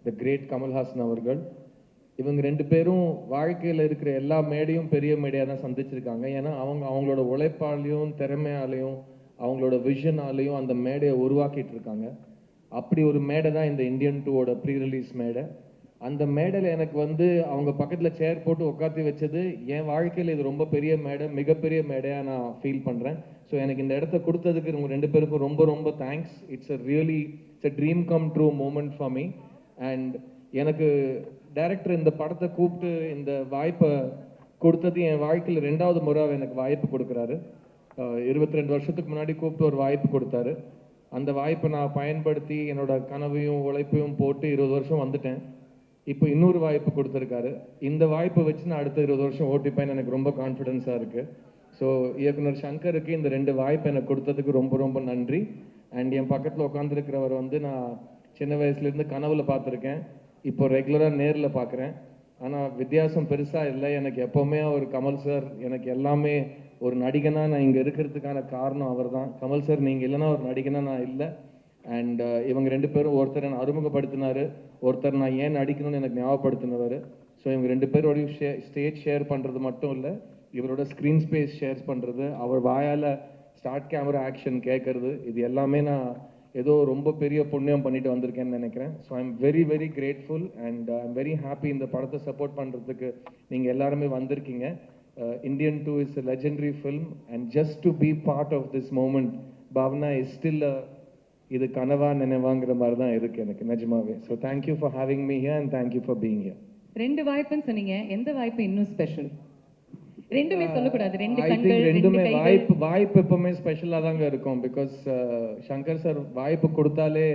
The great Kamal Haasan அவர்கள். இவங்க ரெண்டு பேரும் வாழ்க்கையில் இருக்கிற எல்லா மேடையும் பெரிய மேடையாக தான் சந்திச்சிருக்காங்க. ஏன்னா அவங்களோட உழைப்பாலையும் திறமையாலையும் அவங்களோட விஷனாலையும் அந்த மேடையை உருவாக்கிட்டு இருக்காங்க. அப்படி ஒரு மேடை தான் இந்த இந்தியன் 2ஓட ப்ரீ ரிலீஸ் மேடை. அந்த மேடையில் எனக்கு வந்து அவங்க பக்கத்தில் சேர் போட்டு உட்காத்தி வச்சது என் வாழ்க்கையில் இது ரொம்ப பெரிய மேடை, மிகப்பெரிய மேடையாக நான் ஃபீல் பண்ணுறேன். ஸோ எனக்கு இந்த இடத்த கொடுத்ததுக்கு இவங்க ரெண்டு பேருக்கும் ரொம்ப ரொம்ப thanks. It's a dream come true moment for me. And எனக்கு டைரக்டர் இந்த படத்தை கூப்பிட்டு இந்த வாய்ப்பை கொடுத்தது என் வாழ்க்கையில் 2வது முறை எனக்கு வாய்ப்பு கொடுக்குறாரு. 22 வருஷத்துக்கு முன்னாடி கூப்பிட்டு ஒரு வாய்ப்பு கொடுத்தாரு. அந்த வாய்ப்பை நான் பயன்படுத்தி என்னோட கனவையும் உழைப்பையும் போட்டு 20 வருஷம் வந்துட்டேன். இப்போ இன்னொரு வாய்ப்பு கொடுத்துருக்காரு. இந்த வாய்ப்பை வச்சு நான் அடுத்த 20 வருஷம் ஓட்டிப்பேன்னு எனக்கு ரொம்ப கான்ஃபிடென்ஸாக இருக்குது. ஸோ இயக்குனர் சங்கருக்கு இந்த 2 வாய்ப்பு எனக்கு கொடுத்ததுக்கு ரொம்ப ரொம்ப நன்றி. அண்ட் என் பக்கத்தில் உட்காந்துருக்கிறவர் வந்து நான் சின்ன வயசுலேருந்து கனவுல பார்த்துருக்கேன், இப்போ ரெகுலராக நேரில் பார்க்குறேன். ஆனால் வித்தியாசம் பெருசாக இல்லை. எனக்கு எப்போவுமே ஒரு கமல் சார் எனக்கு எல்லாமே. ஒரு நடிகனாக நான் இங்கே இருக்கிறதுக்கான காரணம் அவர் தான். கமல் சார் நீங்கள் இல்லைன்னா ஒரு நடிகனாக நான் இல்லை. அண்ட் இவங்க ரெண்டு பேரும் ஒருத்தர் என்னை அறிமுகப்படுத்தினார், ஒருத்தர் நான் ஏன் நடிக்கணும்னு எனக்கு ஞாபகப்படுத்தினவர். ஸோ இவங்க ரெண்டு பேரோடையும் ஸ்டேஜ் ஷேர் பண்ணுறது மட்டும் இல்லை, இவரோட ஸ்க்ரீன் ஸ்பேஸ் ஷேர் பண்ணுறது, அவர் வாயால் ஸ்டார்ட் கேமரா ஆக்ஷன் கேட்கறது, இது எல்லாமே நான் ஏதோ ரொம்ப பெரிய புண்ணியம் பண்ணிட்டு வந்திருக்கேன்னு நினைக்கிறேன். So I am very very grateful and I am very happy இந்த படத்தை சப்போர்ட் பண்ணுறதுக்கு நீங்கள் எல்லாருமே வந்திருக்கீங்க. Indian 2 is a legendary film and just to be part of this moment, Bhavna is still இது கனவா நினைவாங்கிற மாதிரி தான் இருக்கு எனக்கு நிஜமாவே. So thank you for having me here and thank you for being here. 2 வாய்ப்புன்னு சொன்னீங்க, எந்த வாய்ப்பு இன்னும் ஸ்பெஷல்? ரெண்டுமே சொல்லக்கூடாது, 2 ஐ கண்கள், திங்க் ரெண்டுமே 2 கைகள். வாய்ப்பு எப்பவுமே ஸ்பெஷலாக தாங்க இருக்கும். பிகாஸ் சங்கர் சார் வாய்ப்பு கொடுத்தாலே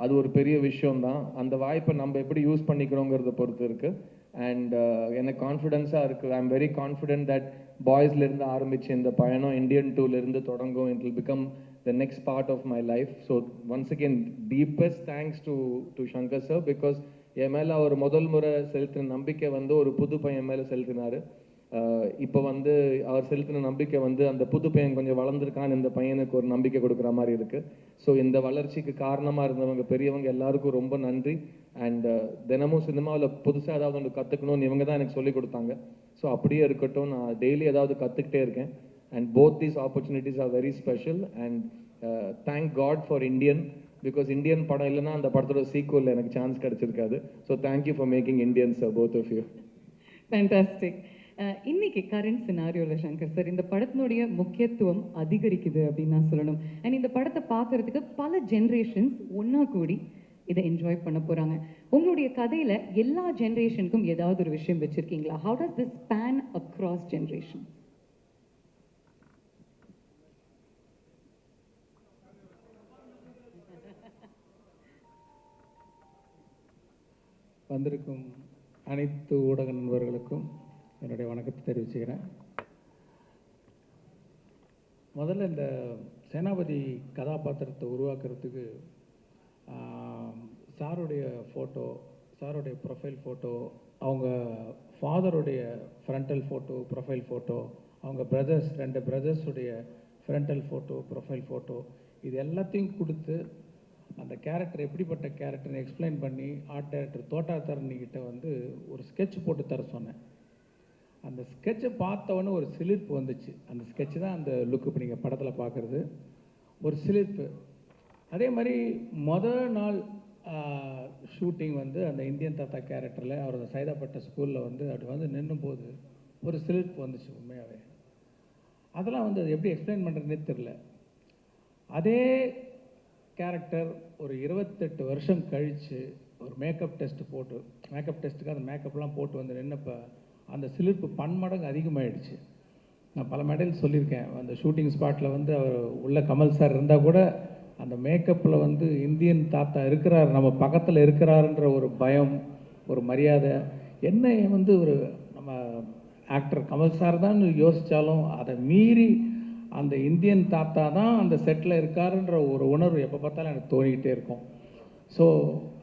அது ஒரு பெரிய விஷயம் தான். அந்த வாய்ப்பை நம்ம எப்படி யூஸ் பண்ணிக்கிறோங்கிறத பொறுத்து இருக்கு. அண்ட் எனக்கு கான்ஃபிடென்ஸாக இருக்குது. I am very confident that பாய்ஸ்லேருந்து ஆரம்பிச்சு இந்த பயணம் இந்தியன் 2லேருந்து தொடங்கும். It will become the next part of my life. So once again, deepest thanks to Shankar sir, because என் மேலே அவர் முதல் முறை செலுத்தின நம்பிக்கை வந்து ஒரு புது பையன் மேலே செலுத்தினார். இப்போ வந்து அவர் செலுத்தின நம்பிக்கை வந்து அந்த புது பையன் கொஞ்சம் வளர்ந்துருக்கான்னு இந்த பையனுக்கு ஒரு நம்பிக்கை கொடுக்குற மாதிரி இருக்குது. ஸோ இந்த வளர்ச்சிக்கு காரணமாக இருந்தவங்க பெரியவங்க எல்லாருக்கும் ரொம்ப நன்றி. அண்ட் தினமும் சினிமாவில் புதுசாக ஏதாவது ஒன்று கற்றுக்கணும்னு இவங்க தான் எனக்கு சொல்லிக் கொடுத்தாங்க. ஸோ அப்படியே இருக்கட்டும், நான் டெய்லி ஏதாவது கற்றுக்கிட்டே இருக்கேன். And both these opportunities are very special and thank God for Indian, because Indian படம் இல்லைன்னா அந்த படத்தோட சீக்குவல் எனக்கு சான்ஸ் கிடைச்சிருக்காது. So thank you for making Indians both of you. Fantastic. இன்னைக்கு கரண்ட் சினாரியோவில் சங்கர் சார் இந்த படத்தினுடைய முக்கியத்துவம் அதிகரிக்குது அப்படின்னு நான் சொல்லணும். அண்ட் இந்த படத்தை பார்க்கறதுக்கு பல ஜென்ரேஷன்ஸ் ஒன்றா கூடி இதை என்ஜாய் பண்ண போகிறாங்க. உங்களுடைய கதையில் எல்லா ஜென்ரேஷனுக்கும் ஏதாவது ஒரு விஷயம் வச்சுருக்கீங்களா? How does this span across generation? வந்திருக்கும் அனைத்து ஊடக நண்பர்களுக்கும் என்னுடைய வணக்கத்தை தெரிவிச்சுக்கிறேன். முதல்ல இந்த சேனாபதி கதாபாத்திரத்தை உருவாக்குறதுக்கு சாருடைய ஃபோட்டோ, சாருடைய ப்ரொஃபைல் ஃபோட்டோ, அவங்க ஃபாதருடைய ஃப்ரண்டல் ஃபோட்டோ, ப்ரொஃபைல் ஃபோட்டோ, அவங்க பிரதர்ஸ் 2 பிரதர்ஸுடைய ஃப்ரண்டல் ஃபோட்டோ, ப்ரொஃபைல் ஃபோட்டோ, இது எல்லாத்தையும் கொடுத்து அந்த கேரக்டர் எப்படிப்பட்ட கேரக்டர்னு எக்ஸ்பிளைன் பண்ணி ஆர்ட் டைரக்டர் தோட்டா தரணிக்கிட்ட வந்து ஒரு ஸ்கெட்ச் போட்டு தர சொன்னேன். அந்த ஸ்கெட்சை பார்த்தவொன்னே ஒரு சிலிர்ப்பு வந்துச்சு. அந்த ஸ்கெட்சு தான் அந்த லுக்கு இப்போ நீங்கள் படத்தில் பார்க்குறது, ஒரு சிலிர்ப்பு. அதே மாதிரி நாள் ஷூட்டிங் வந்து அந்த இந்தியன் தாத்தா கேரக்டரில் அவர் அந்த சைதாப்பட்ட ஸ்கூலில் வந்து அப்படி வந்து நின்றும் போது ஒரு சிலிர்ப்பு வந்துச்சு உண்மையாகவே. அதெல்லாம் வந்து அது எப்படி எக்ஸ்பிளைன் பண்ணுறதுனே தெரில. அதே கேரக்டர் ஒரு 28 வருஷம் கழித்து ஒரு மேக்கப் டெஸ்ட்டுக்கு அந்த மேக்கப்லாம் போட்டு வந்து நின்னப்போ அந்த சிலிர்ப்பு பன்மடங்கு அதிகமாகிடுச்சு. நான் பல மேடையில் சொல்லியிருக்கேன், அந்த ஷூட்டிங் ஸ்பாட்டில் வந்து அவர் உள்ள கமல் சார் இருந்தால் கூட அந்த மேக்கப்பில் வந்து இந்தியன் தாத்தா இருக்கிறார், நம்ம பக்கத்தில் இருக்கிறாருன்ற ஒரு பயம், ஒரு மரியாதை, என்ன வந்து ஒரு நம்ம ஆக்டர் கமல் சார் தான் யோசித்தாலும் அதை மீறி அந்த இந்தியன் தாத்தா தான் அந்த செட்டில் இருக்காருன்ற ஒரு உணர்வு எப்போ பார்த்தாலும் எனக்கு தோணிக்கிட்டே இருக்கும். ஸோ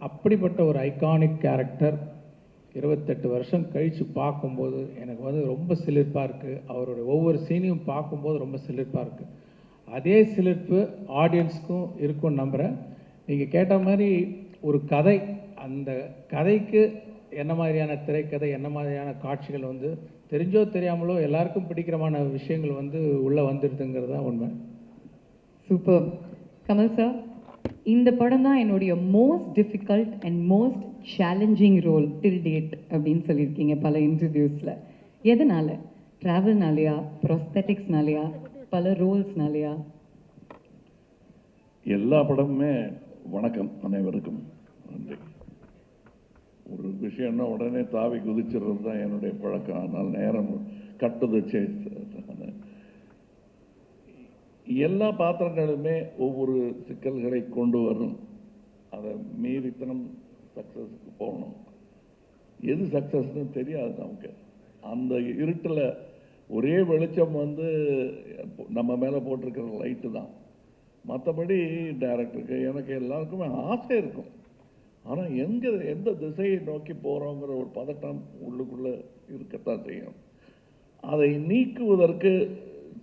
அப்படிப்பட்ட ஒரு ஐகானிக் கேரக்டர் 28 வருஷம் கழித்து பார்க்கும்போது எனக்கு வந்து ரொம்ப சிலிர்ப்பாக இருக்குது. அவருடைய ஒவ்வொரு சீனையும் பார்க்கும்போது ரொம்ப சிலிர்ப்பாக இருக்குது. அதே சிலிர்ப்பு ஆடியன்ஸுக்கும் இருக்கும்னு நம்புகிறேன். நீங்கள் கேட்ட மாதிரி ஒரு கதை, அந்த கதைக்கு என்ன மாதிரியான திரைக்கதை, என்ன மாதிரியான காட்சிகள் வந்து தெரிஞ்சோ தெரியாமலோ எல்லாருக்கும் பிடிக்கிறமான விஷயங்கள் வந்து உள்ளே வந்துடுதுங்கிறது தான் உண்மை. சூப்பர். கமல் சார், இந்த படம் தான் என்னுடைய most difficult and most challenging role till date அப்படின்னு சொல்லியிருக்கீங்க பல இன்டர்வியூஸில். எதனால? ட்ராவல்னாலையா, ப்ராஸ்தட்டிக்ஸ்னாலையா, பல ரோல்ஸ்னாலையா? எல்லா படமுமே வணக்கம் அனைவருக்கும் நன்றி. ஒரு விஷயம்னா உடனே தாவி குதிச்சிடுறது தான் என்னுடைய பழக்கம். ஆனால் நேரம் கட்டுதச்சு. எல்லா பாத்திரங்களுமே ஒவ்வொரு சிக்கல்களை கொண்டு வரும். அதை மீறித்தனம் சக்ஸஸுக்கு போகணும். எது சக்ஸஸ்ன்னு தெரியாது நமக்கு. அந்த இருட்டில் ஒரே வெளிச்சம் வந்து நம்ம மேலே போட்டிருக்கிற லைட்டு தான். மற்றபடி டைரக்டருக்கு எனக்கு எல்லாருக்குமே ஆசை இருக்கும். ஆனால் எந்த திசையை நோக்கி போகிறோங்கிற ஒரு பதட்டம் உள்ளுக்குள்ளே இருக்கத்தான் செய்யும். அதை நீக்குவதற்கு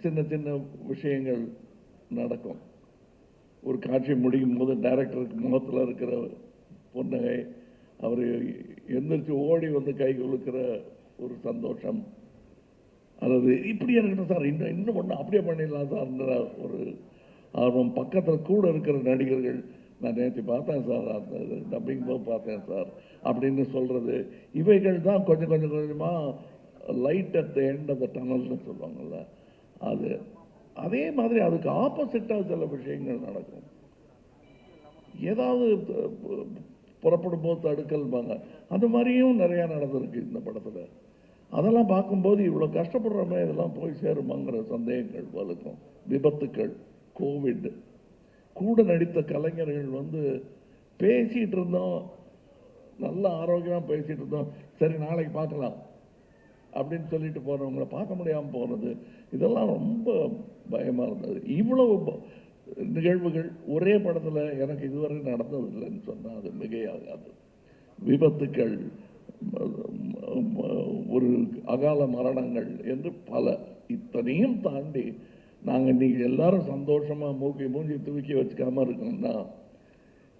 சின்ன சின்ன விஷயங்கள் நடக்கும். ஒரு காட்சி முடியும் போது டைரக்டருக்கு முகத்தில் இருக்கிற புன்னகை, அவர் எந்திரிச்சு ஓடி வந்து கை குலுக்கிற ஒரு சந்தோஷம், அல்லது இப்படியே இருக்கட்டும் சார், இன்னும் ஒன்று அப்படியே பண்ணிடலாம் சார்ன்ற ஒரு ஆர்வம், பக்கத்தில் கூட இருக்கிற நடிகர்கள் நான் நேற்று பார்த்தேன் சார், அந்த டப்பிங் போது பார்த்தேன் சார் அப்படின்னு சொல்கிறது, இவைகள் தான் கொஞ்சம் கொஞ்சமாக light at the end of the டனல்னு சொல்லுவாங்கள்ல. அது அதே மாதிரி அதுக்கு ஆப்போசிட்டாக சில விஷயங்கள் நடக்கும். ஏதாவது புறப்படும் போது தடுக்கல்பாங்க, அந்த மாதிரியும் நிறையா நடந்திருக்கு இந்த படத்தில். அதெல்லாம் பார்க்கும்போது இவ்வளோ கஷ்டப்படுறோமே, இதெல்லாம் போய் சேருமாங்கிற சந்தேகங்கள் வலுக்கும். விபத்துக்கள், கோவிட், கூட நடித்த கலைஞர்கள் வந்து பேசிகிட்டு இருந்தோம், நல்ல ஆரோக்கியமாக பேசிகிட்டு இருந்தோம், சரி நாளைக்கு பார்க்கலாம் அப்படின்னு சொல்லிட்டு போகிறவங்கள பார்க்க முடியாமல் போகிறது, இதெல்லாம் ரொம்ப பயமாக இருந்தது. இவ்வளவு நிகழ்வுகள் ஒரே படத்தில் எனக்கு இதுவரை நடந்ததில்லைன்னு சொன்னால் அது மிகையாகாது. விபத்துக்கள், ஒரு அகால மரணங்கள் என்று பல. இத்தனையும் தாண்டி நாங்கள் இன்றைக்கி எல்லாரும் சந்தோஷமாக மூஞ்சி தூக்கி வச்சுக்காமல் இருக்கோம்னா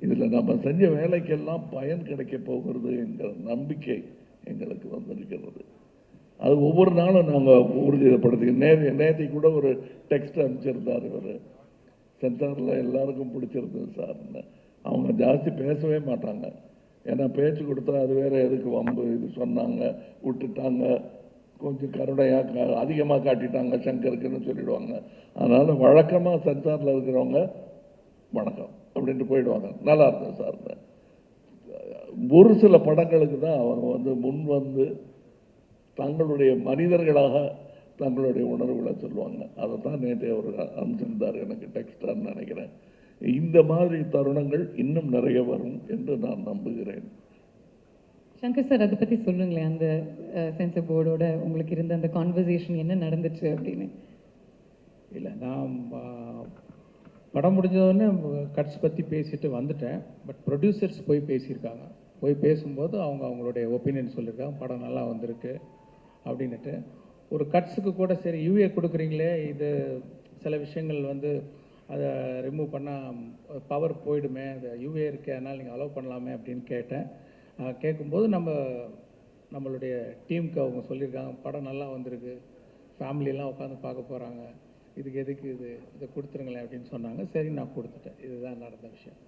இதில் நம்ம செஞ்ச வேலைக்கெல்லாம் பயன் கிடைக்க போகிறது என்கிற நம்பிக்கை எங்களுக்கு வந்திருக்கிறது. அது ஒவ்வொரு நாளும் நாங்கள் உறுதிப்படுத்தி நேற்று கூட ஒரு டெக்ஸ்ட் அனுப்பிச்சிருந்தார் இவர், சென்சாரில் எல்லாருக்கும் பிடிச்சிருந்தது சார்ன்னு. அவங்க ஜாஸ்தி பேசவே மாட்டாங்க, ஏன்னா பேச்சு கொடுத்தா அது வேற எதுக்கு வம்பு, இது சொன்னாங்க விட்டுட்டாங்க, கொஞ்சம் கருணையாக அதிகமாக காட்டிட்டாங்க சங்கருக்குன்னு சொல்லிடுவாங்க. அதனால் வழக்கமாக சென்சாரில் இருக்கிறவங்க வணக்கம் அப்படின்ட்டு போயிடுவாங்க, நல்லா இருந்தது சார். ஒரு சில படங்களுக்கு தான் அவங்க வந்து முன் வந்து தங்களுடைய மனிதர்களாக தங்களுடைய உணர்வுகளை சொல்லுவாங்க. அதை தான் நேற்று அவர் அனுப்பிச்சிருந்தார் எனக்கு டெக்ஸ்டான்னு நினைக்கிறேன். இந்த மாதிரி தருணங்கள் இன்னும் நிறைய வரும் என்று நான் நம்புகிறேன். சங்கர் சார், அதை பற்றி சொல்லுங்களேன். அந்த சென்சர் போர்டோட உங்களுக்கு இருந்த அந்த கான்வர்சேஷன் என்ன நடந்துச்சு அப்படின்னு. இல்லை, நான் படம் முடிஞ்சதோடனே கட்ஸ் பற்றி பேசிட்டு வந்துட்டேன். பட் ப்ரொடியூசர்ஸ் போய் பேசியிருக்காங்க. போய் பேசும்போது அவங்களுடைய ஒப்பீனியன் சொல்லியிருக்காங்க, படம் நல்லா வந்திருக்கு அப்படின்ட்டு. ஒரு கட்ஸுக்கு கூட சரி யூஏ கொடுக்குறீங்களே, இது சில விஷயங்கள் வந்து அதை ரிமூவ் பண்ணால் பவர் போயிடுமே, அது யூஏ இருக்குது, அதனால் நீங்கள் அலோவ் பண்ணலாமே அப்படின்னு கேட்டேன். கேட்கும்போது நம்மளுடைய டீமுக்கு அவங்க சொல்லியிருக்காங்க, படம் நல்லா வந்திருக்கு, ஃபேமிலியெல்லாம் உட்காந்து பார்க்க போகிறாங்க, இதுக்கு எதுக்கு இதை கொடுத்துருங்களேன் அப்படின்னு சொன்னாங்க. சரி, நான் கொடுத்துட்டேன். இதுதான் நடந்த விஷயம்.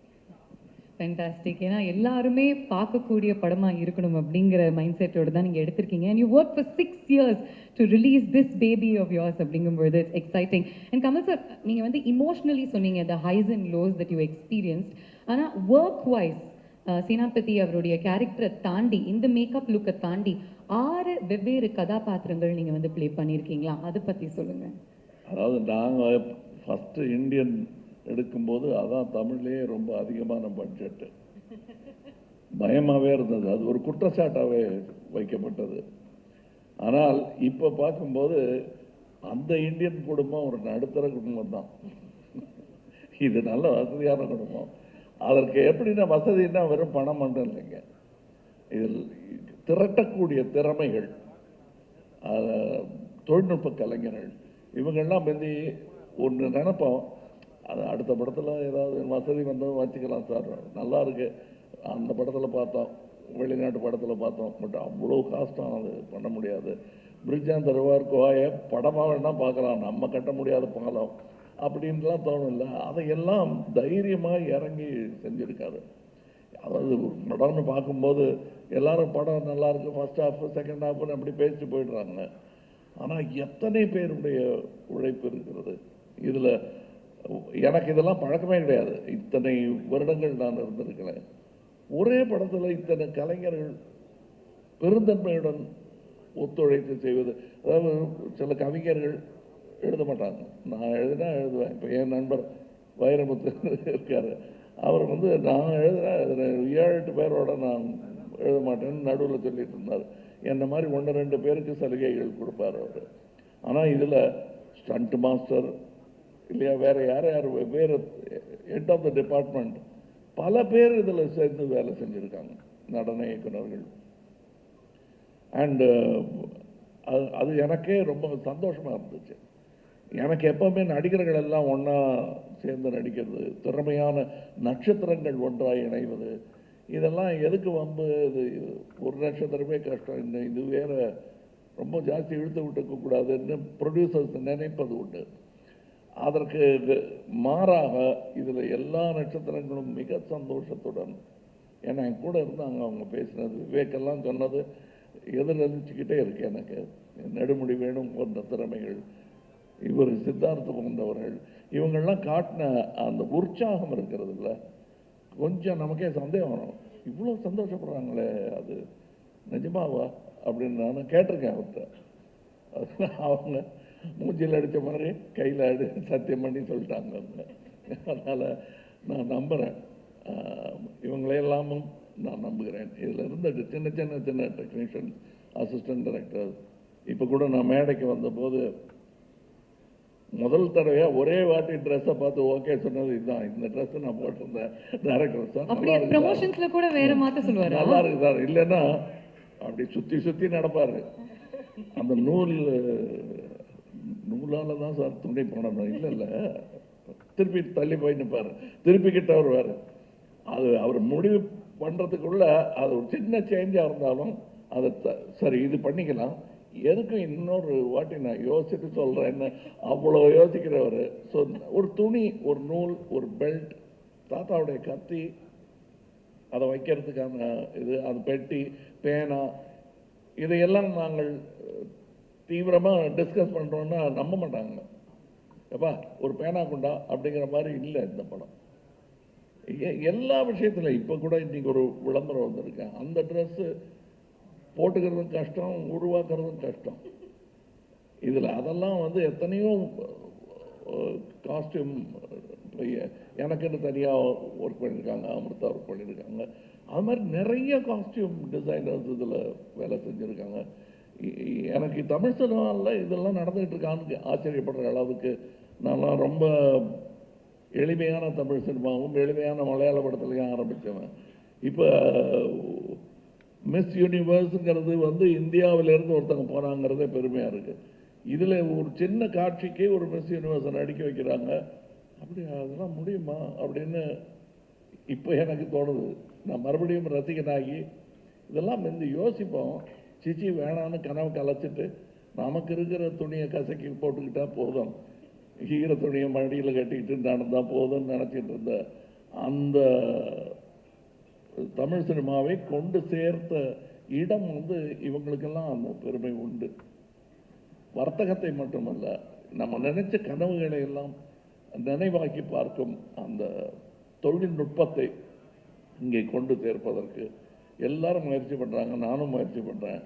ஃபேண்டாஸ்டிக். ஏன்னா எல்லாருமே பார்க்கக்கூடிய படமாக இருக்கணும் அப்படிங்கிற மைண்ட் செட்டோடு தான் நீங்கள் எடுத்திருக்கீங்க. And you work for 6 years to release this baby of yours அப்படிங்கும்போது it's exciting. And Kamal sir, நீங்கள் வந்து இமோஷ்னலி சொன்னீங்க the highs and lows that you experienced. ஆனால் ஒர்க் வைஸ் சேனாபதி அவருடைய கேரக்டரை தாண்டி, இந்த மேக்கப் லுக்கை தாண்டி 6 வெவ்வேறு கதாபாத்திரங்கள் நீங்கள் வந்து ப்ளே பண்ணியிருக்கீங்களா? அதை பற்றி சொல்லுங்கள். அதாவது நாங்கள் ஃபஸ்ட்டு இந்தியன் எடுக்கும்போது அதான் தமிழ்லேயே ரொம்ப அதிகமான பட்ஜெட்டு, பயமாகவே இருந்தது, அது ஒரு குற்றச்சாட்டாகவே வைக்கப்பட்டது. ஆனால் இப்போ பார்க்கும்போது அந்த இந்தியன் குடும்பம் ஒரு நடுத்தர குடும்பம் தான். இது நல்ல வசதியான குடும்பம். அதற்கு எப்படின்னா, வசதின்னா வெறும் பணம் மட்டும் இல்லைங்க, இதில் திரட்டக்கூடிய திறமைகள், தொழில்நுட்ப கலைஞர்கள், இவங்கெல்லாம் வந்து ஒன்று நினைப்போம், அது அடுத்த படத்தில் ஏதாவது வசதி வந்தால் வச்சுக்கலாம் சார், நல்லா இருக்கு, அந்த படத்தில் பார்த்தோம், வெளிநாட்டு படத்தில் பார்த்தோம். பட் அவ்வளோ காஸ்ட்டும் அது பண்ண முடியாது. பிரிட்ஜான் தருவார் கோவாயை படமாக வேணால் பார்க்கலாம், நம்ம கட்ட முடியாத பாலம் அப்படின்லாம் தோணும்ல. அதையெல்லாம் தைரியமாக இறங்கி செஞ்சுருக்காரு. அதாவது படம்னு பார்க்கும்போது எல்லாரும் படம் நல்லா இருக்கு, ஃபர்ஸ்ட் ஹாஃப் செகண்ட் ஹாஃப்னு அப்படி பேசிட்டு போயிடுறாங்க. ஆனால் எத்தனை பேருடைய உழைப்பு இருக்கிறது இதில். எனக்கு இதெல்லாம் பழக்கமே கிடையாது. இத்தனை வருடங்கள் நான் இருந்திருக்கிறேன். ஒரே படத்தில் இத்தனை கலைஞர்கள் பெருந்தன்மையுடன் ஒத்துழைத்து செய்வது. அதாவது சில கவிஞர்கள் எழுத மாட்டாங்க, நான் எழுதினா எழுதுவேன். இப்போ என் நண்பர் வைரமுத்து இருக்கார், அவர் நான் எழுதுறேன் 7-8 பேரோட நான் எழுத மாட்டேன்னு நடுவில் சொல்லிட்டு இருந்தார். என்ன மாதிரி 1-2 பேருக்கு சலுகைகள் கொடுப்பார் அவர். ஆனால் இதில் ஸ்டண்ட் மாஸ்டர் இல்லையா, வேறு யார் வேறு ஹெட் ஆஃப் த டிபார்ட்மெண்ட் பல பேர் இதில் சேர்ந்து வேலை செஞ்சுருக்காங்க, நடன இயக்குநர்கள். அண்டு அது எனக்கே ரொம்ப சந்தோஷமாக இருந்துச்சு. எனக்கு எப்போவுமே நடிகர்கள் எல்லாம் ஒன்றா சேர்ந்து நடிக்கிறது, திறமையான நட்சத்திரங்கள் ஒன்றாக இணைவது, இதெல்லாம் எதுக்கு வம்பு? இது ஒரு நட்சத்திரமே கஷ்டம், இன்னும் இது வேற ரொம்ப ஜாஸ்தி இழுத்து விட்டுக்கக்கூடாதுன்னு ப்ரொடியூசர்ஸ் நினைப்பது உண்டு. அதற்கு மாறாக இதில் எல்லா நட்சத்திரங்களும் மிக சந்தோஷத்துடன், ஏன்னா என் கூட இருந்தாங்க, அவங்க பேசினது விவேக்கெல்லாம் சொன்னது எதிரொலிச்சுக்கிட்டே இருக்கு எனக்கு. நெடுமுடி வேணும் போன்ற திறமைகள், இவர் சித்தார்த்த போன்றவர்கள், இவங்கெல்லாம் காட்டின அந்த உற்சாகம் இருக்கிறது இல்லை, கொஞ்சம் நமக்கே சந்தேகம் வரும். இவ்வளோ சந்தோஷப்படுறாங்களே, அது நிஜமாவா அப்படின்னு நான் கேட்டிருக்கேன் அவர்கிட்ட. அவங்க மூஞ்சியில் அடித்த மாதிரி கையில் சத்தியம் பண்ணி சொல்லிட்டாங்க அவங்க. அதனால் நான் நம்புகிறேன், இவங்களையெல்லாமும் நான் நம்புகிறேன். இதில் இருந்த சின்ன சின்ன சின்ன டெக்னீஷியன், அசிஸ்டன்ட் டைரக்டர், இப்போ கூட நான் மேடைக்கு வந்தபோது முதல் தடவையாக ஒரே வாட்டி ட்ரெஸ்ஸை பார்த்து ஓகே சொன்னது இதுதான். இந்த ட்ரெஸ் நான் போட்டிருந்தேன் டைரக்டர் சார், அப்படியே ப்ரமோஷன்ஸ்ல கூட வேற மாத்த சொல்லுவாரு. நல்லா இருக்கு சார், இல்லைன்னா அப்படி சுற்றி சுற்றி நடப்பார். அந்த நூலால தான் சார் துணி போடணும், இல்லை இல்லை திருப்பி தள்ளி போய் நிற்பார், திருப்பி கிட்ட வருவார். அது அவர் முடிவு பண்ணுறதுக்குள்ள அது ஒரு சின்ன சேஞ்சாக இருந்தாலும் அதை சரி இது பண்ணிக்கலாம், எதுக்கும் இன்னொரு வாட்டி நான் யோசிச்சுட்டு சொல்கிறேன்னு அவ்வளோ யோசிக்கிறவர். ஸோ ஒரு துணி, ஒரு நூல், ஒரு பெல்ட், தாத்தாவுடைய கத்தி, அதை வைக்கிறதுக்கான இது, அது பெட்டி, பேனா, இதையெல்லாம் நாங்கள் தீவிரமாக டிஸ்கஸ் பண்ணுறோன்னா நம்ப மாட்டாங்க. எப்பா ஒரு பேனா கொண்டா அப்படிங்கிற மாதிரி இல்லை இந்த படம். எல்லா விஷயத்தில் இப்போ கூட இன்றைக்கி ஒரு விளம்பரம் வந்திருக்கேன், அந்த ட்ரெஸ்ஸு போட்டுக்கிறதும் கஷ்டம், உருவாக்குறதும் கஷ்டம். இதில் அதெல்லாம் எத்தனையோ காஸ்டியூம் எனக்குன்னு தனியாக ஒர்க் பண்ணியிருக்காங்க, அமிர்தா ஒர்க் பண்ணியிருக்காங்க. அது மாதிரி நிறைய காஸ்டியூம் டிசைனர்ஸ் இதில் வேலை செஞ்சுருக்காங்க. எனக்கு தமிழ் சினிமாவில் இதெல்லாம் நடந்துகிட்டு இருக்கான்னு ஆச்சரியப்படுற அளவுக்கு நான்லாம் ரொம்ப எளிமையான தமிழ் சினிமாவும் எளிமையான மலையாள படத்துலையும் ஆரம்பித்தவன். இப்போ மிஸ் யூனிவர்ஸுங்கிறது இந்தியாவிலேருந்து ஒருத்தங்க போனாங்கிறதே பெருமையாக இருக்குது. இதில் ஒரு சின்ன காட்சிக்கே ஒரு மிஸ் யூனிவர்ஸை நடிக்க வைக்கிறாங்க. அப்படி அதெல்லாம் முடியுமா அப்படின்னு இப்போ எனக்கு தோணுது. நான் மறுபடியும் ரசிகனாகி இதெல்லாம் யோசிப்போம். சிச்சி வேணான்னு கனவு கலைச்சிட்டு நமக்கு இருக்கிற துணியை கசக்கி போட்டுக்கிட்டா போதும், ஈர துணியை மடியில் கட்டிக்கிட்டு நடந்தால் போதும்னு நினச்சிட்டு இருந்த அந்த தமிழ் சினிமாவை கொண்டு சேர்த்த இடம் இவங்களுக்கெல்லாம் அந்த பெருமை உண்டு. வர்த்தகத்தை மட்டுமல்ல, நம்ம நினைச்ச கனவுகளை எல்லாம் நினைவாக்கி பார்க்கும் அந்த தொழில்நுட்பத்தை இங்கே கொண்டு சேர்ப்பதற்கு எல்லாரும் முயற்சி பண்ணுறாங்க, நானும் முயற்சி பண்ணுறேன்.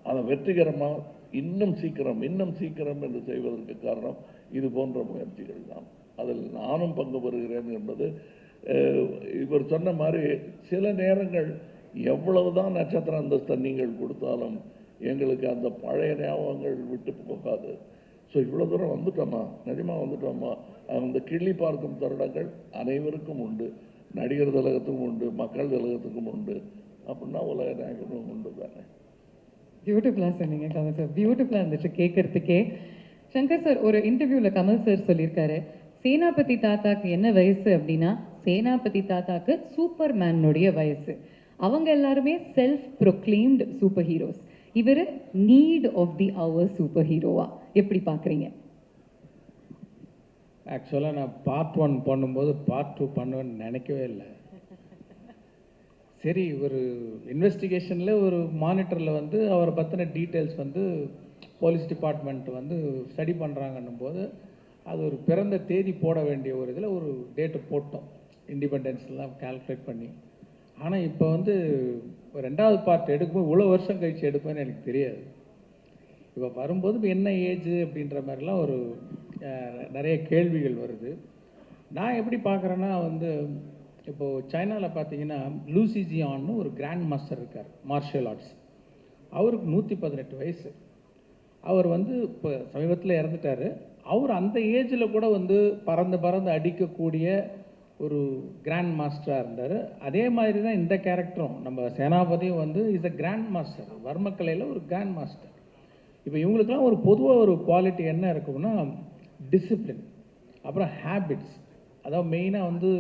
அதை வெற்றிகரமாக இன்னும் சீக்கிரம் என்று செய்வதற்கு காரணம் இது போன்ற முயற்சிகள் தான். அதில் நானும் பங்கு பெறுகிறேன் என்பது இவர் சொன்ன மாதிரி சில நேரங்கள் எவ்வளவுதான் நட்சத்திர அந்தஸ்தை நீங்கள் கொடுத்தாலும் எங்களுக்கு அந்த பழைய ஞாபகங்கள் விட்டு போகாது. ஸோ இவ்வளோ தூரம் வந்துட்டோமா, நிஜமாக வந்துட்டோமா. அந்த கிள்ளி பார்க்கும் தருணங்கள் அனைவருக்கும் உண்டு, நடிகர் திலகத்துக்கும் உண்டு, மக்கள் திலகத்துக்கும் உண்டு, அப்படின்னா உலக நாயகனும் உண்டு தானே. பியூட்டிஃபுல்லாக சொன்னீங்க கமல் சார், பியூட்டிஃபுல்லாக இருந்துச்சு கேட்கறதுக்கே. சங்கர் சார் ஒரு இன்டர்வியூவில் கமல் சார் சொல்லியிருக்காரு, சேனாபதி தாத்தாக்கு என்ன வயசு அப்படின்னா சேனாபதி தாத்தாக்கு சூப்பர்மேனுடைய வயசு. அவங்க எல்லாருமே செல்ஃப் ப்ரொக்ளைம்டு சூப்பர் ஹீரோஸ். இவர் need of the hour super ஹீரோவா எப்படி பார்க்குறீங்க? ஆக்சுவலாக நான் பார்ட் 1 பண்ணும்போது பார்ட் 2 பண்ணுவேன்னு நினைக்கவே இல்லை. சரி, ஒரு இன்வெஸ்டிகேஷனில் ஒரு மானிட்டரில் வந்து அவரை பற்றின டீட்டெயில்ஸ் வந்து போலீஸ் டிபார்ட்மெண்ட் வந்து ஸ்டடி பண்ணுறாங்கன்னும் போது அது ஒரு பிறந்த தேதி போட வேண்டிய ஒரு இதில் ஒரு டேட்டு போட்டோம், இண்டிபெண்டன்ஸ்லாம் கால்குலேட் பண்ணி. ஆனால் இப்போ வந்து ரெண்டாவது பார்ட் எடுக்கும்போது இவ்வளோ வருஷம் கழித்து எடுப்பேன்னு எனக்கு தெரியாது. இப்போ வரும்போது இப்போ என்ன ஏஜ் அப்படின்ற மாதிரிலாம் ஒரு நிறைய கேள்விகள் வருது. நான் எப்படி பார்க்குறேன்னா வந்து இப்போது சைனாவில் பார்த்தீங்கன்னா லூசி ஜியான்னு ஒரு கிராண்ட் மாஸ்டர் இருக்கார் மார்ஷியல் ஆர்ட்ஸ். அவருக்கு 118 வயசு. அவர் வந்து இப்போ சமீபத்தில் இறந்துட்டார். அவர் அந்த ஏஜில் கூட வந்து பறந்து அடிக்கக்கூடிய ஒரு கிராண்ட் மாஸ்டராக இருந்தார். அதே மாதிரி தான் இந்த கேரக்டரும் நம்ம சேனாபதியும் வந்து இஸ் அ கிராண்ட் மாஸ்டர், வர்மக்கலையில் ஒரு கிராண்ட் மாஸ்டர். இப்போ இவங்களுக்கெல்லாம் ஒரு பொதுவாக ஒரு குவாலிட்டி என்ன இருக்கும்னா டிசிப்ளின், அப்புறம் ஹேபிட்ஸ். அதாவது மெயினாக வந்து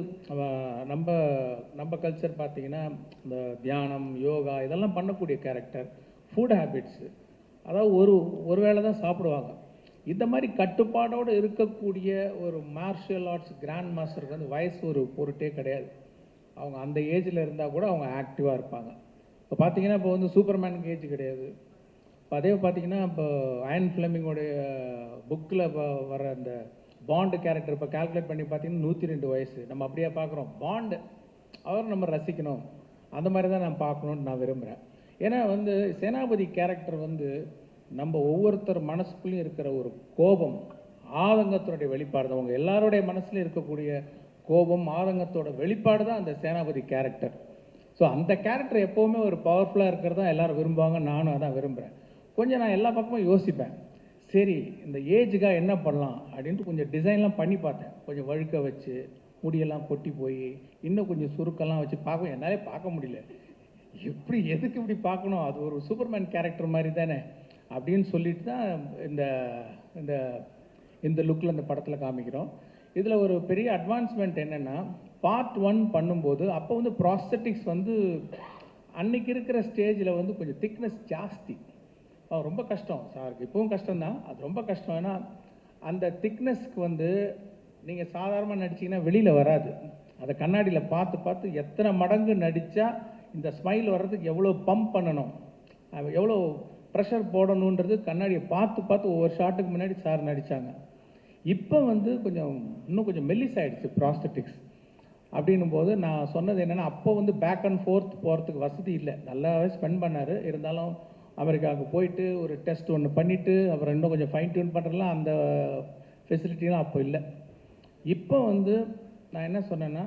நம்ம கல்ச்சர் பார்த்திங்கன்னா இந்த தியானம், யோகா இதெல்லாம் பண்ணக்கூடிய கேரக்டர். ஃபுட் ஹேபிட்ஸு, அதாவது ஒரு வேளை தான் சாப்பிடுவாங்க. இந்த மாதிரி கட்டுப்பாடோடு இருக்கக்கூடிய ஒரு மார்ஷியல் ஆர்ட்ஸ் கிராண்ட் மாஸ்டருக்கு வந்து வயசு ஒரு பொருட்டே கிடையாது. அவங்க அந்த ஏஜில் இருந்தால் கூட அவங்க ஆக்டிவாக இருப்பாங்க. இப்போ பார்த்தீங்கன்னா இப்போ வந்து சூப்பர்மேனுக்கு ஏஜ் கிடையாது. இப்போ அதே பார்த்தீங்கன்னா இப்போ அயன் ஃப்ளெமிங்கோடைய புக்கில் வர அந்த பாண்டு கேரக்டர் இப்போ கால்குலேட் பண்ணி பார்த்தீங்கன்னா 102 வயசு. நம்ம அப்படியே பார்க்குறோம் பாண்டு, அவர் நம்ம ரசிக்கணும், அந்த மாதிரி தான் நான் பார்க்கணுன்னு நான் விரும்புகிறேன். ஏன்னா வந்து சேனாபதி கேரக்டர் வந்து நம்ம ஒவ்வொருத்தர் மனசுக்குள்ளேயும் இருக்கிற ஒரு கோபம், ஆதங்கத்தினுடைய வெளிப்பாடு தான். அவங்க எல்லாருடைய மனசுலையும் இருக்கக்கூடிய கோபம், ஆதங்கத்தோட வெளிப்பாடு தான் அந்த சேனாபதி கேரக்டர். ஸோ அந்த கேரக்டர் எப்போவுமே ஒரு பவர்ஃபுல்லாக இருக்கிறது தான் எல்லோரும் விரும்புவாங்க. நானும் அதான் விரும்புகிறேன். கொஞ்சம் நான் எல்லா பக்கமும் யோசிப்பேன், சரி இந்த ஏஜுக்காக என்ன பண்ணலாம் அப்படின்ட்டு கொஞ்சம் டிசைன்லாம் பண்ணி பார்த்தேன். கொஞ்சம் வழுக்க வச்சு, முடியெல்லாம் கொட்டி போய், இன்னும் கொஞ்சம் சுருக்கெல்லாம் வச்சு பார்க்க என்னாலே பார்க்க முடியல. எப்படி எதுக்கு இப்படி பார்க்கணும், அது ஒரு சூப்பர்மேன் கேரக்டர் மாதிரி தானே அப்படின்னு சொல்லிட்டு தான் இந்த இந்த இந்த லுக்கில் இந்த படத்தில் காமிக்கிறோம். இதில் ஒரு பெரிய அட்வான்ஸ்மெண்ட் என்னென்னா, பார்ட் 1 பண்ணும்போது அப்போ வந்து ப்ராஸ்தட்டிக்ஸ் வந்து அன்னைக்கு இருக்கிற ஸ்டேஜில் வந்து கொஞ்சம் திக்னஸ் ஜாஸ்தி. ரொம்ப கஷ்டம் சாருக்கு, இப்போவும் கஷ்டம்தான், அது ரொம்ப கஷ்டம். ஏன்னா அந்த திக்னஸ்க்கு வந்து நீங்கள் சாதாரணமாக நடிச்சிங்கன்னா வெளியில் வராது. அதை கண்ணாடியில் பார்த்து எத்தனை மடங்கு நடித்தா இந்த ஸ்மைல் வர்றதுக்கு எவ்வளோ பம்ப் பண்ணணும், எவ்வளோ ப்ரெஷர் போடணுன்றது கண்ணாடியை பார்த்து ஒவ்வொரு ஷாட்டுக்கு முன்னாடி சார் நடித்தாங்க. இப்போ வந்து இன்னும் கொஞ்சம் மெல்லிஸ் ஆகிடுச்சு ப்ராஸ்தட்டிக்ஸ். அப்படின்னும் போது நான் சொன்னது என்னென்னா, அப்போ வந்து பேக் அண்ட் ஃபோர்த் போகிறதுக்கு வசதி இல்லை. நல்லாவே ஸ்பெண்ட் பண்ணார். இருந்தாலும் அமெரிக்காவுக்கு போயிட்டு ஒரு டெஸ்ட் ஒன்று பண்ணிவிட்டு அப்புறம் இன்னும் கொஞ்சம் ஃபைன் டியூன் பண்ணுறதுலாம் அந்த ஃபெசிலிட்டிலாம் அப்போ இல்லை. இப்போ வந்து நான் என்ன சொன்னேன்னா,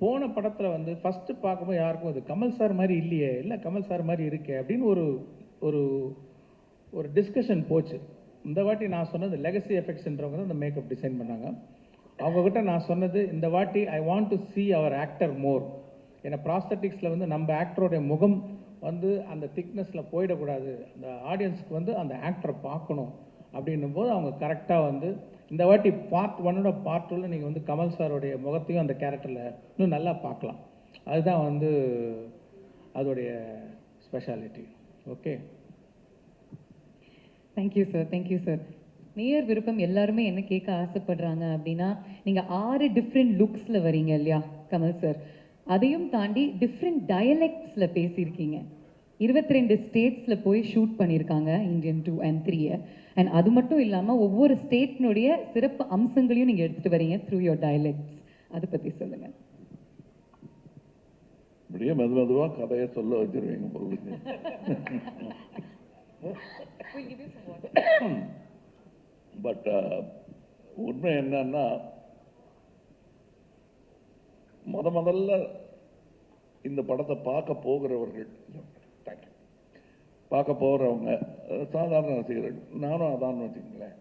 போன படத்தில் வந்து ஃபஸ்ட்டு பார்க்கும்போது யாருக்கும் அது கமல் சார் மாதிரி இல்லையே, இல்லை கமல் சார் மாதிரி இருக்கே அப்படின்னு ஒரு ஒரு டிஸ்கஷன் போச்சு. இந்த வாட்டி நான் சொன்னது லெகசி எஃபெக்ட்ஸ்ன்றவங்க தான் இந்த மேக்கப் டிசைன் பண்ணாங்க. அவங்கக்கிட்ட நான் சொன்னது, இந்த வாட்டி ஐ வாண்ட் டு see அவர் ஆக்டர் மோர். ஏன்னா ப்ராஸ்தட்டிக்ஸில் வந்து நம்ம ஆக்டரோடைய முகம் வந்து அந்த திக்னஸில் போயிடக்கூடாது, அந்த ஆடியன்ஸுக்கு வந்து அந்த ஆக்டரை பார்க்கணும் அப்படின்னும் போது அவங்க கரெக்டாக வந்து இந்த வாட்டி பார்ட் 1ஓட பார்ட் 2ல் நீங்கள் வந்து கமல் சாரோடைய முகத்தையும் அந்த கேரக்டரில் இன்னும் நல்லா பார்க்கலாம். அதுதான் வந்து அதோடைய speciality. Okay, thank you sir, thank you sir. நேயர் விருப்பம் எல்லாருமே என்ன கேட்க ஆசைப்படுறாங்க அப்படின்னா, நீங்கள் 6 டிஃப்ரெண்ட் லுக்ஸில் வரீங்க இல்லையா கமல் சார், அதையும் தாண்டி டிஃப்ரெண்ட் டயலெக்ட்ஸில் பேசியிருக்கீங்க. 22 ஸ்டேட்ஸில் போய் ஷூட் பண்ணியிருக்காங்க இந்தியன் 2 and 3. அண்ட் அது மட்டும் இல்லாமல் ஒவ்வொரு ஸ்டேட்னுடைய சிறப்பு அம்சங்களையும் நீங்கள் எடுத்துகிட்டு வரீங்க த்ரூ யோர் டயலெக்ட்ஸ். அதை பற்றி சொல்லுங்கள். இப்படியே மெதுவாக கதையை சொல்ல வச்சிருவீங்க பொருளுக்கு. பட் உண்மை என்னன்னா, முதல்ல இந்த படத்தை பார்க்க போகிறவங்க சாதாரண ரசிகர்கள், நானும் அதான் வச்சுங்களேன்.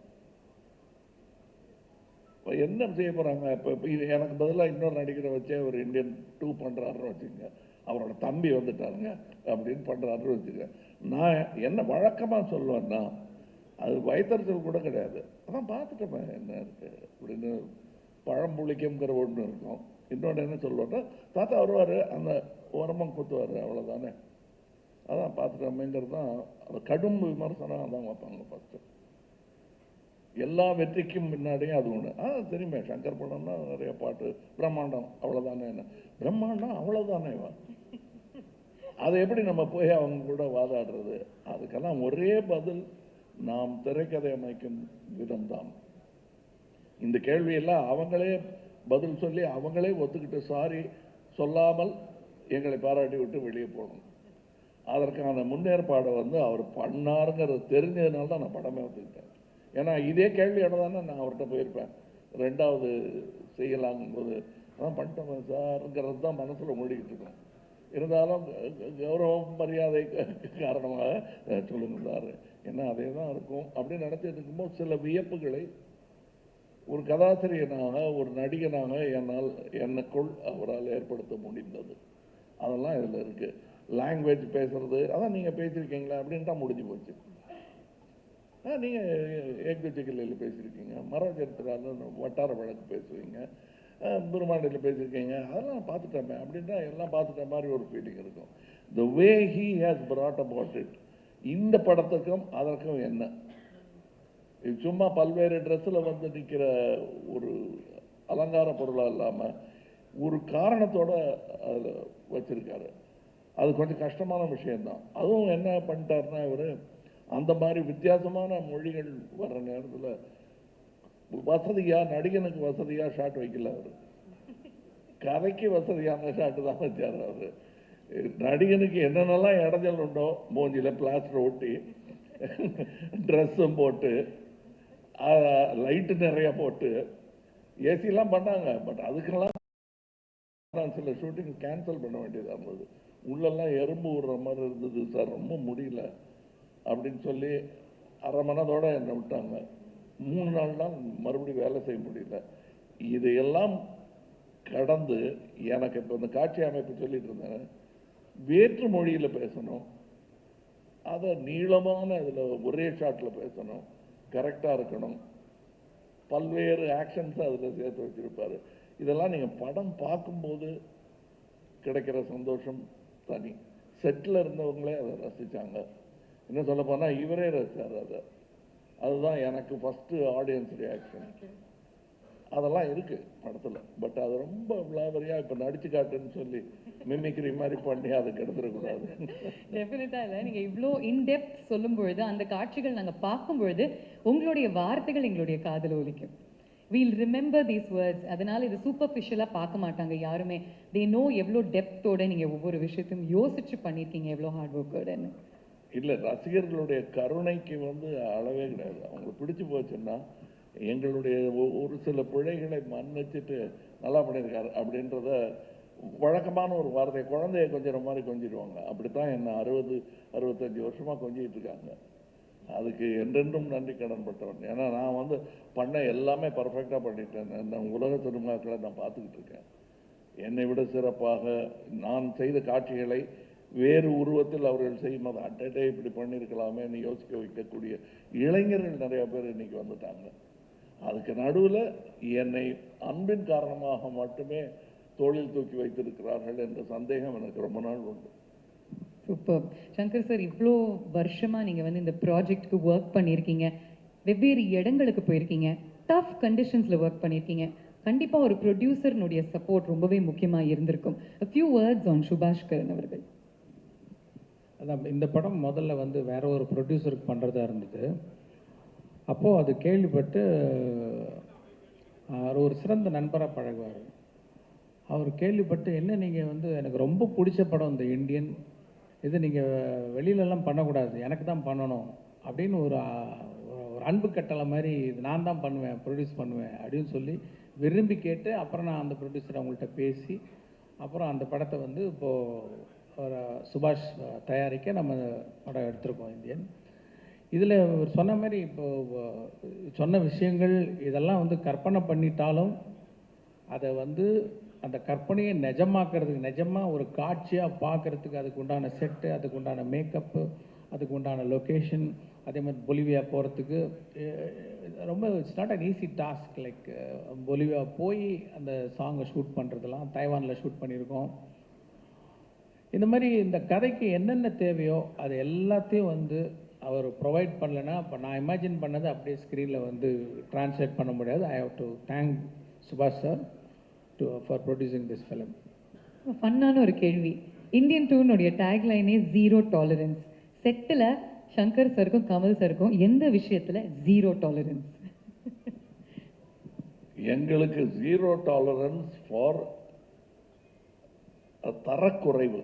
இப்போ என்ன செய்ய போகிறாங்க, இப்போ இது எனக்கு பதிலாக இன்னொரு நடிகரை வச்சே ஒரு இந்தியன் 2 பண்ணுறாருன்னு வச்சுக்கோங்க, அவரோட தம்பி வந்துட்டாருங்க அப்படின்னு பண்ணுறாருன்னு வச்சுக்க. நான் என்ன வழக்கமாக சொல்லுவேன்னா, அது வயிற்றுச்சல் கூட கிடையாது. அதான் பார்த்துட்டோமே என்ன இருக்கு அப்படின்னு. பழம்புளிக்கம்ங்கிற ஒன்று இருக்கும். இன்னொன்று என்ன சொல்லுவாங்க, தாத்தா வருவார், அந்த உரமம் குத்துவார், அவ்வளோதானே. அதான் பார்த்துட்டோமேங்கிறது தான். அது கடும் விமர்சனம் அதான் வைப்பாங்க ஃபஸ்ட்டு. எல்லா வெற்றிக்கும் முன்னாடியும் அது ஒன்று. தெரியுமே, சங்கர் படம்னா நிறைய பாட்டு, பிரம்மாண்டம் அவ்வளோதானே. என்ன பிரம்மாண்டம் அவ்வளோதானே. அதை எப்படி நம்ம போய் அவங்க கூட வாதாடுறது? அதுக்கெல்லாம் ஒரே பதில், நாம் திரைக்கதை அமைக்கும் விதம்தான். இந்த கேள்வியெல்லாம் அவங்களே பதில் சொல்லி அவங்களே ஒத்துக்கிட்டு சாரி சொல்லாமல் எங்களை பாராட்டி விட்டு வெளியே போகணும். அதற்கான முன்னேற்பாடை அவர் பண்ணாருங்கிறது தெரிஞ்சதுனால தான் நான் படமே ஒத்துக்கிட்டேன். ஏன்னா இதே கேள்வியோட தானே நான் அவர்கிட்ட போயிருப்பேன். 2வது செய்யலாங்கும்போது அதான் பண்ணிட்டோம் சார்ங்கிறது தான் மனசில் மூடிக்கிட்டு இருக்கோம். இருந்தாலும் கௌரவம் மரியாதை காரணமாக சொல்லுங்க சார், என்ன அதே தான் இருக்கும் அப்படின்னு நினச்சிட்டு இருக்கும்போது சில வியப்புகளை ஒரு கதாசிரியனாக, ஒரு நடிகனாக எனக்குள் அவரால் ஏற்படுத்த முடிந்தது. அதெல்லாம் இதில் இருக்குது. லாங்குவேஜ் பேசுறது, அதான் நீங்கள் பேசியிருக்கீங்களா அப்படின்ட்டா முடிஞ்சு போச்சு. நீங்கள் ஏக்துச்சிக்கல்லையில் பேசியிருக்கீங்க, மரச்சரித்திரால வட்டார வழக்கு பேசுவீங்க, பெருமாண்டியில் பேசியிருக்கீங்க, அதெல்லாம் பார்த்துட்டோமே அப்படின்ட்டா எல்லாம் பார்த்துட்ட மாதிரி ஒரு ஃபீலிங் இருக்கும். The way he has brought about it, இந்த படத்துக்கும் அதற்கும் என்ன, இது சும்மா பல்வேறு ட்ரெஸ்ஸில் நிற்கிற ஒரு அலங்கார பொருளாக இல்லாமல் ஒரு காரணத்தோட அதில் வச்சுருக்காரு. அது கொஞ்சம் கஷ்டமான விஷயந்தான். அதுவும் என்ன பண்ணிட்டாருன்னா, இவர் அந்த மாதிரி வித்தியாசமான மொழிகள் வர்ற நேரத்தில் வசதியாக, நடிகனுக்கு வசதியாக ஷாட் வைக்கல. அவர் கதைக்கு வசதியான ஷாட்டு தான் வச்சார். அவர் நடிகனுக்கு என்னென்னலாம் இடைஞ்சல் உண்டோ, மூஞ்சியில் பிளாஸ்டர் ஒட்டி, ட்ரெஸ்ஸும் போட்டு, லைட்டு நிறையா போட்டு, ஏசிலாம் பண்ணாங்க. பட் அதுக்கெல்லாம் சில ஷூட்டிங் கேன்சல் பண்ண வேண்டியதாக இருந்தது. உள்ளெல்லாம் எறும்பு விடுற மாதிரி இருந்தது சார், ரொம்ப முடியல அப்படின்னு சொல்லி அரை மனதோடு என்னை விட்டாங்க. 3 நாள் தான் மறுபடியும் வேலை செய்ய முடியல. இதையெல்லாம் கடந்து எனக்கு இப்போ இந்த காட்சி அமைப்பு சொல்லிட்டு இருந்தேன், வேற்று மொழியில் பேசணும், அதை நீளமான இதில் ஒரே ஷாட்டில் பேசணும், கரெக்டாக இருக்கணும், பல்வேறு ஆக்ஷன்ஸை அதில் சேர்த்து வச்சுருப்பார். இதெல்லாம் நீங்கள் படம் பார்க்கும்போது கிடைக்கிற சந்தோஷம் தனி. செட்டில் இருந்தவங்களே அதை ரசித்தாங்க. இன்னும் சொல்ல போனால் இவரே ரசித்தார். அதுதான் எனக்கு ஃபஸ்ட்டு ஆடியன்ஸ் ரியாக்ஷன். அதெல்லாம் இருக்குது படத்தில். பட் அது ரொம்ப விளாவரியாக இப்போ நடிச்சு காட்டுன்னு சொல்லி மிமிக்ரி மாதிரி பண்ணி அதை கெடுத்துடக்கூடாது. டெஃபினட்டாக இல்லை, நீங்கள் இவ்வளோ இன்டெப்த் சொல்லும் பொழுது, அந்த காட்சிகள் நாங்கள் பார்க்கும் பொழுது உங்களுடைய வார்த்தைகள் எங்களுடைய காதில் ஒலிக்கும். We'll remember these words. அதனால் இது சூப்பர்ஃபிஷியலாக பார்க்க மாட்டாங்க யாருமே. தே நோ எவ்வளோ டெப்த்தோடு நீங்கள் ஒவ்வொரு விஷயத்தையும் யோசிச்சு பண்ணியிருக்கீங்க, எவ்வளோ ஹார்ட் ஒர்க்கோடன்னு. இல்லை, ரசிகர்களுடைய கருணைக்கு அளவே கிடையாது. அவங்களுக்கு பிடிச்சி போச்சுன்னா எங்களுடைய ஒரு சில பிழைகளை மன்னிச்சுட்டு நல்லா பண்ணியிருக்காரு அப்படின்றத வழக்கமான ஒரு வார்த்தை, குழந்தைய கொஞ்சிற மாதிரி கொஞ்சிடுவாங்க. அப்படித்தான் என்ன 60-65 வருஷமாக கொஞ்சிக்கிட்டு இருக்காங்க. அதுக்கு என்றென்றும் நன்றி கடன் பட்டவன். ஏன்னா நான் பண்ண எல்லாமே பர்ஃபெக்டாக பண்ணிட்டேன். நான் உலக சினிமாக்களை நான் பார்த்துக்கிட்டு இருக்கேன். என்னை விட சிறப்பாக நான் செய்த காட்சிகளை வேறு உருவத்தில் அவர்கள் செய்யும்போது அட்டே இப்படி பண்ணியிருக்கலாமேன்னு யோசிக்க வைக்கக்கூடிய இளைஞர்கள் நிறைய பேர் இன்னைக்கு வந்துட்டாங்க. அதுக்கு நடுவில் என்னை அன்பின் காரணமாக மட்டுமே தோளில் தூக்கி வைத்திருக்கிறார்கள் என்ற சந்தேகம் எனக்கு ரொம்ப நாள் உண்டு. சூப்பர். சங்கர் சார், இவ்வளோ வருஷமாக நீங்கள் இந்த ப்ராஜெக்ட்டுக்கு ஒர்க் பண்ணியிருக்கீங்க, வெவ்வேறு இடங்களுக்கு போயிருக்கீங்க, டஃப் கண்டிஷன்ஸில் ஒர்க் பண்ணியிருக்கீங்க. கண்டிப்பாக ஒரு ப்ரொடியூசர்னுடைய சப்போர்ட் ரொம்பவே முக்கியமாக இருந்திருக்கும். a few words on சுபாஷ் கரன் அவர்கள். அதான் இந்த படம் முதல்ல வேற ஒரு ப்ரொடியூசருக்கு பண்ணுறதா இருந்தது. அப்போது அது கேள்விப்பட்டு ஒரு சிறந்த நண்பராக பழகுவார். அவர் கேள்விப்பட்டு, என்ன நீங்கள் எனக்கு ரொம்ப பிடிச்ச படம் இந்த இந்தியன், இது நீங்கள் வெளியிலலாம் பண்ணக்கூடாது, எனக்கு தான் பண்ணணும் அப்படின்னு ஒரு அன்பு கட்டளை மாதிரி, இது நான் தான் பண்ணுவேன், ப்ரொடியூஸ் பண்ணுவேன் அப்படின்னு சொல்லி விரும்பி கேட்டு, அப்புறம் நான் அந்த ப்ரொடியூசர் அவங்கள்ட்ட பேசி, அப்புறம் அந்த படத்தை இப்போது ஒரு சுபாஷ் தயாரிக்க நம்ம படம் எடுத்திருக்கோம் இந்தியன். இதில் சொன்ன மாதிரி இப்போது சொன்ன விஷயங்கள் இதெல்லாம் கற்பனை பண்ணிட்டாலும் அதை அந்த கற்பனையை நிஜமாக்கிறதுக்கு, நிஜமாக ஒரு காட்சியாக பார்க்குறதுக்கு அதுக்கு உண்டான செட்டு, அதுக்கு உண்டான மேக்கப்பு, அதுக்கு உண்டான லொக்கேஷன், அதே மாதிரி பொலிவியா போகிறதுக்கு ரொம்ப it's not an easy task. Like Bolivia போய் அந்த சாங்கை ஷூட் பண்ணுறதெல்லாம் தைவானில் ஷூட் பண்ணியிருக்கோம். இந்த மாதிரி இந்த கதைக்கு என்னென்ன தேவையோ அது எல்லாத்தையும் வந்து அவர் ப்ரொவைட் பண்ணலைன்னா இப்போ நான் இமேஜின் பண்ணதை அப்படியே ஸ்க்ரீனில் வந்து ட்ரான்ஸ்லேட் பண்ண முடியாது. I have to thank Subash sir for producing this film. ஃபன்னான ஒரு கேள்வி. இந்தியன் டூனுடைய டேக்லைனே ஜீரோ டாலரன்ஸ். செட்டில் சங்கர் சருக்கும் கமல் சருக்கும் எந்த விஷயத்தில் ஜீரோ டாலரன்ஸ்? எங்களுக்கு ஜீரோ டாலரன்ஸ் ஃபார் தரக்குறைவு.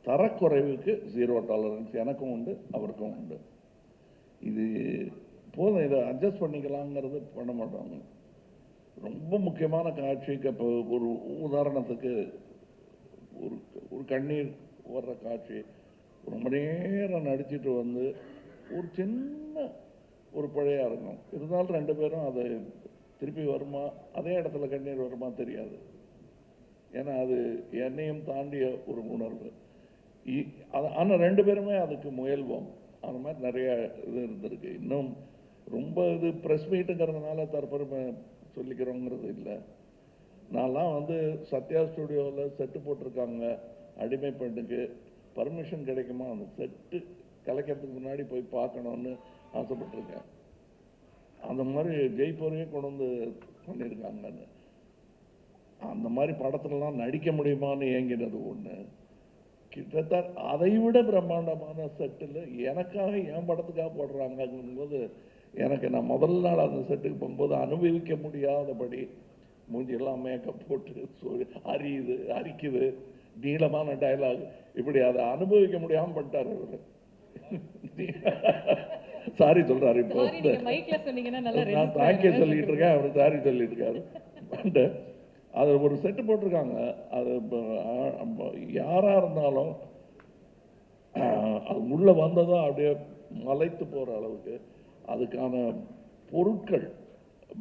தரக்குறைவுக்கு ஜீரோ டாலரன்ஸ் எனக்கும் உண்டு, அவருக்கும் உண்டு. இது போதும், இதை அட்ஜஸ்ட் பண்ணிக்கலாங்கிறது பண்ண மாட்டாங்க. ரொம்ப முக்கியமான காட்சிக்கு இப்போ ஒரு உதாரணத்துக்கு ஒரு கண்ணீர் வர்ற காட்சி ரொம்ப நேரம் நடிச்சிட்டு வந்து ஒரு சின்ன ஒரு பிழையாக இருக்கும். இருந்தாலும் ரெண்டு பேரும் அதை திருப்பி வருமா, அதே இடத்துல கண்ணீர் வருமா தெரியாது. ஏன்னா அது என்னையும் தாண்டிய ஒரு உணர்வு. ஆனால் ரெண்டு பேருமே அதுக்கு முயல்வோம். அந்த மாதிரி நிறைய இது இருந்திருக்கு. இன்னும் ரொம்ப இது ப்ரெஸ் மீட்டுங்கிறதுனால தற்பெருமை சொல்லிக்கிறோங்கிறது இல்லை. நான்லாம் வந்து சத்யா ஸ்டுடியோவில் செட்டு போட்டிருக்காங்க அடிமை பெண்ணுக்கு, பர்மிஷன் கிடைக்குமா அந்த செட்டு கலைக்கிறதுக்கு முன்னாடி போய் பார்க்கணுன்னு ஆசைப்பட்டிருக்கேன். அந்த மாதிரி ஜெய்ப்பூரையே கொண்டு வந்து பண்ணியிருக்காங்கன்னு. அந்த மாதிரி படத்துலலாம் நடிக்க முடியுமான்னு ஏங்கினது ஒன்று. கிட்டத்தட்ட அதை விட பிரம்மாண்டமான செட்டில் எனக்காக என் படத்துக்காக போடுறாங்கங்கும்போது எனக்கு நான் முதல் நாள் அந்த செட்டுக்கு போகும்போது அனுபவிக்க முடியாதபடி மூஞ்சியெல்லாம் மேக்கப் போட்டு அரிக்குது, நீளமான டயலாக், இப்படி அதை அனுபவிக்க முடியாமல் பண்ணிட்டார் அவர். சாரி சொல்றாரு. இப்போ நான் தாக்கே சொல்லிட்டு இருக்கேன், அவர் சாரி சொல்லிட்டு இருக்காரு. அது ஒரு செட்டு போட்டிருக்காங்க. அது யாரா இருந்தாலும் அது உள்ள வந்ததோ அப்படியே மலைத்து போற அளவுக்கு அதுக்கான பொருட்கள்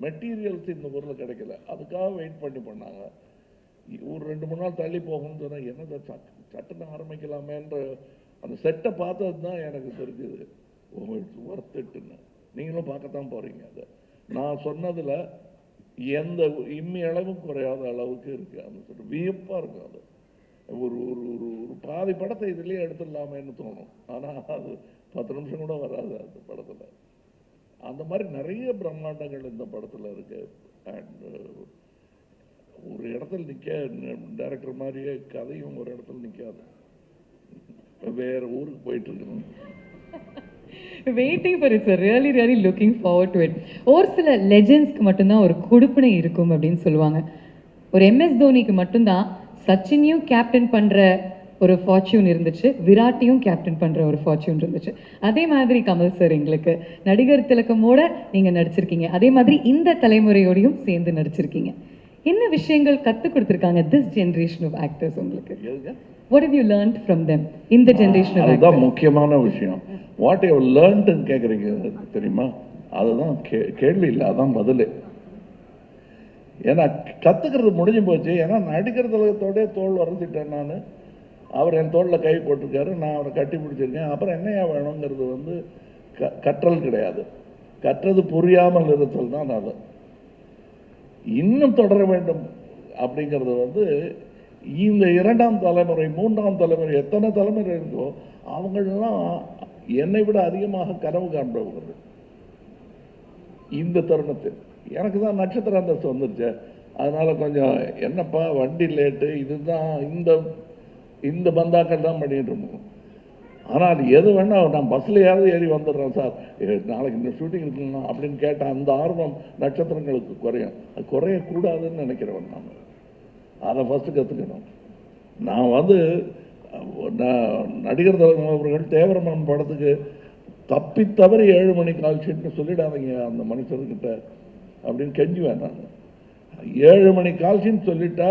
மெட்டீரியல்ஸ் இந்த ஊரில் கிடைக்கல. அதுக்காக வெயிட் பண்ணாங்க. ஒரு 2-3 நாள் தள்ளி போகணும்னு சொன்னால் என்னதை சட்டுன்னு ஆரம்பிக்கலாமேன்ற அந்த செட்டை பார்த்தது தான் எனக்கு தெரிஞ்சது. ஒர்த்துட்டுன்னு நீங்களும் பார்க்கத்தான் போறீங்க. அதை நான் சொன்னதில் எந்த இம்மி அளவும் குறையாத அளவுக்கு இருக்கு. அந்த செட்டு வியப்பாக இருக்கும். அது ஒரு ஒரு ஒரு ஒரு பாதி படத்தை இதுலேயே எடுத்துடலாமேன்னு தோணும். ஆனால் அது 10 நிமிஷம் கூட வராது அந்த படத்தில். அந்த மாதிரி நிறைய பிரம்மாண்டங்கள் இந்த படத்தில் இருக்கு. அண்ட் ஒரு இடத்துல நிற்க டைரக்டர் மாதிரியே கதையும் ஒரு இடத்துல நிற்காது. வேற ஊருக்கு போயிட்டு இருக்கணும். Waiting for it sir. Really really looking forward to it. ஒரு சில லெஜெண்ட்ஸ்க்கு மட்டும்தான் ஒரு கொடுப்பினை இருக்கும் அப்படின்னு சொல்லுவாங்க. ஒரு MS தோனிக்கு மட்டும்தான் சச்சினையும் கேப்டன் பண்ற ஒரு ஃபார்ச்சூன் இருந்துச்சு, விராட்டையும் கேப்டன் பண்ற ஒரு ஃபார்ச்சூன் இருந்துச்சு. அதே மாதிரி கமல் சார் எங்களுக்கு நடிகர் திலகமோட நீங்க நடிச்சிருக்கீங்க. அதே மாதிரி இந்த தலைமுறையோடையும் சேர்ந்து நடிச்சிருக்கீங்க. என்ன விஷயங்கள் கற்றுக் கொடுத்துருக்காங்க திஸ் ஜென்ரேஷன் ஆஃப் ஆக்டர்ஸ் உங்களுக்கு? What have you learned from them in the generation of actors? அதுதான் முக்கியமான விஷயம். வாட் யூ லேர்ன்ட்னு கேட்குறீங்க தெரியுமா? அதுதான் கேள்வி இல்லை, அதான் பதில். ஏன்னா கற்றுக்கிறது முடிஞ்சு போச்சு. ஏன்னா நடிகர் திலகத்தோடய தோல் வரைஞ்சிட்டேன் நான். அவர் என் தோளில் கை போட்டிருக்காரு, நான் அவரை கட்டி பிடிச்சிருக்கேன். அப்புறம் என்னையா வேணுங்கிறது வந்து கற்றல் கிடையாது. கற்றது புரியாமல் இருத்தல் தான் அது. இன்னும் தொடர வேண்டும் அப்படிங்கிறது வந்து இந்த 2ஆம் தலைமுறை 3ஆம் தலைமுறை எத்தனை தலைமுறை இருக்கோ அவங்களெல்லாம் என்னை விட அதிகமாக கனவு காண்பவர்கள். இந்த தருணத்தில் எனக்கு தான் நட்சத்திர அந்தஸ்து வந்துருச்சு. அதனால கொஞ்சம் என்னப்பா வண்டி லேட்டு, இதுதான் இந்த பந்தாக்கள் தான் பண்ணிட்டு இருக்கோம். ஆனால் எது வேணா நான் பஸ்லையாவது ஏறி வந்துடுறேன் சார், நாளைக்கு இந்த ஷூட்டிங் இருக்குங்களா அப்படின்னு கேட்டேன். அந்த ஆர்வம் நட்சத்திரங்களுக்கு குறையும். அது குறையக்கூடாதுன்னு நினைக்கிறவன் நான். அதை ஃபஸ்ட்டு கற்றுக்கணும். நான் வந்து நடிகர் திலகம் அவர்கள் தேவரமன் படத்துக்கு தப்பி தவறி 7 மணி கால் ஷீட்னு சொல்லிடாதீங்க அந்த மனுஷர்கிட்ட அப்படின்னு கெஞ்சுவேன் நான். 7 மணி கால் ஷீட் சொல்லிட்டா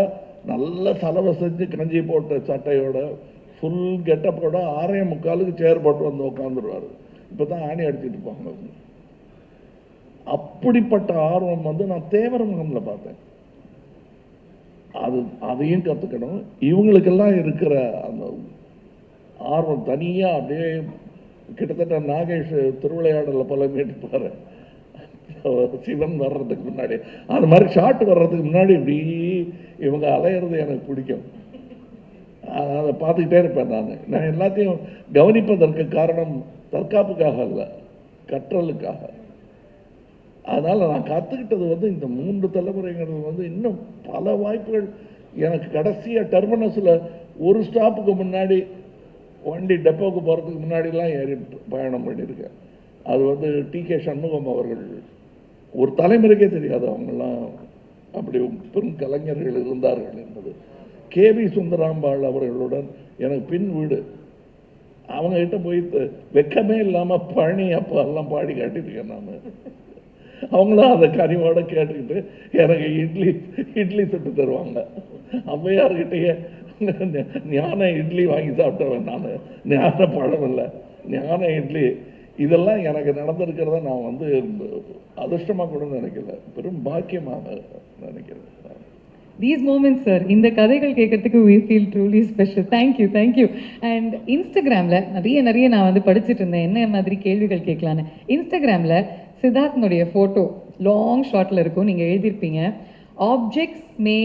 நல்ல சலவை செஞ்சு கஞ்சி போட்ட சட்டையோட ஃபுல் கெட்டப்போட 6:45 சேர் போட்டு வந்து உட்காந்துருவார். இப்போ தான் ஆணி அடிச்சுட்டு இருப்பாங்க. அப்படிப்பட்ட ஆர்வம் வந்து நான் தேவரமகனில் பார்த்தேன். அதையும் கற்றுக்கணும். இவங்களுக்கெல்லாம் இருக்கிற ஆர்வம் தனியாக அப்படியே கிட்டத்தட்ட நாகேஷ் திருவிளையாடலில் பல மீட்டுப்பார் சிவன் வர்றதுக்கு முன்னாடி அது மாதிரி ஷாட் வர்றதுக்கு முன்னாடி இப்படி இவங்க அலையிறது எனக்கு பிடிக்கும். அதை பார்த்துக்கிட்டே இருப்பேன். நான் எல்லாத்தையும் கவனிப்பதற்கு காரணம் தற்காப்புக்காக அல்ல, கற்றலுக்காக. அதனால் நான் கற்றுக்கிட்டது வந்து இந்த 3 தலைமுறைங்கிறது வந்து இன்னும் பல வாய்ப்புகள் எனக்கு கடைசியாக டெர்மினஸில் ஒரு ஸ்டாப்புக்கு முன்னாடி வண்டி டெப்போவுக்கு போகிறதுக்கு முன்னாடிலாம் ஏறி பயணம் பண்ணியிருக்கேன். அது வந்து டி.கே. சண்முகம் அவர்கள் ஒரு தலைமுறைக்கே தெரியாது அவங்கெல்லாம் அப்படி பெரும் கலைஞர்கள் இருந்தார்கள் என்பது. கே.வி. சுந்தராம்பாள் அவர்களுடன் எனக்கு பின் வீடு. அவங்ககிட்ட போய் வெக்கமே இல்லாமல் பழனி அப்போ எல்லாம் பாடி காட்டியிருக்கேன் நான். அவங்களும் அதை கனிவோட கேட்டுக்கிட்டு எனக்கு இட்லி சுட்டு தருவாங்க. அம்மையார்கிட்டயே ஞான இட்லி வாங்கி சாப்பிட்டவன் நான். ஞான பழம் இல்லை, ஞான இட்லி. இதெல்லாம் எனக்கு நடந்திருக்கிறத நான் வந்து அதிர்ஷ்டமாக கூட நினைக்கல, பெரும் பாக்கியமாக நினைக்கிறேன். These moments, sir, இந்த கதைகள் கேட்கறதுக்கு we feel truly special. Thank you. And Instagramல நிறைய நான் வந்து படிச்சுட்டு இருந்தேன் என்ன மாதிரி கேள்விகள் கேட்கலான்னு. இன்ஸ்டாகிராமில் சித்தார்த்னுடைய ஃபோட்டோ லாங் ஷார்ட்ல இருக்கும். நீங்கள் எழுதியிருப்பீங்க, objects may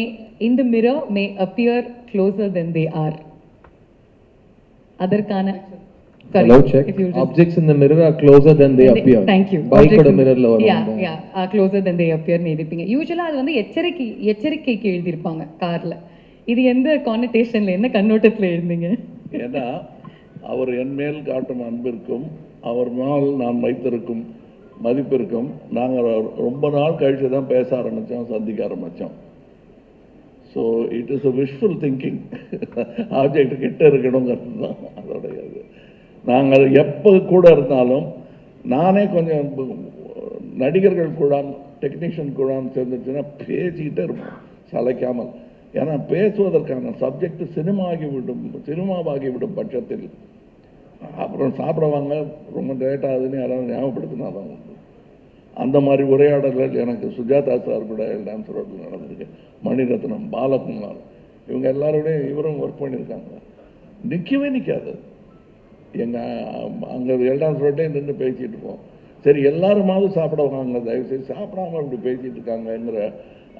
in the mirror may appear closer than they are. அதற்கான Hello, check. Objects in the mirror are closer than they appear. Thank you. Bike oda mirror la varum. Yeah, closer than they appear னு எழுதிருப்பீங்க. யூசுவலா அது வந்து எச்சரிக்கைக்கு எழுதியிருப்பாங்க கார்ல. இது எந்த கான்னோட்டேஷன்ல, என்ன கண்ணோட்டத்தில் எழுந்தீங்க? ஏன்னா அவர் என் மேல் காட்டும் அன்பிற்கும் அவர் மேல் நான் வைத்திருக்கும் மதிப்பிற்கும் நாங்கள் ரொம்ப நாள் கழிச்சு தான் பேச ஆரம்பித்தோம், சந்திக்க ஆரம்பித்தோம். So it is a visual thinking. Object கிட்ட இருக்கணுங்கிறது தான் அதோடைய இது. நாங்கள் எப்போ கூட இருந்தாலும் நானே கொஞ்சம் நடிகர்கள் கூட டெக்னீஷியன் கூட சேர்ந்துச்சுன்னா பேசிக்கிட்டே இருப்போம் சளைக்காமல். ஏன்னா பேசுவதற்கான சப்ஜெக்ட் சினிமாவாகிவிடும் பட்சத்தில் அப்புறம் சாப்பிடுவாங்க, ரொம்ப லேட் ஆகுதுன்னு யாராவது ஞாபகப்படுத்தினாதான் உண்டு. அந்த மாதிரி உரையாடல்கள் எனக்கு சுஜாதா சார் கூட டான்ஸ் ரோட்டில் நடந்திருக்கு, மணிரத்னம், பாலகுமார், இவங்க எல்லாரோடையும் இவரும் ஒர்க் பண்ணியிருக்காங்க. நிற்கவே நிற்காது. அங்கே எல்டான்ஸ் ரோட்டே நின்று பேசிகிட்டு இருப்போம். சரி எல்லாருமாவது சாப்பிட வாங்க, தயவுசெய்து சாப்பிடாம இப்படி பேசிகிட்டு இருக்காங்கங்கிற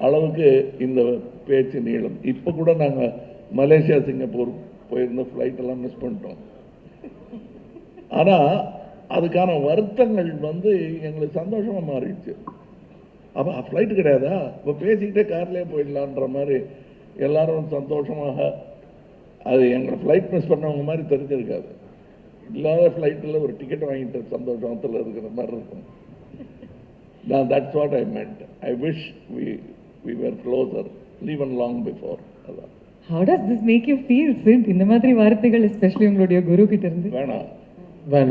அளவுக்கு இந்த பேச்சு நீளம். இப்போ கூட நாங்கள் மலேசியா சிங்கப்பூர் போயிருந்த ஃப்ளைட்டெல்லாம் மிஸ் பண்ணிட்டோம். ஆனால் அதுக்கான வருத்தங்கள் வந்து எங்களுக்கு சந்தோஷமாக மாறிடுச்சு. அப்போ ஃப்ளைட்டு கிடையாதா, இப்போ பேசிக்கிட்டே கார்லேயே போயிடலான்ற மாதிரி எல்லாரும் சந்தோஷமாக. அது எங்களை ஃப்ளைட் மிஸ் பண்ணவங்க மாதிரி தெரிஞ்சிருக்காது. இல்லாத ஃப்ளைட்டில் ஒரு டிக்கெட் வாங்கிட்டு சந்தோஷத்தில் இருக்கிற மாதிரி இருக்கும். நான் that's what I meant. I wish we were closer even long before. அதான். How does this make you feel, Sid? இந்த மாதிரி வார்த்தைகள் எஸ்பெஷலி உங்களுடைய குரு கிட்ட இருந்து. வேணாம்,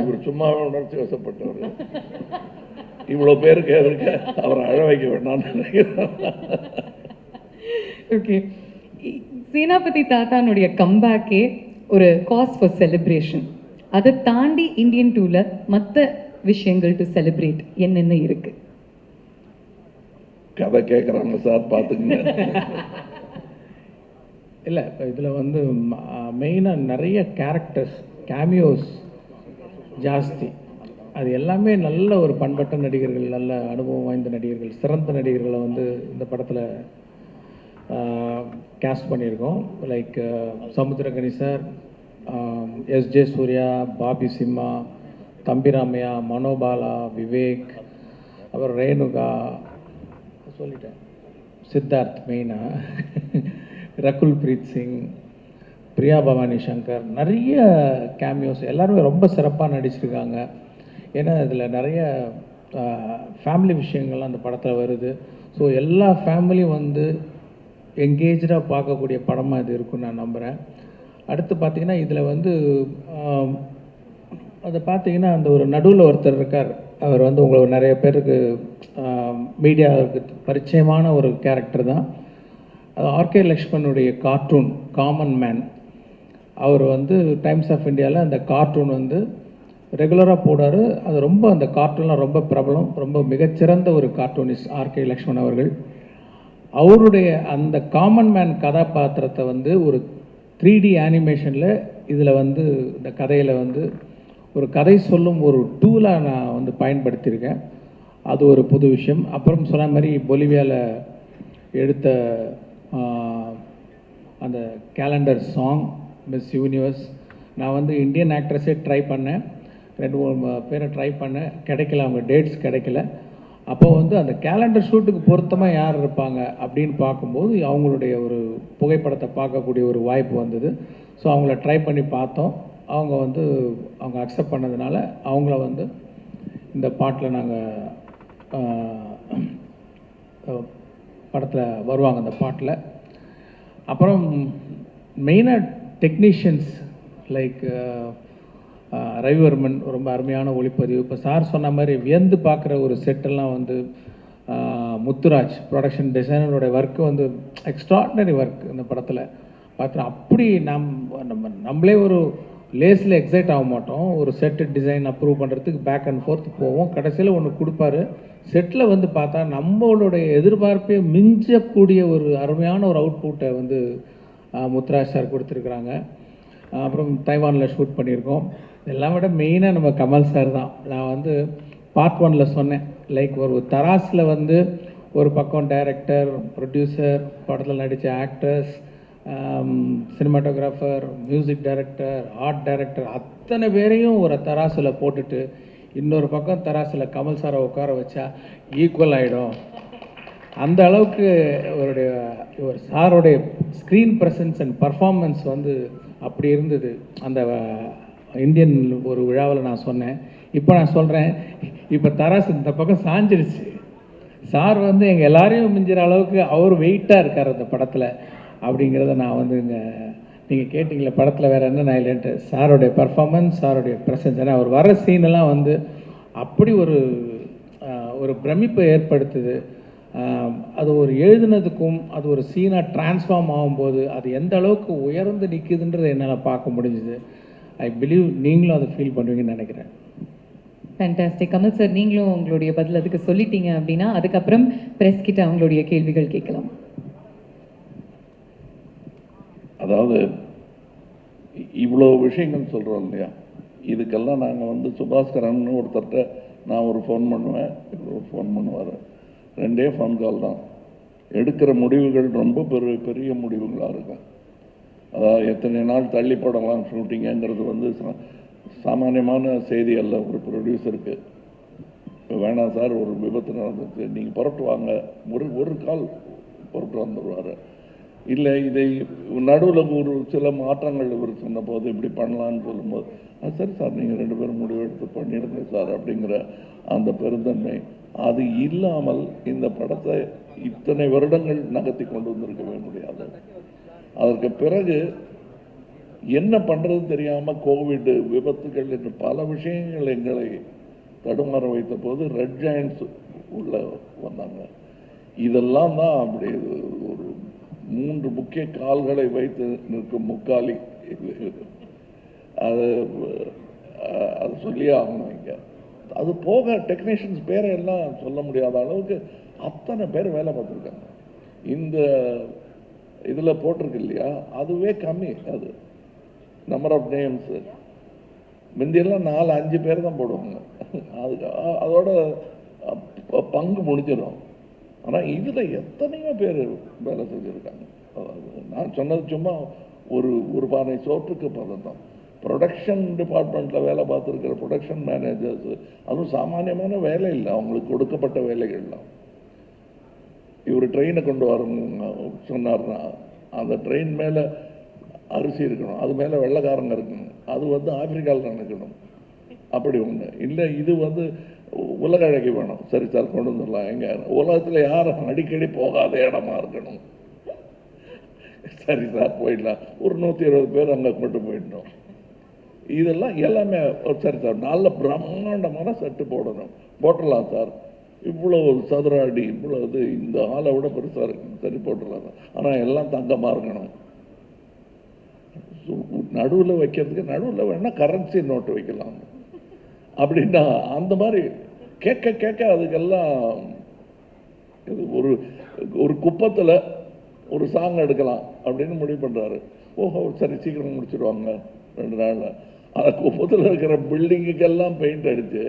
இவர் சும்மாவே உணர்ச்சி வசப்பட்டவர். இவ்வளோ பேருக்கு எதற்கு அவரை அழ வைக்க வேண்டாம்னு நினைக்கிறேன். ஓகே, சேனாபதி தாத்தானுடைய கம்பேக்கே ஒரு காஸ் ஃபார் செலிப்ரேஷன். அதை தாண்டி இந்தியன் டூல மற்ற விஷயங்கள் டு செலிப்ரேட் என்னென்ன இருக்கு? கதை கேட்குறாங்க சார், பார்த்துக்குங்க. இல்லை, இதில் வந்து மெயினாக நிறைய கேரக்டர்ஸ், கேமியோஸ் ஜாஸ்தி. அது எல்லாமே நல்ல ஒரு பண்பட்ட நடிகர்கள், நல்ல அனுபவம் வாய்ந்த நடிகர்கள், சிறந்த நடிகர்களை வந்து இந்த படத்தில் கேஸ்ட் பண்ணியிருக்கோம். Like Samuthirakani sir, S J. சூர்யா, பாபி சிம்மா, தம்பிராமையா, மனோபாலா, விவேக், அப்புறம் ரேணுகா, சொல்லிட்டேன், சித்தார்த் மெயினாக, ரகுல் பிரீத் சிங், பிரியா பவானி சங்கர், நிறைய கேமியோஸ். எல்லாருமே ரொம்ப சிறப்பாக நடிச்சிருக்காங்க. ஏன்னா இதில் நிறைய ஃபேமிலி விஷயங்கள்லாம் அந்த படத்தில் வருது. ஸோ எல்லா ஃபேமிலியும் வந்து எங்கேஜாக பார்க்கக்கூடிய படமாக இது இருக்குன்னு நான் நம்புகிறேன். அடுத்து பார்த்திங்கன்னா இதில் வந்து அதை பார்த்திங்கன்னா அந்த ஒரு நடுவில் ஒருத்தர் இருக்கார். அவர் வந்து உங்களுக்கு நிறைய பேருக்கு மீடியாவுக்கு பரிச்சயமான ஒரு கேரக்டர் தான். அது ஆர்கே லக்ஷ்மணுடைய கார்ட்டூன் காமன் மேன். அவர் வந்து டைம்ஸ் ஆஃப் இந்தியாவில் அந்த கார்ட்டூன் வந்து ரெகுலராக போடாரு. அது ரொம்ப, அந்த கார்ட்டூன்லாம் ரொம்ப பிரபலம், ரொம்ப மிகச்சிறந்த ஒரு கார்ட்டூனிஸ்ட் ஆர்கே லக்ஷ்மண் அவர்கள். அவருடைய அந்த காமன் மேன் கதாபாத்திரத்தை வந்து ஒரு 3D அனிமேஷனில் இதில் வந்து இந்த கதையில் வந்து ஒரு கதை சொல்லும் ஒரு டூலாக நான் வந்து பயன்படுத்தியிருக்கேன். அது ஒரு புது விஷயம். அப்புறம் சொன்ன மாதிரி பொலிவியாவில் எடுத்த அந்த கேலண்டர் சாங் மிஸ் யூனிவர்ஸ், நான் வந்து இந்தியன் ஆக்ட்ரஸே ட்ரை பண்ணேன், 2-3 பேரை ட்ரை பண்ணேன், கிடைக்கல, அவங்க டேட்ஸ் கிடைக்கல. அப்போ வந்து அந்த கேலண்டர் ஷூட்டுக்கு பொருத்தமாக யார் இருப்பாங்க அப்படின்னு பார்க்கும்போது அவங்களுடைய ஒரு புகைப்படத்தை பார்க்கக்கூடிய ஒரு வாய்ப்பு வந்தது. ஸோ அவங்கள ட்ரை பண்ணி பார்த்தோம். அவங்க வந்து அவங்க அக்செப்ட் பண்ணதுனால அவங்கள வந்து இந்த பாட்டில் நாங்கள் படத்தில் வருவாங்க அந்த பாட்டில். அப்புறம் மெயினாக டெக்னீஷியன்ஸ் லைக் ரவிவர்மன் ரொம்ப அருமையான ஒளிப்பதிவு. இப்போ சார் சொன்ன மாதிரி வியந்து பார்க்குற ஒரு செட்டெல்லாம் வந்து முத்துராஜ் ப்ரொடக்ஷன் டிசைனரோட ஒர்க்கு வந்து எக்ஸ்ட்ராடினரி ஒர்க் இந்த படத்தில் பார்த்தோம். அப்படி நம்மளே ஒரு லேஸில் எக்ஸைட் ஆக மாட்டோம். ஒரு செட்டு டிசைன் அப்ரூவ் பண்ணுறதுக்கு பேக் அண்ட் ஃபோர்த் போவோம். கடைசியில் ஒன்று கொடுப்பாரு, செட்டில் வந்து பார்த்தா நம்மளுடைய எதிர்பார்ப்பே மிஞ்சக்கூடிய ஒரு அருமையான ஒரு அவுட்புட்டை வந்து முத்துராஜ் சார் கொடுத்துருக்குறாங்க. அப்புறம் தைவானில் ஷூட் பண்ணியிருக்கோம். இதெல்லாம் விட மெயினாக நம்ம கமல் சார் தான். நான் வந்து பார்ட் 1ல் சொன்னேன், லைக் ஒரு தராசில் வந்து ஒரு பக்கம் டைரக்டர், ப்ரொடியூசர், படத்தில் நடித்த actors, cinematographer, music director, art director, அத்தனை பேரையும் ஒரு தராசில் போட்டுட்டு இன்னொரு பக்கம் தராசில் கமல் சாரை உட்கார வச்சா ஈக்குவல் ஆகிடும். அந்த அளவுக்கு ஒரு சாரோடைய ஸ்க்ரீன் ப்ரெசன்ஸ் அண்ட் பர்ஃபார்மன்ஸ் வந்து அப்படி இருந்தது. அந்த இந்தியன் ஒரு விழாவில் நான் சொன்னேன். இப்போ நான் சொல்கிறேன், இப்போ தராசு இந்த பக்கம் சாஞ்சிடுச்சு. சார் வந்து எங்கள் எல்லாரையும் மிஞ்சிற அளவுக்கு அவர் வெயிட்டாக இருக்கார் அந்த படத்தில் அப்படிங்கிறத நான் வந்து இங்கே நீங்கள் கேட்டிங்களே படத்தில் வேறு என்ன நான் இல்லைன்ட்டு, சாரோடைய பர்ஃபார்மன்ஸ், சாரோடைய ப்ரெசன்ஸ், ஏன்னா அவர் வர சீனெல்லாம் வந்து அப்படி ஒரு பிரமிப்பை ஏற்படுத்துது. அது ஒரு எழுதுனதுக்கும் அது ஒரு சீனாக ட்ரான்ஸ்ஃபார்ம் ஆகும்போது அது எந்த அளவுக்கு உயர்ந்து நிற்குதுன்றதை என்னால் பார்க்க முடிஞ்சுது. ஐ பிலீவ் நீங்களும் அதை ஃபீல் பண்ணுவீங்கன்னு நினைக்கிறேன். ஃபேண்டாஸ்டிக். கமல் சார், நீங்களும் உங்களுடைய பதில் அதுக்கு சொல்லிட்டீங்க அப்படின்னா அதுக்கப்புறம் ப்ரெஸ் கிட்ட அவங்களுடைய கேள்விகள் கேட்கலாம். அதாவது இவ்வளோ விஷயங்கள் சொல்கிறோம் இல்லையா, இதுக்கெல்லாம் நாங்கள் வந்து சுபாஸ்கரன் ஒருத்தர்கிட்ட நான் ஒரு ஃபோன் பண்ணுவேன், ஒரு ஃபோன் பண்ணுவார். 2 ஃபோன் கால் தான். எடுக்கிற முடிவுகள் ரொம்ப பெரிய முடிவுகளாக இருக்கும். அதாவது எத்தனை நாள் தள்ளி போடலாம் ஷூட்டிங்குங்கிறது வந்து சாமானியமான செய்தி அல்ல ஒரு ப்ரொடியூசருக்கு. இப்போ வேணாம் சார், ஒரு விபத்து நடந்துச்சு, நீங்கள் புறப்பட்டு வாங்க, ஒரு கால் புறப்பட்டு வந்துடுவார். இல்லை இதை நடுவில் ஒரு சில மாற்றங்கள் இவர் சொன்னபோது இப்படி பண்ணலான்னு சொல்லும்போது, சரி சார் நீங்கள் 2 பேரும் முடிவெடுத்து பண்ணிடுங்க சார் அப்படிங்கிற அந்த பெருந்தன்மை, அது இல்லாமல் இந்த படத்தை இத்தனை வருடங்கள் நகர்த்தி கொண்டு வந்திருக்கவே முடியாது. அதற்கு பிறகு என்ன பண்ணுறதுன்னு தெரியாமல் கோவிட், விபத்துகள் என்று பல விஷயங்கள் எங்களை தடுமாற வைத்த போது ரெட் ஜாயின்ட்ஸ் உள்ள வந்தாங்க. இதெல்லாம் தான் அப்படி ஒரு 3 முக்கிய கால்களை வைத்து நிற்கும் முக்காலி. அது சொல்லியே ஆகணும். இங்கே அது போக டெக்னீஷியன்ஸ் பேரை எல்லாம் சொல்ல முடியாத அளவுக்கு அத்தனை பேர் வேலை பார்த்துருக்காங்க. இந்த இதில் போட்டிருக்கு இல்லையா, அதுவே கம்மி. அது நம்பர் ஆஃப் நேம்ஸ் முந்தியெல்லாம் 4-5 பேர் தான் போடுவாங்க. அதோட பங்கு முடிஞ்சிடும். ஆனால் இதில் எத்தனையோ பேர் வேலை செஞ்சுருக்காங்க. நான் சொன்னது சும்மா ஒரு பானை சோற்றுக்கு பதம் தான். ப்ரொடக்ஷன் டிபார்ட்மெண்ட்டில் வேலை பார்த்துருக்கிற ப்ரொடக்ஷன் மேனேஜர்ஸ், அதுவும் சாமானியமான வேலை இல்லை, அவங்களுக்கு கொடுக்கப்பட்ட வேலைகள்லாம். இவர் ட்ரெயினை கொண்டு வர சொன்னார்னா அந்த ட்ரெயின் மேலே அரிசி இருக்கணும், அது மேலே வெள்ளைக்காரங்க இருக்கணும், அது வந்து ஆப்பிரிக்காவில் நடக்கணும், அப்படி ஒன்று இல்லை. இது வந்து உலக அழகி வேணும், சரி சார் கொண்டு வந்துடலாம். எங்க உலகத்தில் யாரும் அடிக்கடி போகாத இடமா இருக்கணும், சரி சார் போயிடலாம், ஒரு 120 பேர் அங்கே கொண்டு போயிடணும். இதெல்லாம் எல்லாமே சரி சார், நல்ல பிரம்மாண்டமான செட்டு போடணும், போட்டுடலாம் சார், இவ்வளோ சதுர அடி, இவ்வளோ இது இந்த ஆளை விட பெருசாக இருக்கு, சரி போட்டுடலாம். ஆனால் எல்லாம் தங்கமாக இருக்கணும். நடுவில் வைக்கிறதுக்கு நடுவில் வேணா கரன்சி நோட்டு வைக்கலாம் அப்படின்னா அந்த மாதிரி கேட்க அதுக்கெல்லாம் இது ஒரு குப்பத்தில் ஒரு சாங் எடுக்கலாம் அப்படின்னு முடிவு பண்ணுறாரு. ஓஹோ சரி சீக்கிரம் முடிச்சிடுவாங்க 2 நாளில். அந்த குப்பத்தில் இருக்கிற பில்டிங்குக்கெல்லாம் பெயிண்ட் அடித்து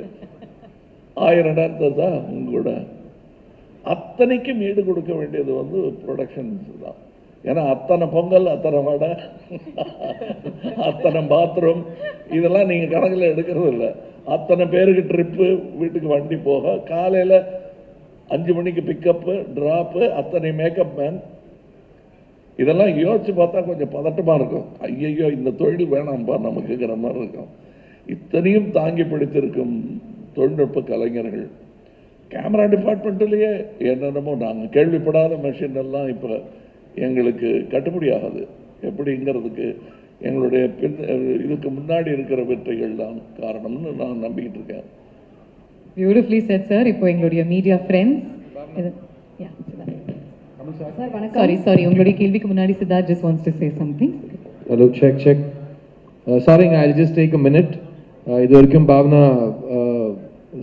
1000 நேரத்தை தான் உங்க கூட அத்தனைக்கும் ஈடு கொடுக்க வேண்டியது வந்து ப்ரொடக்ஷன்ஸ் தான். ஏன்னா அத்தனை பொங்கல், அத்தனை வடை, அத்தனை பாத்ரூம், இதெல்லாம் நீங்கள் கணக்கில் எடுக்கிறது இல்லை. அத்தனை பேருக்கு ட்ரிப்பு, வீட்டுக்கு வண்டி போக, காலையில் 5 மணிக்கு பிக்கப்பு, ட்ராப்பு, அத்தனை மேக்கப் மேன், இதெல்லாம் யோசிச்சு பார்த்தா கொஞ்சம் பதட்டமாக இருக்கும். ஐயையோ இந்த தொழில் வேணாம்பா நமக்குங்கிற மாதிரி இருக்கும். இத்தனையும் தாங்கி பிடித்திருக்கும் தொழில்நுட்ப கலைஞர்கள், கேமரா டிபார்ட்மெண்ட்லேயே என்னென்னமோ நாங்கள் கேள்விப்படாத மெஷின் எல்லாம் இப்போ எங்களுக்கு கட்டுப்படி ஆகாது. எப்படிங்கிறதுக்கு எங்களுடைய இதுக்கு முன்னாடி இருக்கிற வெற்றிகள் தான் காரணம்னு நான் நம்பிக்கிட்டு இருக்கேன். Beautifully set sir. இப்போ எங்களுடைய மீடியா ஃப்ரெண்ட்ஸ், சார் வணக்கம். சாரி உங்களுடைய கேள்விக்கு முன்னாடி Siddharth just wants to say something. Hello, check. Sorry, I'll just take a minute. இது வரைக்கும் பாவனா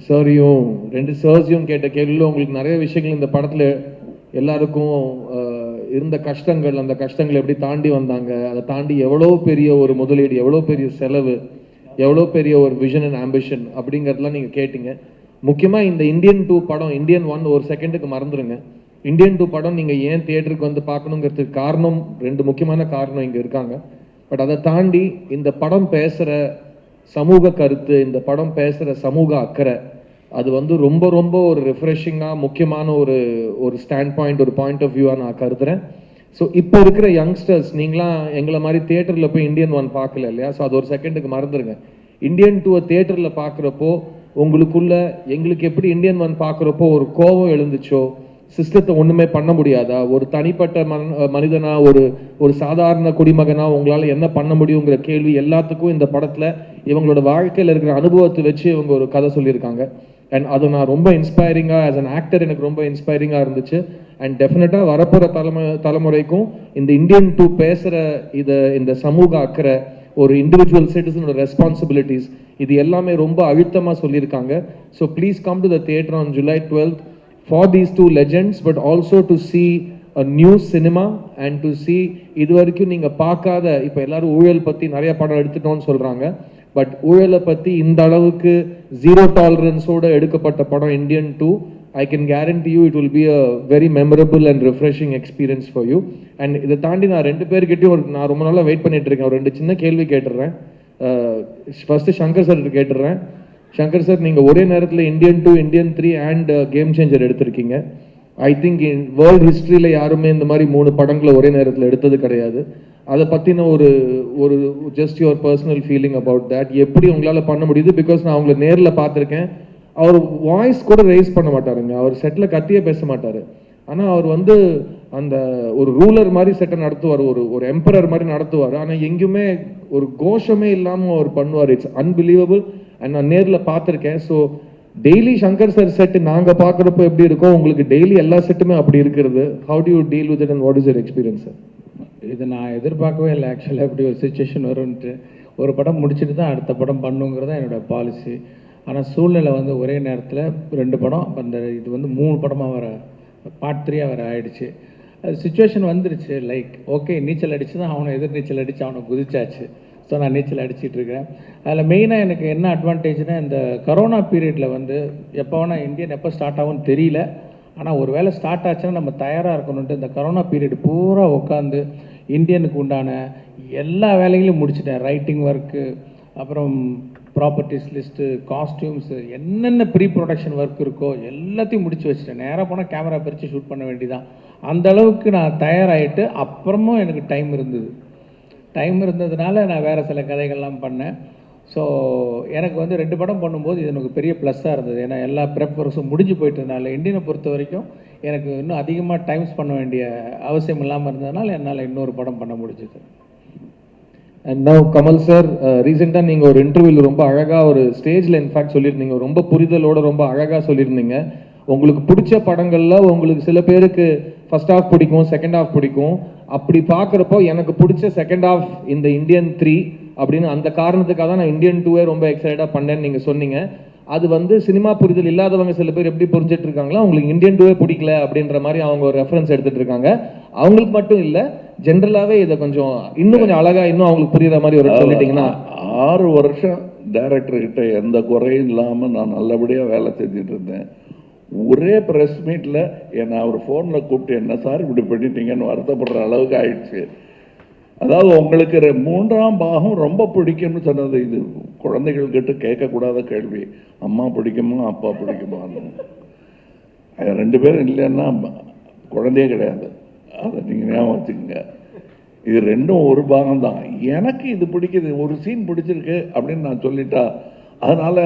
சாரியும் 2 சார்ஸையும் கேட்ட கேள்வியில் உங்களுக்கு நிறைய விஷயங்கள் இந்த படத்தில் எல்லாருக்கும் இருந்த கஷ்டங்கள், அந்த கஷ்டங்களை எப்படி தாண்டி வந்தாங்க, அதை தாண்டி எவ்வளோ பெரிய ஒரு முதலீடு, எவ்வளோ பெரிய செலவு, எவ்வளோ பெரிய ஒரு விஷன் அண்ட் ஆம்பிஷன் அப்படிங்கிறதுலாம் நீங்கள் கேட்டீங்க. முக்கியமாக இந்த இந்தியன் 2 படம், இந்தியன் 1 ஒரு செகண்டுக்கு மறந்துடுங்க. இந்தியன் 2 படம் நீங்கள் ஏன் தியேட்டருக்கு வந்து பார்க்கணுங்கிறதுக்கு காரணம் 2 முக்கியமான காரணம் இங்கே இருக்காங்க. பட் அதை தாண்டி இந்த படம் பேசுகிற சமூக கருத்து, இந்த படம் பேசுகிற சமூக அக்கறை, அது வந்து ரொம்ப ரொம்ப ஒரு ரிஃப்ரெஷிங்காக முக்கியமான ஒரு ஸ்டாண்ட் பாயிண்ட், ஒரு பாயிண்ட் ஆஃப் வியூவாக நான் கருதுறேன். ஸோ இப்போ இருக்கிற யங்ஸ்டர்ஸ், நீங்களாம் எங்களை மாதிரி தியேட்டரில் போய் இந்தியன் 1 பார்க்கல இல்லையா? ஸோ அது ஒரு செகண்டுக்கு மறந்துடுங்க. இந்தியன் 2 தியேட்டரில் பார்க்குறப்போ உங்களுக்குள்ள எங்களுக்கு எப்படி இந்தியன் 1 பார்க்குறப்போ ஒரு கோபம் எழுந்துச்சோ, சிஸ்டத்தை ஒன்றுமே பண்ண முடியாதா, ஒரு தனிப்பட்ட மனிதனா, ஒரு சாதாரண குடிமகனா உங்களால் என்ன பண்ண முடியுங்கிற கேள்வி எல்லாத்துக்கும் இந்த படத்தில் இவங்களோட வாழ்க்கையில் இருக்கிற அனுபவத்தை வச்சு இவங்க ஒரு கதை சொல்லியிருக்காங்க. அண்ட் அது நான் ரொம்ப இன்ஸ்பைரிங்காக, ஆஸ் அன் ஆக்டர் எனக்கு ரொம்ப இன்ஸ்பைரிங்காக இருந்துச்சு. அண்ட் டெஃபினட்டாக வரப்போகிற தலைமுறைக்கும் இந்த இந்தியன் 2 பேசுகிற இந்த சமூக அக்கறை, ஒரு இண்டிவிஜுவல் சிட்டிசனோட ரெஸ்பான்சிபிலிட்டிஸ், இது எல்லாமே ரொம்ப அழுத்தமாக சொல்லியிருக்காங்க. So please come to the theatre on July 12th for these 2 legends, but also to see a new cinema and to see இது வரைக்கும் நீங்கள் பார்க்காத, இப்போ எல்லாரும் ஊழல் பற்றி நிறைய படம் எடுத்துட்டோம்னு சொல்கிறாங்க, பட் ஊழலை பற்றி இந்த அளவுக்கு 0 டாலரன்ஸோடு எடுக்கப்பட்ட படம் Indian 2. I can guarantee you it will be a very memorable and refreshing experience for you. And இதை தாண்டி நான் 2 பேர்கிட்டையும் நான் ரொம்ப நாளாக வெயிட் பண்ணிட்டு இருக்கேன். ஒரு 2 சின்ன கேள்வி கேட்டுடுறேன். ஃபர்ஸ்ட்டு சங்கர் சார் கேட்டுடுறேன். சங்கர் சார், நீங்கள் ஒரே நேரத்தில் Indian 2, Indian 3 and game changer எடுத்திருக்கீங்க. ஐ திங்க் வேர்ல்டு ஹிஸ்ட்ரியில் யாருமே இந்த மாதிரி 3 படங்களை ஒரே நேரத்தில் எடுத்தது கிடையாது. அதை பற்றின ஒரு just your personal feeling about that, எப்படி உங்களால் பண்ண முடியுது? பிகாஸ் நான் அவங்களை நேரில் பார்த்துருக்கேன். அவர் வாய்ஸ் கூட ரைஸ் பண்ண மாட்டாருங்க, அவர் செட்டில் கத்தியே பேச மாட்டார். ஆனால் அவர் வந்து அந்த ஒரு ரூலர் மாதிரி செட்டை நடத்துவார், ஒரு எம்பரர் மாதிரி நடத்துவார். ஆனால் எங்கேயுமே ஒரு கோஷமே இல்லாமல் அவர் பண்ணுவார். It's unbelievable. அண்ட் நான் நேரில் பார்த்துருக்கேன். So daily Shankar sir set நாங்கள் பார்க்குறப்போ எப்படி இருக்கோ, உங்களுக்கு டெய்லி எல்லா செட்டுமே அப்படி இருக்கிறது. How to you deal with it and what is your experience sir? இது நான் எதிர்பார்க்கவே இல்லை ஆக்சுவலாக, இப்படி ஒரு சுச்சுவேஷன் வரும்ன்ட்டு. ஒரு படம் முடிச்சுட்டு தான் அடுத்த படம் பண்ணுங்கிறது தான் என்னோடய பாலிசி. ஆனால் சூழ்நிலை வந்து ஒரே நேரத்தில் 2 படம், அந்த இது வந்து 3 படமாக வர பார்ட் 3 வர ஆயிடுச்சு. அது சுச்சுவேஷன் வந்துருச்சு. லைக் ஓகே, நீச்சல் அடித்து தான் அவனை எதிர் நீச்சல் அடித்து அவனை குதிச்சாச்சு. ஸோ நான் நீச்சல் அடிச்சிட்டு இருக்கேன். அதில் மெயினாக எனக்கு என்ன அட்வான்டேஜ்னால், இந்த கரோனா பீரியடில் வந்து எப்போ வேணால் இந்தியன் எப்போ ஸ்டார்ட் ஆகும்னு தெரியல. ஆனால் ஒரு வேளை ஸ்டார்ட் ஆச்சுன்னா நம்ம தயாராக இருக்கணுன்ட்டு இந்த கரோனா பீரியட் பூரா உட்காந்து இந்தியனுக்கு உண்டான எல்லா வேலைகளையும் முடிச்சிட்டேன். ரைட்டிங் ஒர்க்கு, அப்புறம் ப்ராப்பர்ட்டிஸ் லிஸ்ட்டு, காஸ்டியூம்ஸு, என்னென்ன ப்ரீ ப்ரொடக்ஷன் ஒர்க் இருக்கோ எல்லாத்தையும் முடிச்சு வச்சுட்டேன். நேராக போனால் கேமரா பறித்து ஷூட் பண்ண வேண்டியதான். அந்த அளவுக்கு நான் தயாராகிட்டு அப்புறமும் எனக்கு டைம் இருந்ததுனால நான் வேறு சில கதைகள்லாம் பண்ணேன். ஸோ எனக்கு வந்து 2 படம் பண்ணும்போது இது எனக்கு பெரிய ப்ளஸ்ஸாக இருந்தது. ஏன்னா எல்லா ப்ரெப் ஒர்க்ஸும் முடிஞ்சு போயிட்டதுனால இந்தியனை பொறுத்த வரைக்கும் எனக்கு இன்னும் அதிகமாக டைம்ஸ் பண்ண வேண்டிய அவசியம் இல்லாமல் இருந்ததுனால என்னால் இன்னொரு படம் பண்ண முடிஞ்சுது. அண்ட் நவ் கமல் சார், ரீசெண்டாக நீங்கள் ஒரு இன்டர்வியூவில் ரொம்ப அழகாக ஒரு ஸ்டேஜில் இன்ஃபேக்ட் சொல்லியிருந்தீங்க, ரொம்ப புரிதலோட ரொம்ப அழகாக சொல்லியிருந்தீங்க. உங்களுக்கு பிடிச்ச படங்களில் உங்களுக்கு சில பேருக்கு ஃபர்ஸ்ட் ஹாஃப் பிடிக்கும், செகண்ட் ஹாஃப் பிடிக்கும். அப்படி பார்க்குறப்போ எனக்கு பிடிச்ச செகண்ட் ஹாஃப் இந்த இந்தியன் 3 அப்படின்னு, அந்த காரணத்துக்காக தான் நான் இந்தியன் 2 ரொம்ப எக்ஸைட்டாக பண்ணேன்னு நீங்கள் சொன்னீங்க. அது வந்து சினிமா புரிதல் இல்லாதவங்க சில பேர் எப்படி புரிஞ்சிட்டு இருக்காங்களா, அவங்களுக்கு இந்தியன் 2 பிடிக்கல அப்படின்ற மாதிரி அவங்க ஒரு ரெஃபரன்ஸ் எடுத்துகிட்டு இருக்காங்க. அவங்களுக்கு மட்டும் இல்லை, ஜென்ரலாவே இதை கொஞ்சம் இன்னும் கொஞ்சம் அழகா இன்னும் அவங்களுக்கு புரியுற மாதிரி ஒரு சொல்லிட்டீங்கன்னா. 6 வருஷம் டைரக்டர் கிட்ட எந்த குறையும் இல்லாம நான் நல்லபடியா வேலை செஞ்சுட்டு இருந்தேன். ஒரே பிரஸ் மீட்ல என்னை அவர் போன்ல கூப்பிட்டு என்ன சார் இப்படி பண்ணிட்டீங்கன்னு வருத்தப்படுற அளவுக்கு ஆயிடுச்சு. அதாவது உங்களுக்கு 3ஆம் பாகம் ரொம்ப பிடிக்கும்னு சொன்னது இது குழந்தைகள் கிட்ட கேட்கக்கூடாத கேள்வி. அம்மா பிடிக்குமா அப்பா பிடிக்குமா? 2 பேரும் இல்லைன்னா குழந்தையே கிடையாது. அதை நீங்கள் ஞாபகம் வச்சுக்கோங்க. இது 2ம் ஒரு பாகம் தான். எனக்கு இது பிடிக்குது, ஒரு சீன் பிடிச்சிருக்கு அப்படின்னு நான் சொல்லிட்டா அதனால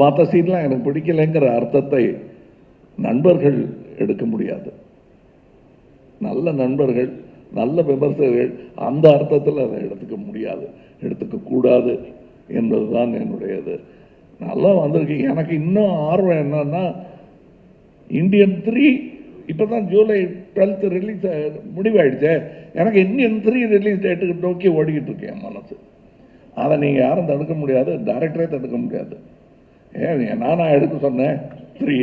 மற்ற சீன்லாம் எனக்கு பிடிக்கலைங்கிற அர்த்தத்தை நண்பர்கள் எடுக்க முடியாது. நல்ல நண்பர்கள், நல்ல விமர்சகர்கள் அந்த அர்த்தத்தில் அதை எடுத்துக்க முடியாது, எடுத்துக்க கூடாது என்பதுதான் என்னுடையது. நல்லா வந்திருக்கு. எனக்கு இன்னும் ஆர்வம் என்னன்னா, இந்தியன் 3 இப்போ தான் ஜூலை 12 ரிலீஸ் முடிவாயிடுச்சு. எனக்கு இந்தியன் 3 ரிலீஸ் டேட்டுக்கு நோக்கி ஓடிக்கிட்டு இருக்கேன் மனசு. அதை நீங்கள் யாரும் தடுக்க முடியாது, டைரக்டரே தடுக்க முடியாது. நானா எடுக்க சொன்னேன் 3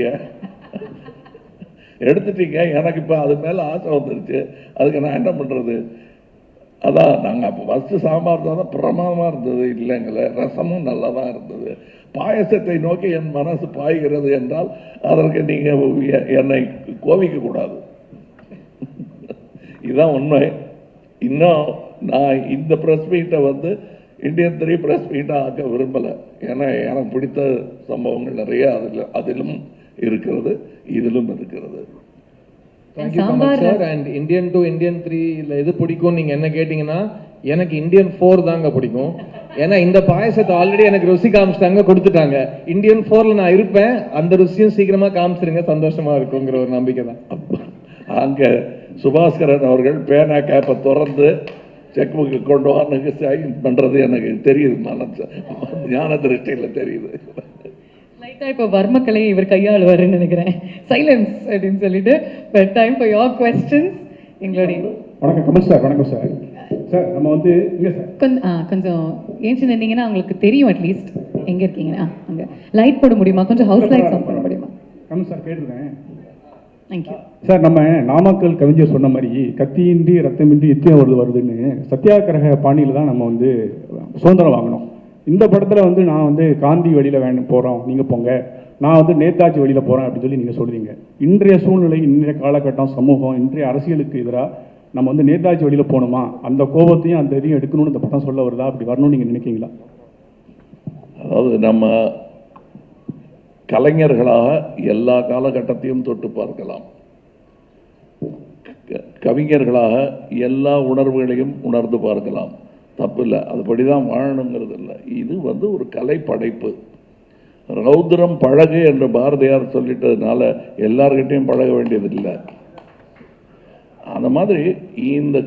எடுத்துட்டீங்க. எனக்கு இப்போ அது மேலே ஆசை வந்துருச்சு. அதுக்கு நான் என்ன பண்ணுறது? அதான் நாங்கள் அப்போ ஃபஸ்ட்டு சாம்பார் தான் பிரமாதமாக இருந்தது இல்லைங்களே, ரசமும் நல்லா தான் இருந்தது. பாயசத்தை நோக்கி என் மனசு பாய்கிறது என்றால் அதற்கு நீங்கள் என்னை கோவிக்கக்கூடாது. இதுதான் உண்மை. இன்னும் நான் இந்த ப்ரெஸ் மீட்டை வந்து இந்தியன் 3 ப்ரெஸ் மீட்டாக ஆக்க விரும்பலை. ஏன்னா எனக்கு பிடித்த சம்பவங்கள் நிறைய அதிலும் இருக்கிறது, இதிலும் இருக்கிறது. Thank you so much sir. And Indian 2 Indian 3 எது பிடிக்கும் நீங்கள் என்ன கேட்டிங்கன்னா, எனக்கு இந்தியன் 4 தாங்க பிடிக்கும். ஏன்னா இந்த பாயசத்தை ஆல்ரெடி எனக்கு ருசி காமிச்சிட்டாங்க, கொடுத்துட்டாங்க. இந்தியன் 4ல் நான் இருப்பேன். அந்த ருசியும் சீக்கிரமாக காமிச்சிருங்க, சந்தோஷமா இருக்குங்கிற ஒரு நம்பிக்கை தான். அங்கே சுபாஸ்கரன் அவர்கள் பேனா கேப்பை திறந்து செக் புக்கு கொண்டு வான்னு சைன் பண்ணுறது எனக்கு தெரியுது, மனசு ஞான திருஷ்டியில் தெரியுது. லைட்டாக இப்போ வர்மக்கலை இவர் கையாளுவாருன்னு நினைக்கிறேன். சைலன்ஸ் அப்படின்னு சொல்லிட்டு. But time for your questions. எங்களுடைய வணக்கம் கமல் சார். வணக்கம் சார். சார் நம்ம வந்து இங்கே சார் கொஞ்சம் ஏன் நின்னீங்கன்னா உங்களுக்கு தெரியும் அட்லீஸ்ட் எங்கே இருக்கீங்கன்னா. அங்கே லைட் போட முடியுமா? கொஞ்சம் ஹவுஸ் லைட்ஸ் ஆன் பண்ண முடியுமா? கமல் சார் கேட்டிருக்கேன். Thank you sir. நம்ம நாமக்கல் கவிஞர் சொன்ன மாதிரி கத்தியின்றி ரத்தமின்றி யுத்தம் வருதுன்னு சத்தியாகிரக பாணியில் தான் நம்ம வந்து சுதந்திரம் வாங்கினோம். இந்த படத்தில் வந்து நான் வந்து காந்தி வழியில் போகிறோம், நீங்கள் போங்க, நான் வந்து நேதாஜி வழியில் போகிறேன் அப்படின்னு சொல்லி நீங்கள் சொல்கிறீங்க. இன்றைய சூழ்நிலை, இன்றைய காலகட்டம், சமூகம், இன்றைய அரசியலுக்கு எதிராக நம்ம வந்து நேதாஜி வழியில் போகணுமா, அந்த கோபத்தையும் அந்த இதையும் எடுக்கணும்னு இந்த படம் சொல்ல வருதா, அப்படி வரணும்னு நீங்கள் நினைக்கிறீங்களா? அதாவது நம்ம கலைஞர்களாக எல்லா காலகட்டத்தையும் தொட்டு பார்க்கலாம். கவிஞர்களாக எல்லா உணர்வுகளையும் உணர்ந்து பார்க்கலாம். தப்பு இல்லை, அதுபடி தான் வாழணுங்கிறது இல்லை. இது வந்து ஒரு கலை படைப்பு. ரௌத்ரம் பழகு என்று பாரதியார் சொல்லிட்டதுனால எல்லார்கிட்டையும் பழக வேண்டியதில்லை. அந்த மாதிரி இந்த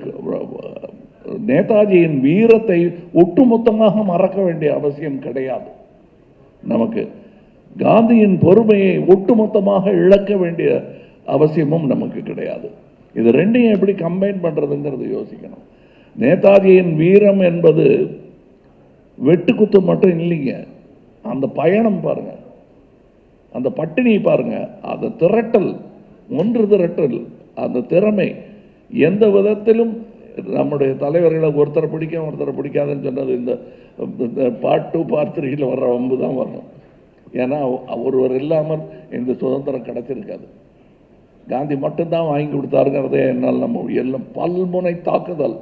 நேதாஜியின் வீரத்தை ஒட்டுமொத்தமாக மறக்க வேண்டிய அவசியம் கிடையாது. நமக்கு காந்தியின் பொறுமையை ஒட்டுமொத்தமாக இழக்க வேண்டிய அவசியமும் நமக்கு கிடையாது. இது ரெண்டையும் எப்படி கம்பைன் பண்றதுங்கிறது யோசிக்கணும். நேதாஜியின் வீரம் என்பது வெட்டுக்குத்து மட்டும் இல்லைங்க. அந்த பயணம் பாருங்க, அந்த பட்டினி பாருங்க, அந்த திரட்டல், ஒன்று திரட்டல், அந்த திறமை, எந்த விதத்திலும் நம்முடைய தலைவர்களை ஒருத்தரை பிடிக்கும் ஒருத்தரை பிடிக்காதுன்னு சொன்னது இந்த பார்ட் 2 பார்ட் 3 வர்ற வம்பு தான் வரணும். ஏன்னா ஒருவர் இல்லாமல் இந்த சுதந்திரம் கிடைச்சிருக்காது. காந்தி மட்டும்தான் வாங்கி கொடுத்தாருங்கிறதே என்னால் நம்ம எல்லாம் பல்முனை தாக்குதல்,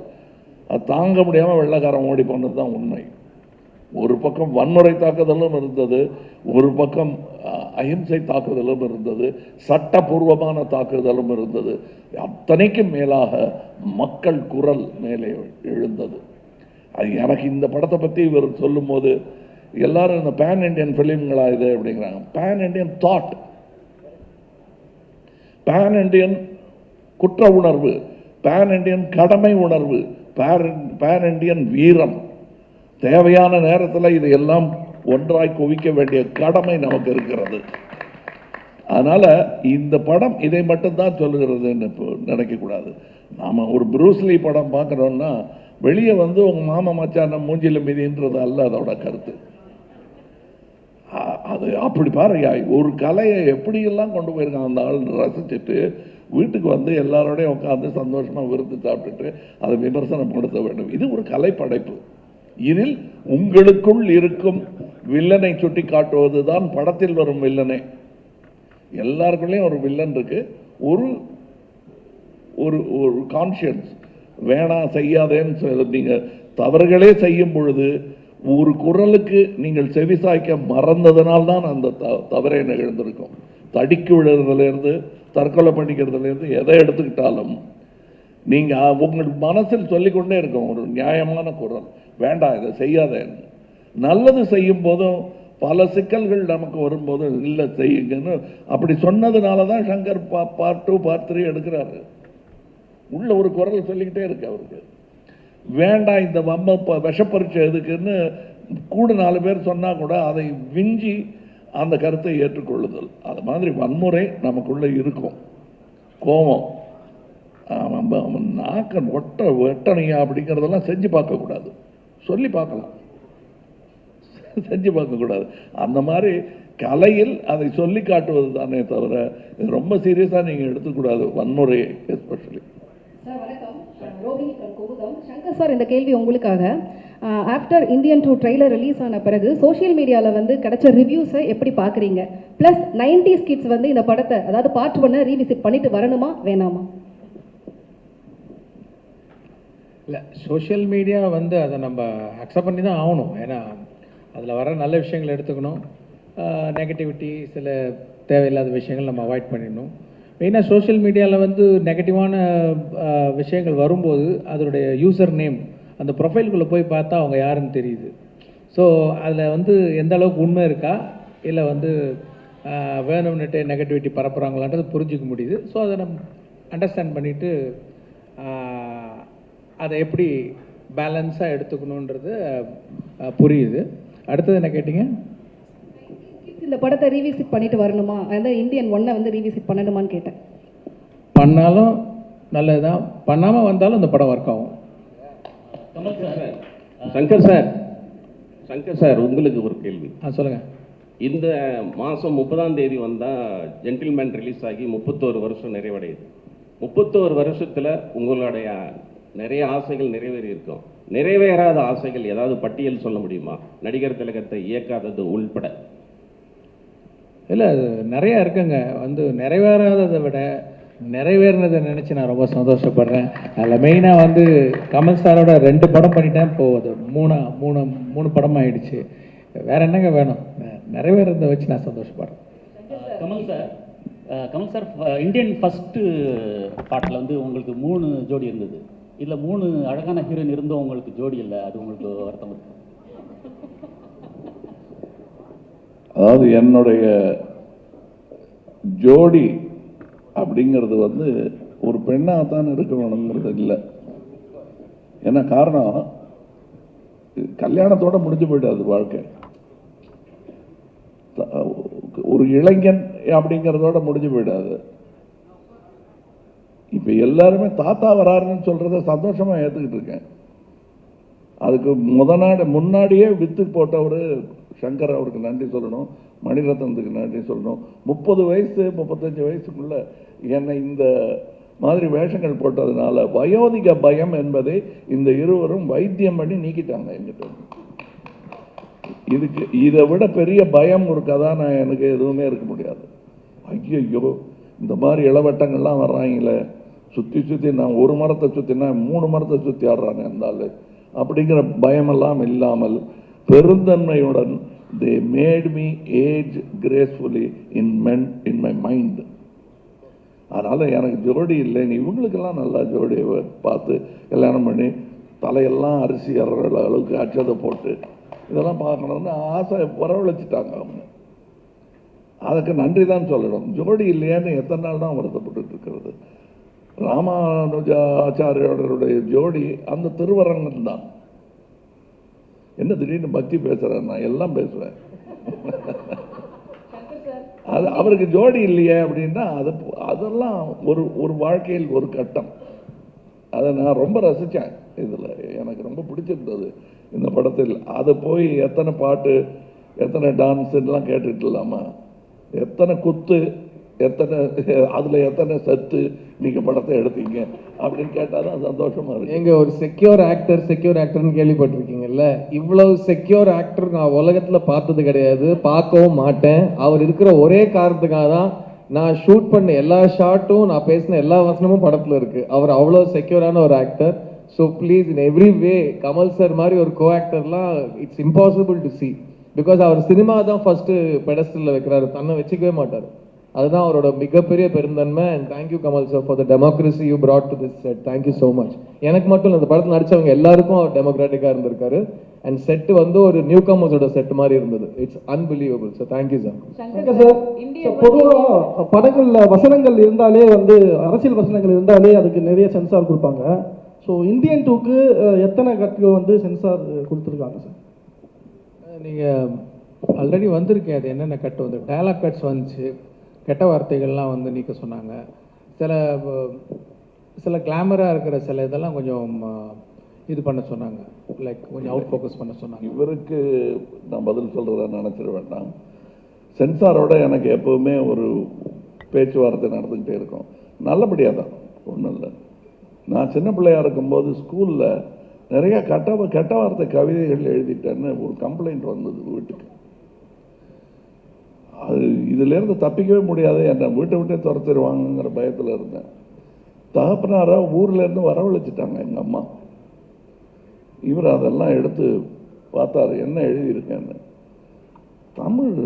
அது தாங்க முடியாமல் வெள்ளைக்காரன் ஓடி போனது தான் உண்மை. ஒரு பக்கம் வன்முறை தாக்குதலும் இருந்தது, ஒரு பக்கம் அஹிம்சை தாக்குதலும் இருந்தது, சட்டபூர்வமான தாக்குதலும் இருந்தது. அத்தனைக்கும் மேலாக மக்கள் குரல் மேலே எழுந்தது. அது எனக்கு இந்த படத்தை பற்றி இவர் சொல்லும் போது எல்லாரும் இந்த பேன் இண்டியன் ஃபிலிம்களா இது அப்படிங்கிறாங்க. Pan Indian thought, pan Indian குற்ற உணர்வு, பேன் இண்டியன் கடமை உணர்வு, பேன் இண்டியன் வீரம். தேவையான நேரத்தில் இது எல்லாம் ஒன்றாய் குவிக்க வேண்டிய கடமை நமக்கு இருக்கிறது. அதனால இந்த படம் இதை மட்டும்தான் சொல்லுகிறதுன்னு நினைக்கக்கூடாது. நாம ஒரு ப்ரூஸ்லி படம் பார்க்குறோம்னா வெளியே வந்து உங்க மாமா மச்சான மூஞ்சில மீதின்றது அல்ல அதோட கருத்து. அது அப்படி பாருங்க, ஒரு கலையை எப்படியெல்லாம் கொண்டு போயிருக்காங்க அந்த ஆள் ரசிச்சுட்டு வீட்டுக்கு வந்து எல்லாரோடையும் உட்காந்து சந்தோஷமாக விருந்து சாப்பிட்டுட்டு அதை விமர்சனப்படுத்த வேண்டும். இது ஒரு கலைப்படைப்பு. இதில் உங்களுக்குள் இருக்கும் வில்லனை சுட்டி காட்டுவது தான் படத்தில் வரும் வில்லனே. எல்லாருக்குள்ளேயும் ஒரு வில்லன் இருக்கு. ஒரு ஒரு ஒரு கான்ஷியன்ஸ் வேணாம் செய்யாதேன்னு நீங்கள் தவறுகளே செய்யும் பொழுது ஒரு குரலுக்கு நீங்கள் செவிசாய்க்க மறந்ததனால்தான் அந்த தவறை நிகழ்ந்திருக்கும். தடிக்கு விழுறதுலேருந்து தற்கொலை பண்ணிக்கிறதுலேருந்து எதை எடுத்துக்கிட்டாலும் நீங்கள் உங்கள் மனசில் சொல்லிக்கொண்டே இருக்கும் ஒரு நியாயமான குரல், வேண்டாம் இதை செய்யாதேன்னு. நல்லது செய்யும் போதும் பல சிக்கல்கள் நமக்கு வரும்போது இல்லை செய்யுங்கன்னு அப்படி சொன்னதுனால தான் சங்கர் பார்ட் 2 பார்ட் 3 எடுக்கிறாரு. உள்ள ஒரு குரல் சொல்லிக்கிட்டே இருக்கு அவருக்கு. வேண்டாம் இந்த விஷப்பரீட்சை எதுக்குன்னு கூட 4 பேர் சொன்னா கூட அதை விஞ்சி அந்த கருத்தை ஏற்றுக்கொள்ளுதல். அது மாதிரி வன்முறை நமக்குள்ள இருக்கும். கோபம், அவன் நாக்க வெட்டணையா அப்படிங்கிறதெல்லாம் செஞ்சு பார்க்கக்கூடாது. சொல்லி பார்க்கலாம், செஞ்சு பார்க்கக்கூடாது. அந்த மாதிரி கலையில் அதை சொல்லி காட்டுவது தானே தவிர ரொம்ப சீரியஸாக நீங்கள் எடுத்துக்கூடாது வன்முறையை. எஸ்பெஷலி சார் வணக்கம், ரோஹிணி ஃப்ரம் கோகுதம். சங்கர் சார், இந்த கேள்வி உங்களுக்காக. ஆஃப்டர் இந்தியன் 2 ட்ரெய்லர் ரிலீஸ் ஆன பிறகு சோஷியல் மீடியாவில் வந்து கிடைச்ச ரிவ்யூஸை எப்படி பார்க்குறீங்க? ப்ளஸ் 90s கிட்ஸ் வந்து இந்த படத்தை, அதாவது பார்ட் 1 ரீவிசிட் பண்ணிட்டு வரணுமா வேணாமா? இல்லை, சோஷியல் மீடியா வந்து அதை நம்ம அக்செப்ட் பண்ணி தான் ஆகணும். ஏன்னா அதில் வர நல்ல விஷயங்கள் எடுத்துக்கணும், நெகட்டிவிட்டி சில தேவையில்லாத விஷயங்கள் நம்ம அவாய்ட் பண்ணிடணும். மெயினாக சோஷியல் மீடியாவில் வந்து நெகட்டிவான விஷயங்கள் வரும்போது அதனுடைய யூசர் நேம் அந்த ப்ரொஃபைலுக்குள்ளே போய் பார்த்தா அவங்க யாருன்னு தெரியுது. ஸோ அதில் வந்து எந்த அளவுக்கு உண்மை இருக்கா இல்லை வந்து வேணும்னுட்டு நெகட்டிவிட்டி பரப்புகிறாங்களான்றது புரிஞ்சிக்க முடியுது. ஸோ அதை நம்ம அண்டர்ஸ்டாண்ட் பண்ணிவிட்டு அதை எப்படி பேலன்ஸாக எடுத்துக்கணுன்றது புரியுது. அடுத்தது என்ன கேட்டிங்க? இந்த படத்தை ரீவிசிட் பண்ணிட்டு வரணுமா, அதாவது இந்தியன் 1 வந்து ரீவிசிட் பண்ணணுமான்னு கேட்டேன். பண்ணாலும் நல்லது தான், பண்ணாமல் வந்தாலும் இந்த படம் ஒர்க் ஆகும். சங்கர் சார் உங்களுக்கு ஒரு கேள்வி. சொல்லுங்கள். இந்த மாதம் 30ஆம் தேதி வந்தால் ஜென்டில்மேன் ரிலீஸ் ஆகி 31 வருஷம் நிறைவடையுது. 31 வருஷத்தில் உங்களுடைய நிறைய ஆசைகள் நிறைவேறி இருக்கும். நிறைவேறாத ஆசைகள் ஏதாவது பட்டியல் சொல்ல முடியுமா? நடிகர் திலகத்தை இயக்காதது உள்பட. இல்லை, அது நிறையா இருக்குங்க. வந்து நிறைவேறாததை விட நிறைவேறினதை நினச்சி நான் ரொம்ப சந்தோஷப்படுறேன். அதில் மெயினாக வந்து கமல் சாரோட 2 படம் பண்ணிட்டேன். இப்போது அது மூணு படம் ஆயிடுச்சு. வேற என்னங்க வேணும்? நிறைவேறதை வச்சு நான் சந்தோஷப்படுறேன். கமல் சார் இந்தியன் ஃபஸ்ட்டு பாட்டில் வந்து உங்களுக்கு 3 ஜோடி இருந்தது. இதில் 3 அழகான ஹீரோயின் இருந்தும் உங்களுக்கு ஜோடி இல்லை, அது உங்களுக்கு வருத்தம் இருக்கு? அதாவது என்னுடைய ஜோடி அப்படிங்கிறது வந்து ஒரு பெண்ணாக தான் இருக்கணுங்கிறது இல்லை. ஏன்னா காரணம், கல்யாணத்தோட முடிஞ்சு போயிடாது வாழ்க்கை. ஒரு இளைஞன் அப்படிங்கிறதோட முடிஞ்சு போயிடாது. இப்போ எல்லாருமே தாத்தா வராருன்னு சொல்றத சந்தோஷமா ஏற்றுக்கிட்டு இருக்கேன். அதுக்கு முன்னாடியே வித்து போட்டவர் சங்கர், அவருக்கு நன்றி சொல்லணும். மணிரத்னத்துக்கு நன்றி சொல்லணும். 30 வயசு 35 வயசுக்குள்ள என்னை இந்த மாதிரி வேஷங்கள் போட்டதுனால வயோதிக பயம் என்பதை இந்த இருவரும் வைத்தியம் பண்ணி நீக்கிட்டாங்க என்கிட்ட. இதுக்கு இதை விட பெரிய பயம் ஒரு கதாநாயகனுக்கு எதுவுமே இருக்க முடியாது. ஐயோ, இந்த மாதிரி இளவட்டங்கள்லாம் வர்றாங்களே, சுற்றி நான் ஒரு மரத்தை சுற்றினா 3 மரத்தை சுற்றி ஆடுறாங்க இருந்தால் அப்படிங்கிற பயமெல்லாம் இல்லாமல் பெருந்தன்மையுடன் they made me age gracefully in my mind. அதனால் எனக்கு ஜோடி இல்லைன்னு இவங்களுக்கெல்லாம் நல்லா ஜோடியை பார்த்து கல்யாணம் பண்ணி தலையெல்லாம் அரிசி ஏறுற அளவுக்கு அச்சதை போட்டு இதெல்லாம் பார்க்கணும்னு ஆசை வரவழைச்சிட்டாங்க அவங்க. அதுக்கு நன்றி தான் சொல்லணும். ஜோடி இல்லையான்னு எத்தனை நாள் தான் வருத்தப்பட்டு இருக்கிறது. ராமானுஜாச்சாரியோடைய ஜோடி அந்த திருவரங்கம் தான். என்ன திடீர்னு பக்தி பேசுறேன்? நான் எல்லாம் பேசுவேன். அது அவருக்கு ஜோடி இல்லையே அப்படின்னா அதெல்லாம் ஒரு வாழ்க்கையில் ஒரு கட்டம். அதை நான் ரொம்ப ரசித்தேன். இதில் எனக்கு ரொம்ப பிடிச்சிருந்தது இந்த படத்தில். அதை போய் எத்தனை பாட்டு எத்தனை டான்ஸுலாம் கேட்டுட்டு இல்லாமா, எத்தனை குத்து எத்தனை சத்து நீங்கள் படத்தை எடுத்தீங்க அப்படின்னு கேட்டால் தான் சந்தோஷமாக இருக்கு. எங்க ஒரு செக்யூர் ஆக்டர்னு கேள்விப்பட்டிருக்கீங்கல்ல, இவ்வளவு செக்யூர் ஆக்டர் நான் உலகத்தில் பார்த்தது கிடையாது, பார்க்கவும் மாட்டேன். அவர் இருக்கிற ஒரே காரணத்துக்காக தான் நான் ஷூட் பண்ண எல்லா ஷாட்டும், நான் பேசின எல்லா வசனமும் படத்தில் இருக்கு. அவர் அவ்வளோ செக்யூரான ஒரு actor. So please, in every way Kamal sir மாதிரி ஒரு கோ ஆக்டர்லாம் it's impossible to see. Because அவர் சினிமா தான் ஃபர்ஸ்ட் பெடஸ்டலில் வைக்கிறாரு, தன்னை வச்சுக்கவே மாட்டார். அதுதான் அவரோட மிகப்பெரிய பெருந்தன்மை. And thank you Kamal sir for the democracy you brought to this set. Thank you so much. எனக்கு மட்டும் இல்லை, இந்த படத்தில் நடிச்சவங்க எல்லாருக்கும் அவர் டெமோக்ராட்டிக்காக இருந்திருக்காரு. அண்ட் செட்டு வந்து ஒரு நியூ கமர்ஸோட செட் மாதிரி இருந்தது. It's unbelievable. So thank you sir. Sir, பொதுவாக படங்களில் வசனங்கள் இருந்தாலே வந்து அரசியல் வசனங்கள் இருந்தாலே அதுக்கு நிறைய சென்சார் கொடுப்பாங்க. ஸோ இந்தியன் 2க்கு எத்தனை கட்டுகள் வந்து சென்சார் கொடுத்துருக்காங்க சார்? நீங்கள் ஆல்ரெடி வந்திருக்கேன். அது என்னென்ன கட்டு வந்து டயலாக் கட்ஸ் வந்துச்சு, கெட்ட வார்த்தைகள்லாம் வந்து நீக்க சொன்னாங்க. சில கிளாமராக இருக்கிற சில இதெல்லாம் கொஞ்சம் இது பண்ண சொன்னாங்க, லைக் கொஞ்சம் அவுட் ஃபோக்கஸ் பண்ண சொன்னாங்க. இவருக்கு நான் பதில் சொல்கிறதா நினச்சிட வேண்டாம். சென்சாரோட எனக்கு எப்போவுமே ஒரு பேச்சுவார்த்தை நடந்துக்கிட்டே இருக்கும், நல்லபடியாக தான், ஒன்றும் இல்லை. நான் சின்ன பிள்ளையாக இருக்கும்போது ஸ்கூலில் நிறைய கெட்ட வார்த்தை கவிதைகள் எழுதிட்டேன்னு ஒரு கம்ப்ளைண்ட் வந்தது வீட்டுக்கு. அது இதிலேருந்து தப்பிக்கவே முடியாது, என்னை வீட்டை விட்டே துரத்திடுவாங்கங்கிற பயத்தில் இருந்தேன். தகப்பனாராக ஊர்லேருந்து வரவழைச்சிட்டாங்க எங்கள் அம்மா. இவர் அதெல்லாம் எடுத்து பார்த்தாரு, என்ன எழுதியிருக்கேன்னு. தமிழ்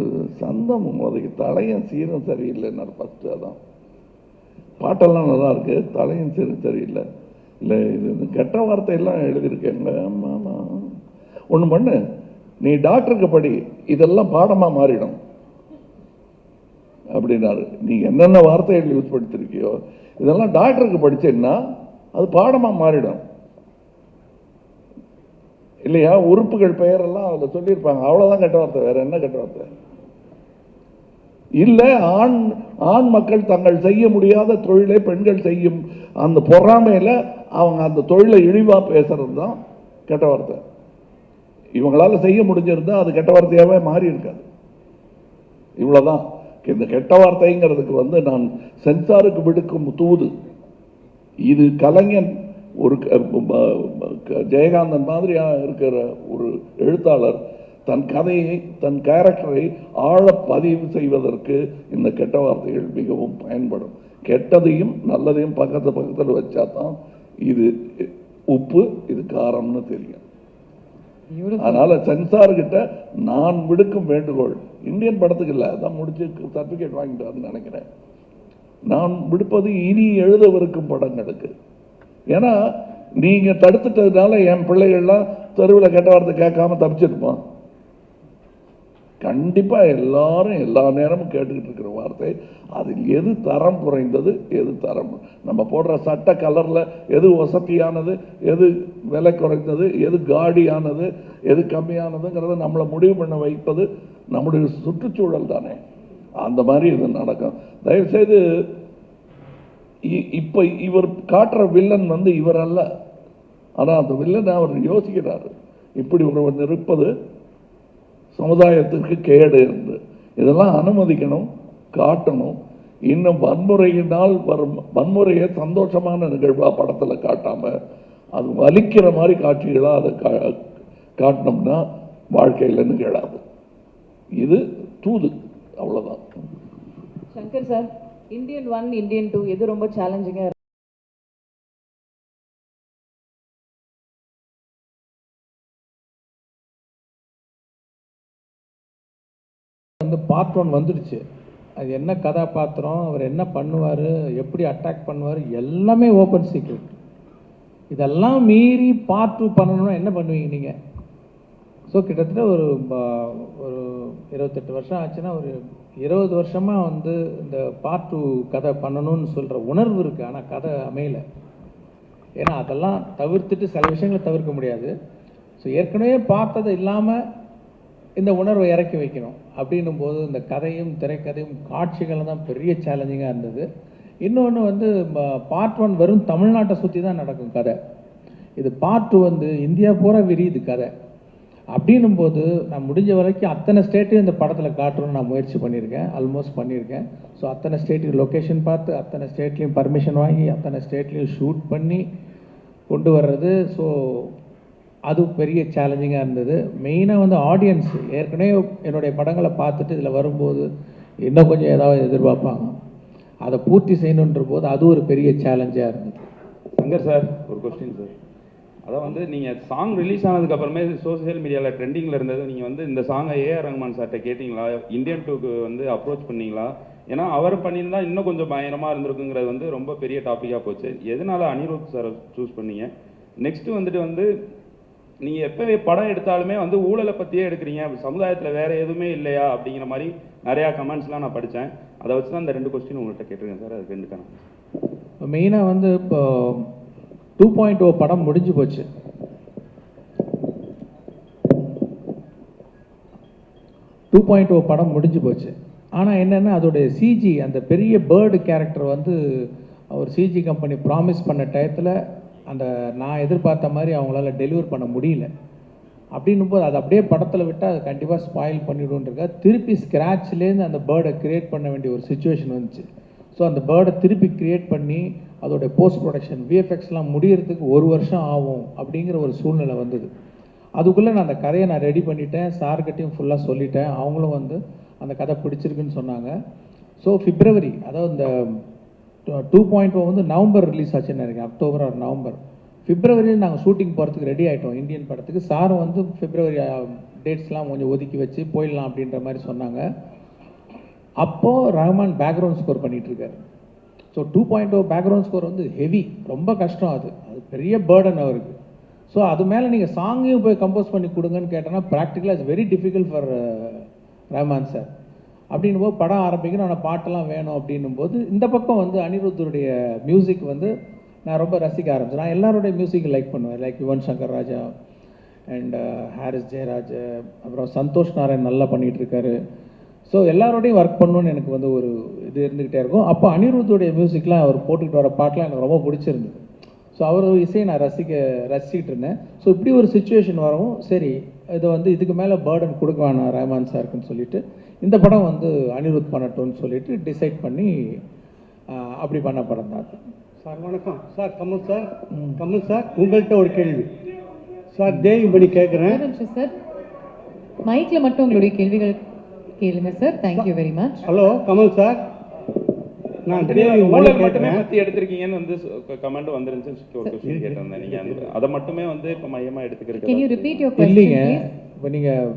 சந்தம் அதுக்கு தலையும் சீரும் சரியில்லைன்னாரு ஃபஸ்ட்டு. அதான் பாட்டெல்லாம் நல்லா இருக்கு, தலையும் சீரும் சரியில்லை. இல்லை, இது கெட்ட வார்த்தையெல்லாம் எழுதியிருக்கேங்க. ஆமாம், ஒன்று பண்ணு, நீ டாக்டருக்கு படி, இதெல்லாம் பாடமாக மாறிடும் அப்படின்னாரு. நீ என்னென்ன வார்த்தைகள் யூஸ் படுத்திருக்கியோ இதெல்லாம் டாக்டருக்கு படிச்சேன்னா அது பாடமாக மாறிடும் இல்லையா? உறுப்புகள் பெயரெல்லாம் அதில் சொல்லியிருப்பாங்க, அவ்வளோதான் கெட்ட வார்த்தை, வேற என்ன கெட்ட வார்த்தை இல்லை. ஆண் மக்கள் தங்கள் செய்ய முடியாத தொழிலை பெண்கள் செய்யும் அந்த பொறாமையில் அவங்க அந்த தொழிலை இழிவாக பேசுறது தான் கெட்ட வார்த்தை. இவங்களால செய்ய முடிஞ்சிருந்தா அது கெட்ட வார்த்தையாகவே மாறி இருக்காது. இவ்வளோதான். இந்த கெட்ட வார்த்தைங்கிறதுக்கு வந்து நான் சென்சாருக்கு விடுக்கும் தூது இது. கலைஞன் ஒரு ஜெயகாந்தன் மாதிரியாக இருக்கிற ஒரு எழுத்தாளர் தன் கதையை, தன் கேரக்டரை ஆழ பதிவு செய்வதற்கு இந்த கெட்ட வார்த்தைகள் மிகவும் பயன்படும். கெட்டதையும் நல்லதையும் பக்கத்தில் வச்சா தான் இது உப்பு இது காரம்னு தெரியும். அதனால சென்சார்கிட்ட நான் விடுக்கும் வேண்டுகோள், இந்தியன் படத்துக்கு இல்லை, அதான் முடிச்சு சர்டிஃபிகேட் வாங்கிட்டு வரேன்னு நினைக்கிறேன். நான் விடுப்பது இனி எழுதவிருக்கும் படங்களுக்கு. ஏன்னா நீங்க தடுத்துட்டதுனால என் பிள்ளைகள்லாம் தெருவில் கெட்ட வார்த்தை கேட்காம தப்பிச்சிருப்பான். கண்டிப்பா எல்லாரும் எல்லா நேரமும் கேட்டுக்கிட்டு இருக்கிற வார்த்தை, அதில் எது தரம் குறைந்தது, எது தரம், நம்ம போடுற சட்ட கலர்ல எது வசதியானது, எது விலை குறைந்தது, எது காடியானது, எது கம்மியானதுங்கிறத நம்மளை முடிவு பண்ண வைப்பது நம்முடைய சுற்றுச்சூழல் தானே. அந்த மாதிரி இது நடக்கும். தயவுசெய்து இப்ப இவர் காட்டுற வில்லன் வந்து இவர் அல்ல, ஆனா அந்த வில்லனை அவர் யோசிக்கிறாரு, இப்படி ஒருவன் இருப்பது சமுதாயத்திற்கு கேடு என்று. இதெல்லாம் அனுமதிக்கணும், காட்டணும். இன்னும் வன்முறையினால் வரும் வன்முறையை சந்தோஷமான நிகழ்வா படத்துல காட்டாம அது வலிக்கிற மாதிரி காட்சிகளா அதை காட்டினோம்னா வாழ்க்கையில் நிகழாது. இது தூது, அவ்வளவுதான். சங்கர் சார், இந்தியன் 1, இந்தியன் 2 எது ரொம்ப சேலஞ்சிங்கா வந்து பார்ட் 1 வந்துடுச்சு. அது என்ன கதாபாத்திரம், அவர் என்ன பண்ணுவார், எப்படி அட்டாக் பண்ணுவார், எல்லாமே ஓப்பன் சீக்ரெட். இதெல்லாம் மீறி பார்ட் 2 பண்ணணும்னா என்ன பண்ணுவீங்க நீங்கள்? ஸோ கிட்டத்தட்ட ஒரு 28 வருஷம் ஆச்சுன்னா ஒரு 20 வருஷமாக வந்து இந்த பார்ட் 2 கதை பண்ணணும்னு சொல்கிற உணர்வு இருக்குது. ஆனால் கதை அமையலை. ஏன்னா அதெல்லாம் தவிர்த்துட்டு சில விஷயங்களை தவிர்க்க முடியாது. ஸோ ஏற்கனவே பார்த்தது இல்லாமல் இந்த உணர்வை இறக்கி வைக்கணும் அப்படின்னும் போது இந்த கதையும் திரைக்கதையும் காட்சிகளும் தான் பெரிய சேலஞ்சிங்காக இருந்தது. இன்னொன்று வந்து பார்ட் 1 வெறும் தமிழ்நாட்டை சுற்றி தான் நடக்கும் கதை. இது பார்ட் 2 வந்து இந்தியா பூரா விரியுது கதை. அப்படின்னும் போது நான் முடிஞ்ச வரைக்கும் அத்தனை ஸ்டேட்டையும் இந்த படத்தில் காட்டணும்னு நான் முயற்சி பண்ணியிருக்கேன், ஆல்மோஸ்ட் பண்ணியிருக்கேன். ஸோ அத்தனை ஸ்டேட்டுக்கு லொக்கேஷன் பார்த்து அத்தனை ஸ்டேட்லேயும் பர்மிஷன் வாங்கி அத்தனை ஸ்டேட்லேயும் ஷூட் பண்ணி கொண்டு வர்றது. ஸோ அது பெரிய சேலஞ்சிங்காக இருந்தது. மெயினாக வந்து ஆடியன்ஸ் ஏற்கனவே என்னுடைய படங்களை பார்த்துட்டு இதில் வரும்போது இன்னும் கொஞ்சம் ஏதாவது எதிர்பார்ப்பாங்க, அதை பூர்த்தி செய்யணுன்ற போது அது ஒரு பெரிய சேலஞ்சாக இருந்தது. சங்கர் சார், ஒரு கொஸ்டின் சார். அதான் வந்து நீங்கள் சாங் ரிலீஸ் ஆனதுக்கப்புறமே சோசியல் மீடியாவில் ட்ரெண்டிங்கில் இருந்தது. நீங்கள் வந்து இந்த சாங்கை ஏஆர் ரஹ்மான் சார்கிட்ட கேட்டிங்களா? இந்தியன் 2க்கு வந்து அப்ரோச் பண்ணிங்களா? ஏன்னா அவர் பண்ணியிருந்தா இன்னும் கொஞ்சம் பயங்கரமாக இருந்திருக்குங்கிறது வந்து ரொம்ப பெரிய டாப்பிக்காக போச்சு. எதனால அனிருத் சாரை சூஸ் பண்ணீங்க? நெக்ஸ்ட்டு வந்து நீங்கள் எப்போ படம் எடுத்தாலுமே வந்து ஊழலை பற்றியே எடுக்கிறீங்க, சமுதாயத்தில் வேறு எதுவுமே இல்லையா அப்படிங்கிற மாதிரி நிறையா கமெண்ட்ஸ்லாம் நான் படித்தேன். அதை வச்சு தான் இந்த 2 கொஸ்டின் உங்கள்கிட்ட கேட்டிருக்கேன் சார். அதுக்கு 2 கணக்கு. மெயினாக வந்து இப்போ 2.0 படம் முடிஞ்சு போச்சு. 2.0 படம் முடிஞ்சு போச்சு. ஆனால் என்னென்னா அதோடைய சிஜி, அந்த பெரிய பேர்டு கேரக்டர் வந்து ஒரு சிஜி கம்பெனி ப்ராமிஸ் பண்ண டயத்தில் அந்த நான் எதிர்பார்த்த மாதிரி அவங்களால டெலிவர் பண்ண முடியல. அப்படின்னும் போது அது அப்படியே படத்தில் விட்டால் அது கண்டிப்பாக ஸ்பாயில் பண்ணிவிடுன்றதுக்காக திருப்பி ஸ்க்ராட்ச்லேருந்து அந்த பேர்டை க்ரியேட் பண்ண வேண்டிய ஒரு சுச்சுவேஷன் வந்துச்சு. ஸோ அந்த பேர்டை திருப்பி க்ரியேட் பண்ணி அதோடைய போஸ்ட் ப்ரொடக்ஷன் விஎஃப்எக்ஸ்லாம் முடியறதுக்கு 1 வருஷம் ஆகும் அப்படிங்கிற ஒரு சூழ்நிலை வந்தது. அதுக்குள்ளே நான் அந்த கதையை நான் ரெடி பண்ணிட்டேன், சார்கிட்டையும் ஃபுல்லாக சொல்லிட்டேன். அவங்களும் வந்து அந்த கதை பிடிச்சிருக்குன்னு சொன்னாங்க. ஸோ பிப்ரவரி, அதாவது இந்த 2.0 வந்து நவம்பர் ரிலீஸ் ஆச்சுன்னு நினைக்கிறேன், அக்டோபர் ஆர் நவம்பர். பிப்ரவரியில் நாங்கள் ஷூட்டிங் போகிறதுக்கு ரெடி ஆகிட்டோம் இந்தியன் படத்துக்கு. சாரும் வந்து பிப்ரவரி டேட்ஸ்லாம் கொஞ்சம் ஒதுக்கி வச்சு போயிடலாம் அப்படின்ற மாதிரி சொன்னாங்க. அப்போது ரஹ்மான் பேக்ரவுண்ட் ஸ்கோர் பண்ணிகிட்ருக்காரு. ஸோ 2.0 பேக்ரவுண்ட் ஸ்கோர் வந்து ஹெவி, ரொம்ப கஷ்டம். அது பெரிய பேர்டன் அவருக்கு. ஸோ அது மேலே நீங்கள் சாங்கையும் போய் கம்போஸ் பண்ணி கொடுங்கன்னு கேட்டோன்னா ப்ராக்டிக்கலாக it's very difficult for Rahman sir. அப்படின்னும் போது படம் ஆரம்பிக்கணும், ஆனால் பாட்டெல்லாம் வேணும் அப்படின்னும் போது இந்த பக்கம் வந்து அனிருத்தருடைய மியூசிக் வந்து நான் ரொம்ப ரசிக்க ஆரம்பிச்சேன். நான் எல்லாருடைய மியூசிக் லைக் பண்ணுவேன், லைக் யுவன் சங்கர் ராஜா அண்ட் ஹாரிஸ் ஜெயராஜ், அப்புறம் சந்தோஷ் நாராயண் நல்லா பண்ணிகிட்ருக்காரு. ஸோ எல்லாரோடையும் ஒர்க் பண்ணணுன்னு எனக்கு வந்து ஒரு இது இருந்துக்கிட்டே இருக்கும். அப்போ அனிருத்துடைய மியூசிக்லாம் அவர் போட்டுக்கிட்டு வர பாட்டெலாம் எனக்கு ரொம்ப பிடிச்சிருந்தது. ஸோ அவர் இசையை நான் ரசிக்கிட்டு இருந்தேன். ஸோ இப்படி ஒரு சுச்சுவேஷன் வரவும் சரி இதை வந்து இதுக்கு மேலே பேர்டன் கொடுக்க வேணாம் ரஹ்மான் சாருக்குன்னு சொல்லிட்டு இந்த படம் வந்து அனிருத் பண்ணட்டும்னு சொல்லிட்டு டிசைட் பண்ணி அப்படி பண்ண படம் தான். சார் வணக்கம் சார். கமல் சார் உங்கள்கிட்ட ஒரு கேள்வி சார். தேவி படி கேட்குறேன் சார். மைக்கில் மட்டும் உங்களுடைய கேள்விகள் கேளுங்க sir. Thank you very much. Hello Kamal sir, நான் ஊழல் மட்டுமே பற்றி எடுத்திருக்கீங்கன்னு வந்து கமெண்ட் வந்துருந்துச்சு. ஒரு கொஸ்டின் கேட்டிருந்தேன். நீங்கள் அதை மட்டுமே வந்து இப்போ மையமாக எடுத்துக்கிறீங்க. Can you repeat your question, இல்லைங்க, please? இப்போ நீங்கள்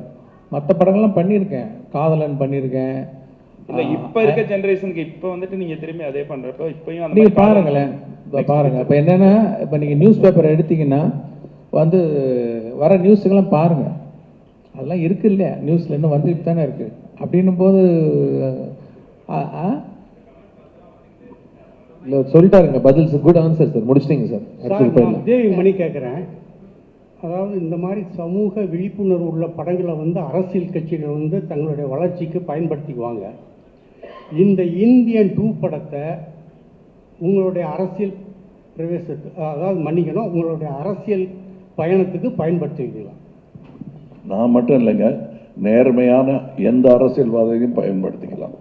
மற்ற படங்கள்லாம் பண்ணியிருக்கேன், காதலன் பண்ணியிருக்கேன். இல்லை இப்போ இருக்க ஜென்ரேஷனுக்கு இப்போ வந்துட்டு நீங்கள் திரும்பி அதே பண்ணுறப்போ இப்போயும் நீங்கள் பாருங்களேன். இப்போ பாருங்கள், இப்போ என்னென்னா இப்போ நீங்கள் நியூஸ் பேப்பர் எடுத்தீங்கன்னா வந்து வர நியூஸுக்கெல்லாம் பாருங்கள், அதெல்லாம் இருக்குது இல்லையா நியூஸில் இன்னும் வந்துட்டு தானே இருக்குது. அப்படின்னும் போது இல்லை சொல்லிட்டாருங்க பதில். குட் ஆன்சர் சார், முடிச்சிட்டிங்க சார். நான் தேவி மணி கேட்குறேன். அதாவது இந்த மாதிரி சமூக விழிப்புணர்வு உள்ள படங்களை வந்து அரசியல் கட்சிகள் வந்து தங்களுடைய வளர்ச்சிக்கு பயன்படுத்திக்குவாங்க. இந்த இந்தியன் 2 படத்தை உங்களுடைய அரசியல் பிரவேசத்துக்கு, அதாவது மன்னிக்கணும், உங்களுடைய அரசியல் பயணத்துக்கு பயன்படுத்துவீங்களா? நான் மட்டும் இல்லைங்க, நேர்மையான எந்த அரசியல்வாதியையும் பயன்படுத்திக்கலாம்.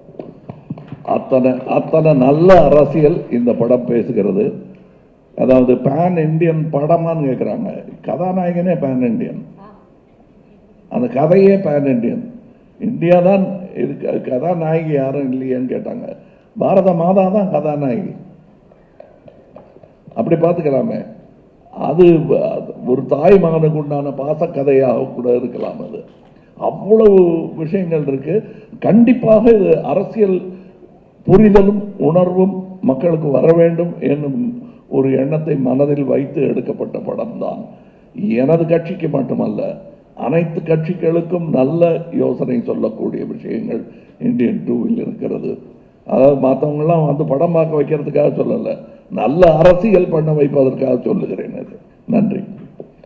அத்தனை நல்ல அரசியல் இந்த படம் பேசுகிறது. அதாவது பேன் இண்டியன் படமான்னு கேட்குறாங்க. கதாநாயகனே பேன் இண்டியன், அந்த கதையே பேன் இண்டியன். இந்தியா தான் இருக்கு, கதாநாயகி யாரும் இல்லையேன்னு கேட்டாங்க. பாரத மாதா தான் கதாநாயகி, அப்படி பார்த்துக்கலாமே. அது ஒரு தாய் மகனுக்கு உண்டான பாசக்கதையாக கூட இருக்கலாம். அது அவ்வளவு விஷயங்கள் இருக்கு. கண்டிப்பாக இது அரசியல் புரிதலும் உணர்வும் மக்களுக்கு வர வேண்டும் என்னும் ஒரு எண்ணத்தை மனதில் வைத்து எடுக்கப்பட்ட படம் தான். எனது கட்சிக்கு மட்டுமல்ல, அனைத்து கட்சிகளுக்கும் நல்ல யோசனை சொல்லக்கூடிய விஷயங்கள் இந்தியன் 2வில் இருக்கிறது. அதாவது மற்றவங்கெல்லாம் வந்து படம் பார்க்க வைக்கிறதுக்காக சொல்லலை, நல்ல அரசியல் பண்ண வைப்பதற்காக சொல்லுகிறேன். அது நன்றி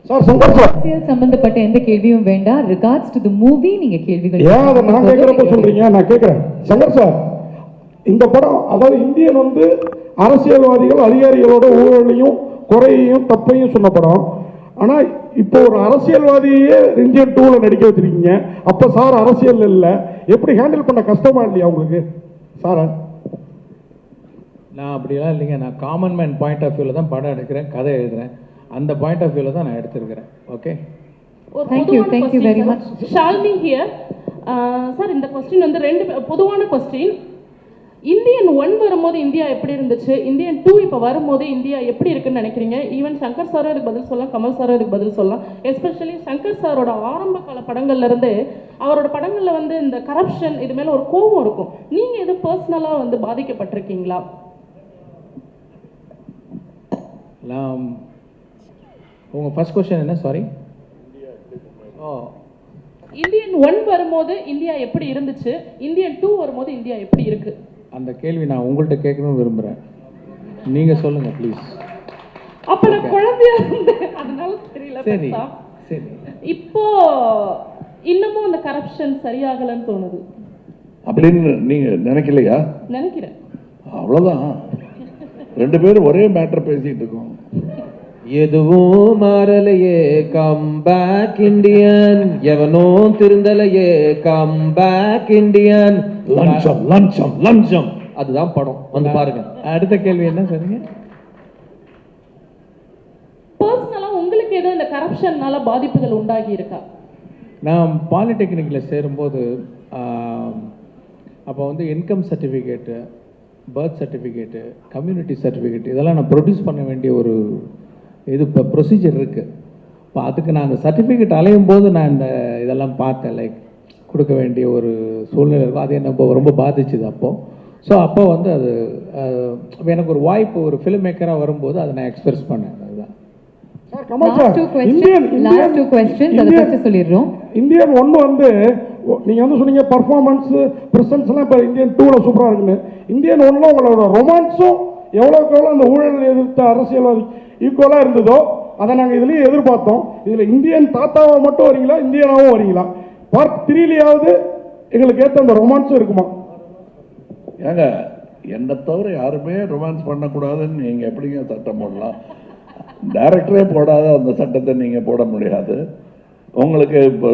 சார். சங்கர் சார், அரசியல் சம்பந்தப்பட்ட எந்த கேள்வியும் வேண்டாம். ரிகார்ட்ஸ் டு தி மூவி நீங்க கேள்விகள் ஏன் அதை நான் கேட்குறப்ப சொல்றீங்க? நான் கேட்குறேன் சங்கர் சார், இந்த படம் அதாவது இந்தியன் வந்து அரசியல்வாதிகள் அதிகாரிகளோட ஊழலையும் குறையையும் தப்பையும் சொன்ன படம். ஆனால் இப்போ ஒரு அரசியல்வாதியே இந்தியன் 2ல் நடிக்க வச்சிருக்கீங்க. அப்போ சார் அரசியல் இல்லை, எப்படி ஹேண்டில் பண்ண கஷ்டமா இல்லையா உங்களுக்கு சாரா? நான் அப்படிலாம் இல்லைங்க. நான் காமன் மேன் பாயிண்ட் ஆஃப் வியூவில் தான் படம் எடுக்கிறேன், கதை எழுதுகிறேன். அந்த பாயிண்ட் ஆஃப் வியூவில் தான் நான் எடுத்திருக்கிறேன். Okay, Thank you very much. Shalni here. Sir, இந்த கொஸ்டின் வந்து ரெண்டு பொதுவான கொஸ்டின். இந்தியன் 1 வரும்போது இந்தியா எப்படி இருந்துச்சு, இந்தியன் 2 இப்போ வரும்போது இந்தியா எப்படி இருக்குன்னு நினைக்கிறீங்க? ஈவன் சங்கர் சாரும் இதுக்கு பதில் சொல்லலாம், கமல் சாரும் இதுக்கு பதில் சொல்லலாம். எஸ்பெஷலி சங்கர் சாரோட ஆரம்ப கால படங்கள்ல இருந்து அவரோட படங்கள்ல வந்து இந்த கரப்ஷன் இது மேல ஒரு கோபம் இருக்கும். நீங்க இது பர்சனலா வந்து பாதிக்கப்பட்டிருக்கீங்களா? உங்கள் ஃபர்ஸ்ட் கொஸ்டின் என்ன? சாரி. இந்தியன் 1 வரும்போது இந்தியா எப்படி இருந்துச்சு, இந்தியன் 2 வரும்போது இந்தியா எப்படி இருக்கு? அந்த கேள்வி நான் உங்கள்கிட்ட கேட்கணும்னு விரும்புகிறேன். நீங்கள் சொல்லுங்கள் ப்ளீஸ். அப்போ நான் குழந்தையா இருந்தேன், அதனால தெரியல. சரி சரி. இப்போ இன்னமும் அந்த கரப்ஷன் சரியாகலன்னு தோணுது அப்படின்னு நீங்கள் நினைக்கலையா? நினைக்கிறேன். அவ்வளோதான், ரெண்டு பேரும் ஒரே மேட்டர் பேசிகிட்டு இருக்கோம். எதுவும் மாறலையே, கம் பேக் இண்டியன். எவனோ திருந்தலையே, கம் பேக் இண்டியன். லஞ்சம் லஞ்சம் லஞ்சம், அதுதான் படம், வந்து பாருங்க. அடுத்த கேள்வி என்ன சொன்னீங்க? பர்சனலா உங்களுக்கு ஏதோ இந்த கரப்ஷன்னால பாதிப்புகள் உண்டாகி இருக்கா? நான் பாலிடெக்னிக்கில் சேரும்போது அப்போ வந்து income certificate, birth certificate, community certificate இதெல்லாம் நான் ப்ரொடியூஸ் பண்ண வேண்டிய ஒரு இது இப்போ ப்ரொசீஜர் இருக்குது. இப்போ அதுக்கு நான் அந்த சர்டிஃபிகேட் அலையும் போது நான் இந்த இதெல்லாம் பார்த்தேன், லைக் கொடுக்க வேண்டிய ஒரு சூழ்நிலை இருக்கும். அது என்ன ரொம்ப பாதிச்சுது அப்போது. ஸோ அப்போ வந்து அது எனக்கு ஒரு வாய்ப்பு, ஒரு ஃபிலிம் மேக்கராக வரும்போது அதை நான் எக்ஸ்பிரஸ் பண்ணேன். அதுதான். இந்தியன் 1 வந்து நீங்கள் வந்து சொன்னீங்க பர்ஃபார்மன்ஸு ப்ரெசன்ஸ்லாம் இப்போ இந்தியன் 2ல் சூப்பராக இருக்குன்னு. இந்தியன் 1ல் உங்களோட ரொமான்ஸும் எவ்வளோக்கு எவ்வளோ அந்த ஊழல் எதிர்த்த அரசியல்வாதி ஈக்குவலாக இருந்ததோ அதை நாங்கள் இதுலேயும் எதிர்பார்த்தோம். இதில் இந்தியன் தாத்தாவை மட்டும் வரீங்களா, இந்தியனாகவும் வரீங்களா? பார்ட் 3லையாவது எங்களுக்கு ஏற்ற அந்த ரொமான்ஸும் இருக்குமா? ஏங்க, என்னை தவிர யாருமே ரொமான்ஸ் பண்ணக்கூடாதுன்னு நீங்கள் எப்படிங்க சட்டம் போடலாம்? டைரக்டரே போடாத அந்த சட்டத்தை நீங்கள் போட முடியாது. உங்களுக்கு இப்போ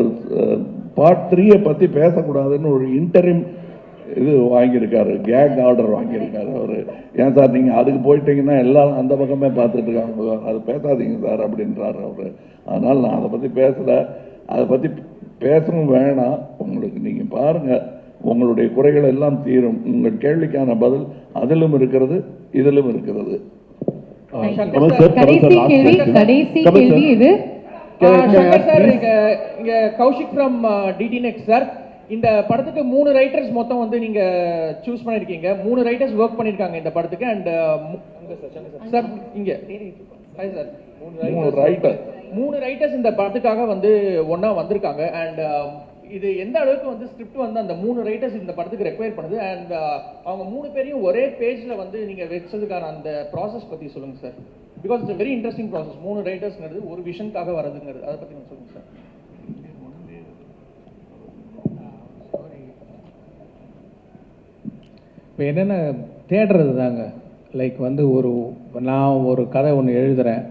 பார்ட் 3 பற்றி பேசக்கூடாதுன்னு ஒரு இன்டரிம் இது வாங்கியிருக்காரு, கேக் ஆர்டர் வாங்கியிருக்காரு அவர். ஏன் சார் நீங்கள் அதுக்கு போயிட்டீங்கன்னா எல்லாரும் அந்த பக்கமே பார்த்துட்டு இருக்காங்க, அது பேசாதீங்க சார் அப்படின்றாரு அவர். அதனால் நான் அதை பற்றி பேசலை, அதை பற்றி பேசவும் வேணாம். உங்களுக்கு நீங்கள் பாருங்கள், உங்களுடைய குறைகள் எல்லாம் தீரும். உங்கள் கேள்விக்கான பதில் அதிலும் இருக்கிறது, இதிலும் இருக்கிறது. கடைசி கேள்வி இது. சார், இங்க Kaushik from DD next sir. இந்த படத்துக்கு 3 ரைட்டர்ஸ் மொத்தம் வந்து நீங்க சூஸ் பண்ணிருக்கீங்க. 3 ரைட்டர்ஸ் ஒர்க் பண்ணிருக்காங்க இந்த படத்துக்கு. அண்ட் சார் இங்க ஹாய் சார், 3 ரைட்டர்ஸ் இந்த படத்துக்காக வந்து ஒண்ணா வந்திருக்காங்க. அண்ட் இது எந்த அளவுக்கு வந்து ஸ்கிரிப்ட் வந்து அந்த 3 ரைட்டர்ஸ் இந்த படத்துக்கு ரெக்வயர் பண்ணுது, அண்ட் அவங்க 3 பேரையும் ஒரே பேஜ்ல வந்து நீங்க வச்சதுக்கான அந்த ப்ராசஸ் பத்தி சொல்லுங்க sir. Because it's very interesting process. 3 ரைட்டர்ஸ்ங்கிறது ஒரு விஷனுக்காக வரதுங்கிறது, அதை பத்தி சொல்லுங்க சார். இப்போ என்னென்ன தேடுறது தாங்க. லைக் வந்து நான் ஒரு கதை ஒன்று எழுதுகிறேன்,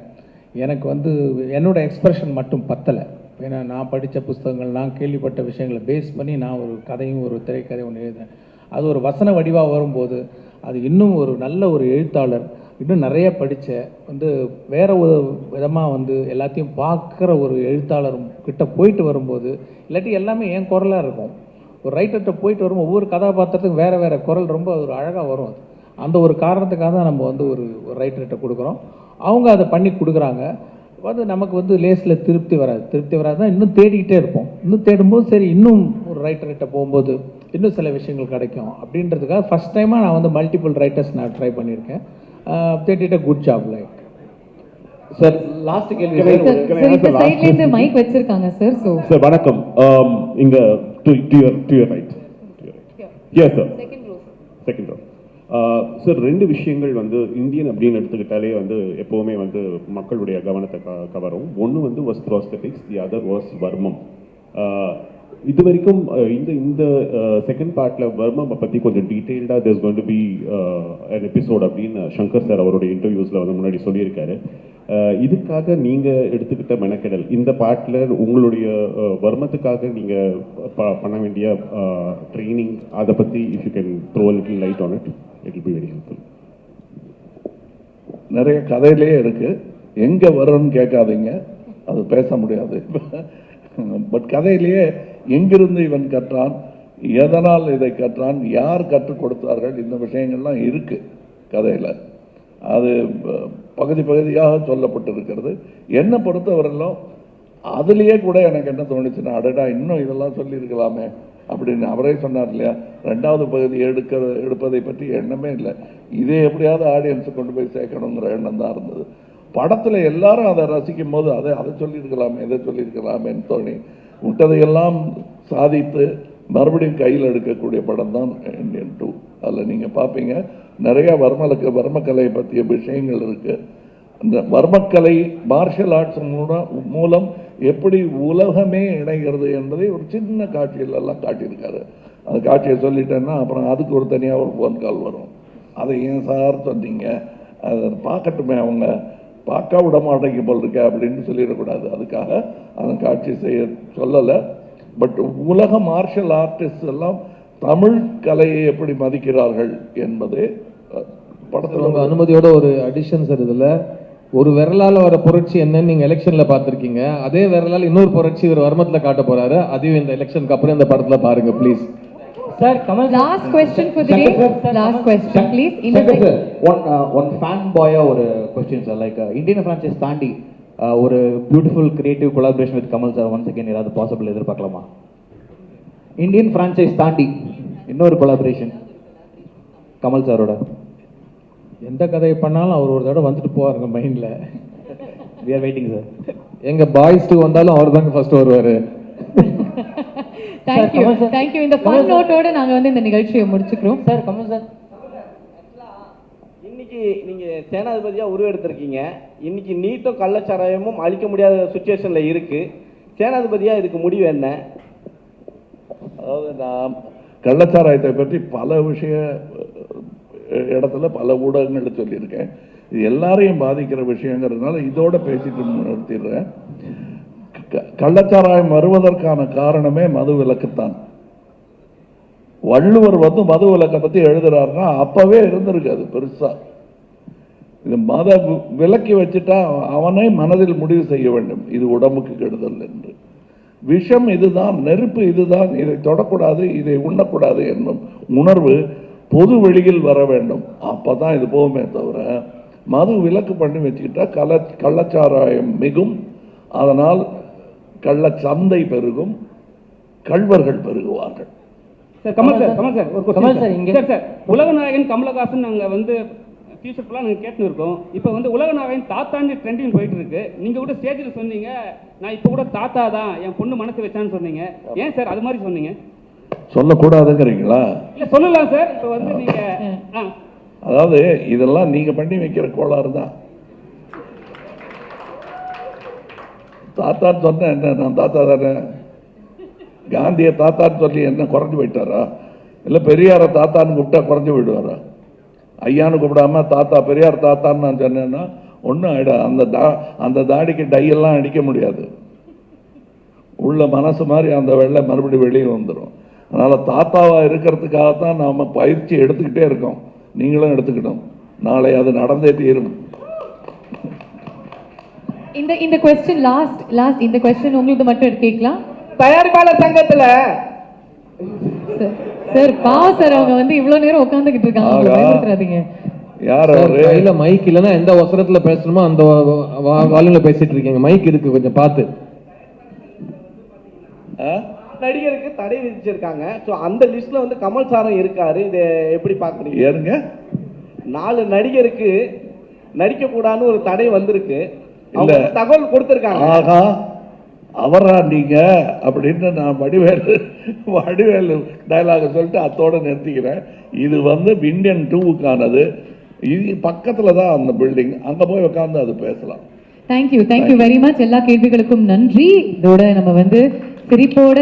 எனக்கு வந்து என்னோட எக்ஸ்பிரஷன் மட்டும் பத்தலை. ஏன்னா நான் படித்த புஸ்தகங்கள், நான் கேள்விப்பட்ட விஷயங்களை பேஸ் பண்ணி நான் ஒரு கதையும் ஒரு திரைக்கதை ஒன்று எழுதுறேன். அது ஒரு வசன வடிவாக வரும்போது அது இன்னும் ஒரு நல்ல ஒரு எழுத்தாளர், இன்னும் நிறைய படித்த வந்து வேற ஒரு விதமாக வந்து எல்லாத்தையும் பார்க்குற ஒரு எழுத்தாளர் கிட்ட போயிட்டு வரும்போது, இல்லாட்டி எல்லாமே என் குரலாக இருக்கும். ஒரு ரைட்டர்கிட்ட போயிட்டு வரும், ஒவ்வொரு கதாபாத்திரத்துக்கும் வேறு வேறு குரல் ரொம்ப ஒரு அழகாக வரும். அந்த ஒரு காரணத்துக்காக தான் நம்ம வந்து ஒரு ரைட்டர்கிட்ட கொடுக்குறோம். அவங்க அதை பண்ணி கொடுக்குறாங்க. அது நமக்கு வந்து லேஸில் திருப்தி வராதுதான் இன்னும் தேடிக்கிட்டே இருப்போம். இன்னும் தேடும்போது சரி இன்னும் ஒரு ரைட்டர்கிட்ட போகும்போது இன்னும் சில விஷயங்கள் கிடைக்கும் அப்படின்றதுக்காக ஃபஸ்ட் டைமாக நான் வந்து மல்டிபிள் ரைட்டர்ஸ் நான் ட்ரை பண்ணியிருக்கேன். தேடிட்ட good job. Like sir, last கேள்வி சார். மைக் வச்சிருக்காங்க சார். ஸோ சார் வணக்கம். இங்கே to your right. Yes sir, second row. Sir, 2 விஷயங்கள் வந்து இந்தியன் அப்படின்னு எடுத்துக்கிட்டாலே வந்து எப்போவுமே வந்து மக்களுடைய கவனத்தை கவரும். ஒன்று வந்து was prosthetics, the other was varmam. இது வரைக்கும் இந்த செகண்ட் பார்ட்டில் வர்மா பற்றி கொஞ்சம் டீட்டெயில்டாக there's going to be an episode அப்படின்னு சங்கர் சார் அவருடைய இன்டர்வியூஸில் வந்து முன்னாடி சொல்லியிருக்காரு. இதுக்காக நீங்கள் எடுத்துக்கிட்ட மெனக்கெடல் இந்த பார்ட்டில் உங்களுடைய வர்மத்துக்காக நீங்கள் பண்ண வேண்டிய ட்ரைனிங் அதை பற்றி if you can throw little light on it it will be very helpful. நிறைய கதையிலேயே இருக்கு, எங்கே வரும்னு கேட்காதீங்க, அது பேச முடியாது. பட் கதையிலேயே எங்கிருந்து இவன் கற்றான், எதனால் இதை கற்றான், யார் கற்றுக் கொடுத்தார்கள், இந்த விஷயங்கள்லாம் இருக்கு கதையில். அது பகுதி பகுதியாக சொல்லப்பட்டிருக்கிறது. என்னை பொறுத்தவரையிலும் அதுலேயே கூட எனக்கு என்ன தோணுச்சுன்னா, அடடா இன்னும் இதெல்லாம் சொல்லியிருக்கலாமே அப்படின்னு அவரே சொன்னார் இல்லையா, 2வது பகுதி எடுப்பதை பற்றி எண்ணமே இல்லை, இதே எப்படியாவது ஆடியன்ஸை கொண்டு போய் சேர்க்கணுங்கிற எண்ணம் தான் இருந்தது. படத்தில் எல்லாரும் அதை ரசிக்கும் போது அதை சொல்லியிருக்கலாமே இதை சொல்லியிருக்கலாமேன்னு தோணி விட்டதையெல்லாம் சாதித்து மறுபடியும் கையில் எடுக்கக்கூடிய படம் தான் இந்தியன் 2. அதில் நீங்கள் பார்ப்பீங்க நிறைய வர்மக்கலை பற்றிய விஷயங்கள் இருக்குது. அந்த வர்மக்கலை மார்ஷல் ஆர்ட்ஸ் மூலம் எப்படி உலகமே இணைகிறது என்பதை ஒரு சின்ன காட்சியிலெல்லாம் காட்டியிருக்காரு. அந்த காட்சியை சொல்லிட்டேன்னா அப்புறம் அதுக்கு ஒரு தனியாக ஒரு ஃபோன் கால் வரும், அதை ஏன் சார் சொன்னீங்க, அதை பார்க்கட்டுமே, அவங்க பார்க்க விட மாட்டேங்க போல் இருக்க அப்படின்னு சொல்லிடக்கூடாது, அதுக்காக அந்த காட்சி செய்ய சொல்லலை. பட் உலக மார்ஷல் ஆர்டிஸ்ட் எல்லாம் தமிழ் கலையை எப்படி மதிக்கிறார்கள் என்பது படத்தில். உங்கள் அனுமதியோட ஒரு அடிஷன் சார், இதில் ஒரு விரலால் வர புரட்சி என்னன்னு நீங்கள் எலெக்ஷனில் பார்த்துருக்கீங்க, அதே விரலால் இன்னொரு புரட்சி ஒரு வர்மத்தில் காட்ட போறாரு, அதையும் இந்த எலெக்ஷனுக்கு அப்புறம் இந்த படத்தில் பாருங்க please. Sir Kamal, last question for the day. Last question please. one fan boy ஒரு question sir, like Indian franchise தாண்டி ஒரு beautiful creative collaboration with Kamal sir once again ஏதாவது பாசிபிள் எதிர்பார்க்கலாமா? இந்தியன் franchise தாண்டி இன்னொரு கொலாபரேஷன் கமல் சாரோட. எந்த கதையை பண்ணாலும் அவர் ஒரு தடவை வந்துட்டு போவாருங்க மைண்டில். we are waiting sir. எங்க பாய்ஸ் 2 வந்தாலும் அவர் தாங்க ஃபர்ஸ்ட் வருவாரு. Thank you. இந்த ஃபன் நோட்டோட நாங்க வந்து இந்த நிகழ்ச்சியை முடிச்சுக்கிறோம். சார் கமல் சார், இன்னைக்கு நீங்க சேனாதிபதியா உருவெடுத்திருக்கீங்க, இன்னைக்கு நீட்டும் கள்ளச்சாராயமும் அழிக்க முடியாத சுச்சுவேஷன்ல இருக்கு, சேனாதிபதியா இதுக்கு முடிவு என்ன? அதாவது நான் கள்ளச்சாராயத்தை பற்றி பல இடத்துல பல ஊடகங்கள் சொல்லியிருக்கேன். இது எல்லாரையும் பாதிக்கிற விஷயங்கிறதுனால இதோட பேசிட்டு நிறுத்திடுறேன். கள்ளச்சாராயம் வருவதற்கான காரணமே மது விலக்குத்தான். வள்ளுவர் வந்து மது விலக்கை பற்றி எழுதுறாருன்னா அப்பவே இருந்திருக்கு அது பெருசா. இது மத விலக்கி வச்சுட்டா அவனை மனதில் முடிவு செய்ய வேண்டும், இது உடம்புக்கு கெடுதல் என்று. விஷம் இதுதான், நெருப்பு இதுதான், இதை தொடக்கூடாது, இதை உண்ணக்கூடாது என்னும் உணர்வு பொது வெளியில் வர வேண்டும். அப்பதான் இது போகுமே தவிர மது விலக்கு பண்ணி வச்சுக்கிட்டா கள்ளச்சாராயம் மிகும், அதனால் கள்ளச்சந்தை பெருகும், கள்வர்கள் பெருகுவார்கள். சார் கமல் சார் ஒரு கொஸ்டின் சார். உலகநாயகன் கமலஹாசன் நாங்கள் வந்து ஃபியூச்சர் ஃபுல்லாக நாங்கள் கேட்டுன்னு இருக்கோம். இப்போ வந்து உலகநாயகன் தாத்தான்னு ட்ரெண்டிங் போயிட்டு இருக்கு. நீங்கள் கூட ஸ்டேஜில் சொன்னீங்க நான் இப்போ கூட தாத்தா தான் என் பொண்ணு மனசு வச்சான்னு சொன்னீங்க. ஏன் சார் அது மாதிரி சொன்னீங்க? சொல்லக்கூடாதுங்கிறீங்களா? இல்லை சொல்லலாம் சார். இப்போ வந்து நீங்கள் அதாவது இதெல்லாம் நீங்க பண்ணி வைக்கிற கோளாறு தான். தாத்தான்னு சொன்ன என்ன, நான் தாத்தா தானே. காந்தியை தாத்தான்னு சொல்லி என்ன குறைஞ்சு போயிட்டாரா? இல்லை பெரியாரை தாத்தான்னு கூப்பிட்டா குறைஞ்சு போயிடுவாரா? ஐயான்னு கூப்பிடாம தாத்தா பெரியார் தாத்தான்னு நான் சொன்னேன்னா ஒன்றும் ஆயிடும். அந்த தாடிக்கு டையெல்லாம் அடிக்க முடியாது. உள்ள மனசு மாதிரி அந்த வெள்ளை மறுபடியும் வெளியே வந்துடும். அதனால தாத்தாவா இருக்கிறதுக்காகத்தான் நாம பயிற்சி எடுத்துக்கிட்டே இருக்கோம். நீங்களும் எடுத்துக்கிட்டோம், நாளை அது நடந்தே தீரும். இந்த क्वेश्चन லாஸ்ட் இந்த क्वेश्चन உங்களுக்கு மட்டும் கேட்கலாம். தயாரிப்பாளர் சங்கத்துல சார் பாவம் சார், அவங்க வந்து இவ்வளவு நேரம் உட்கார்ந்துகிட்டு இருக்காங்க, பயந்துறாதீங்க. யார் அவரு? கையில மைக் இல்லைன்னா எந்த அவசரத்துல பேசணுமோ அந்த வால்யூம்ல பேசிட்டு இருக்கீங்க. மைக் இருக்கு, கொஞ்சம் பார்த்து. நடிகருக்கு தடை விதிச்சிருக்காங்க. ஸோ அந்த லிஸ்ட்ல வந்து கமல் சாரும் இருக்காரு. இதை எப்படி பாக்குறீங்க? ஏறுங்க, 4 நடிகருக்கு நடிக்க கூடாதுன்னு ஒரு தடை வந்திருக்கு, தகவல் கொடுத்திருக்காங்க. ஆகா அவரா நீங்க அப்படின்னு நான் வடிவேலு டயலாக சொல்லிட்டு அத்தோட நிறுத்திக்கிறேன். இது வந்து இந்தியன் 2க்கானது. இது பக்கத்துல தான் அந்த பில்டிங், அங்க போய் உட்கார்ந்து அது பேசலாம். Thank you very much. எல்லா கேள்விகளுக்கும் நன்றி. இதோட நம்ம வந்து சிரிப்போட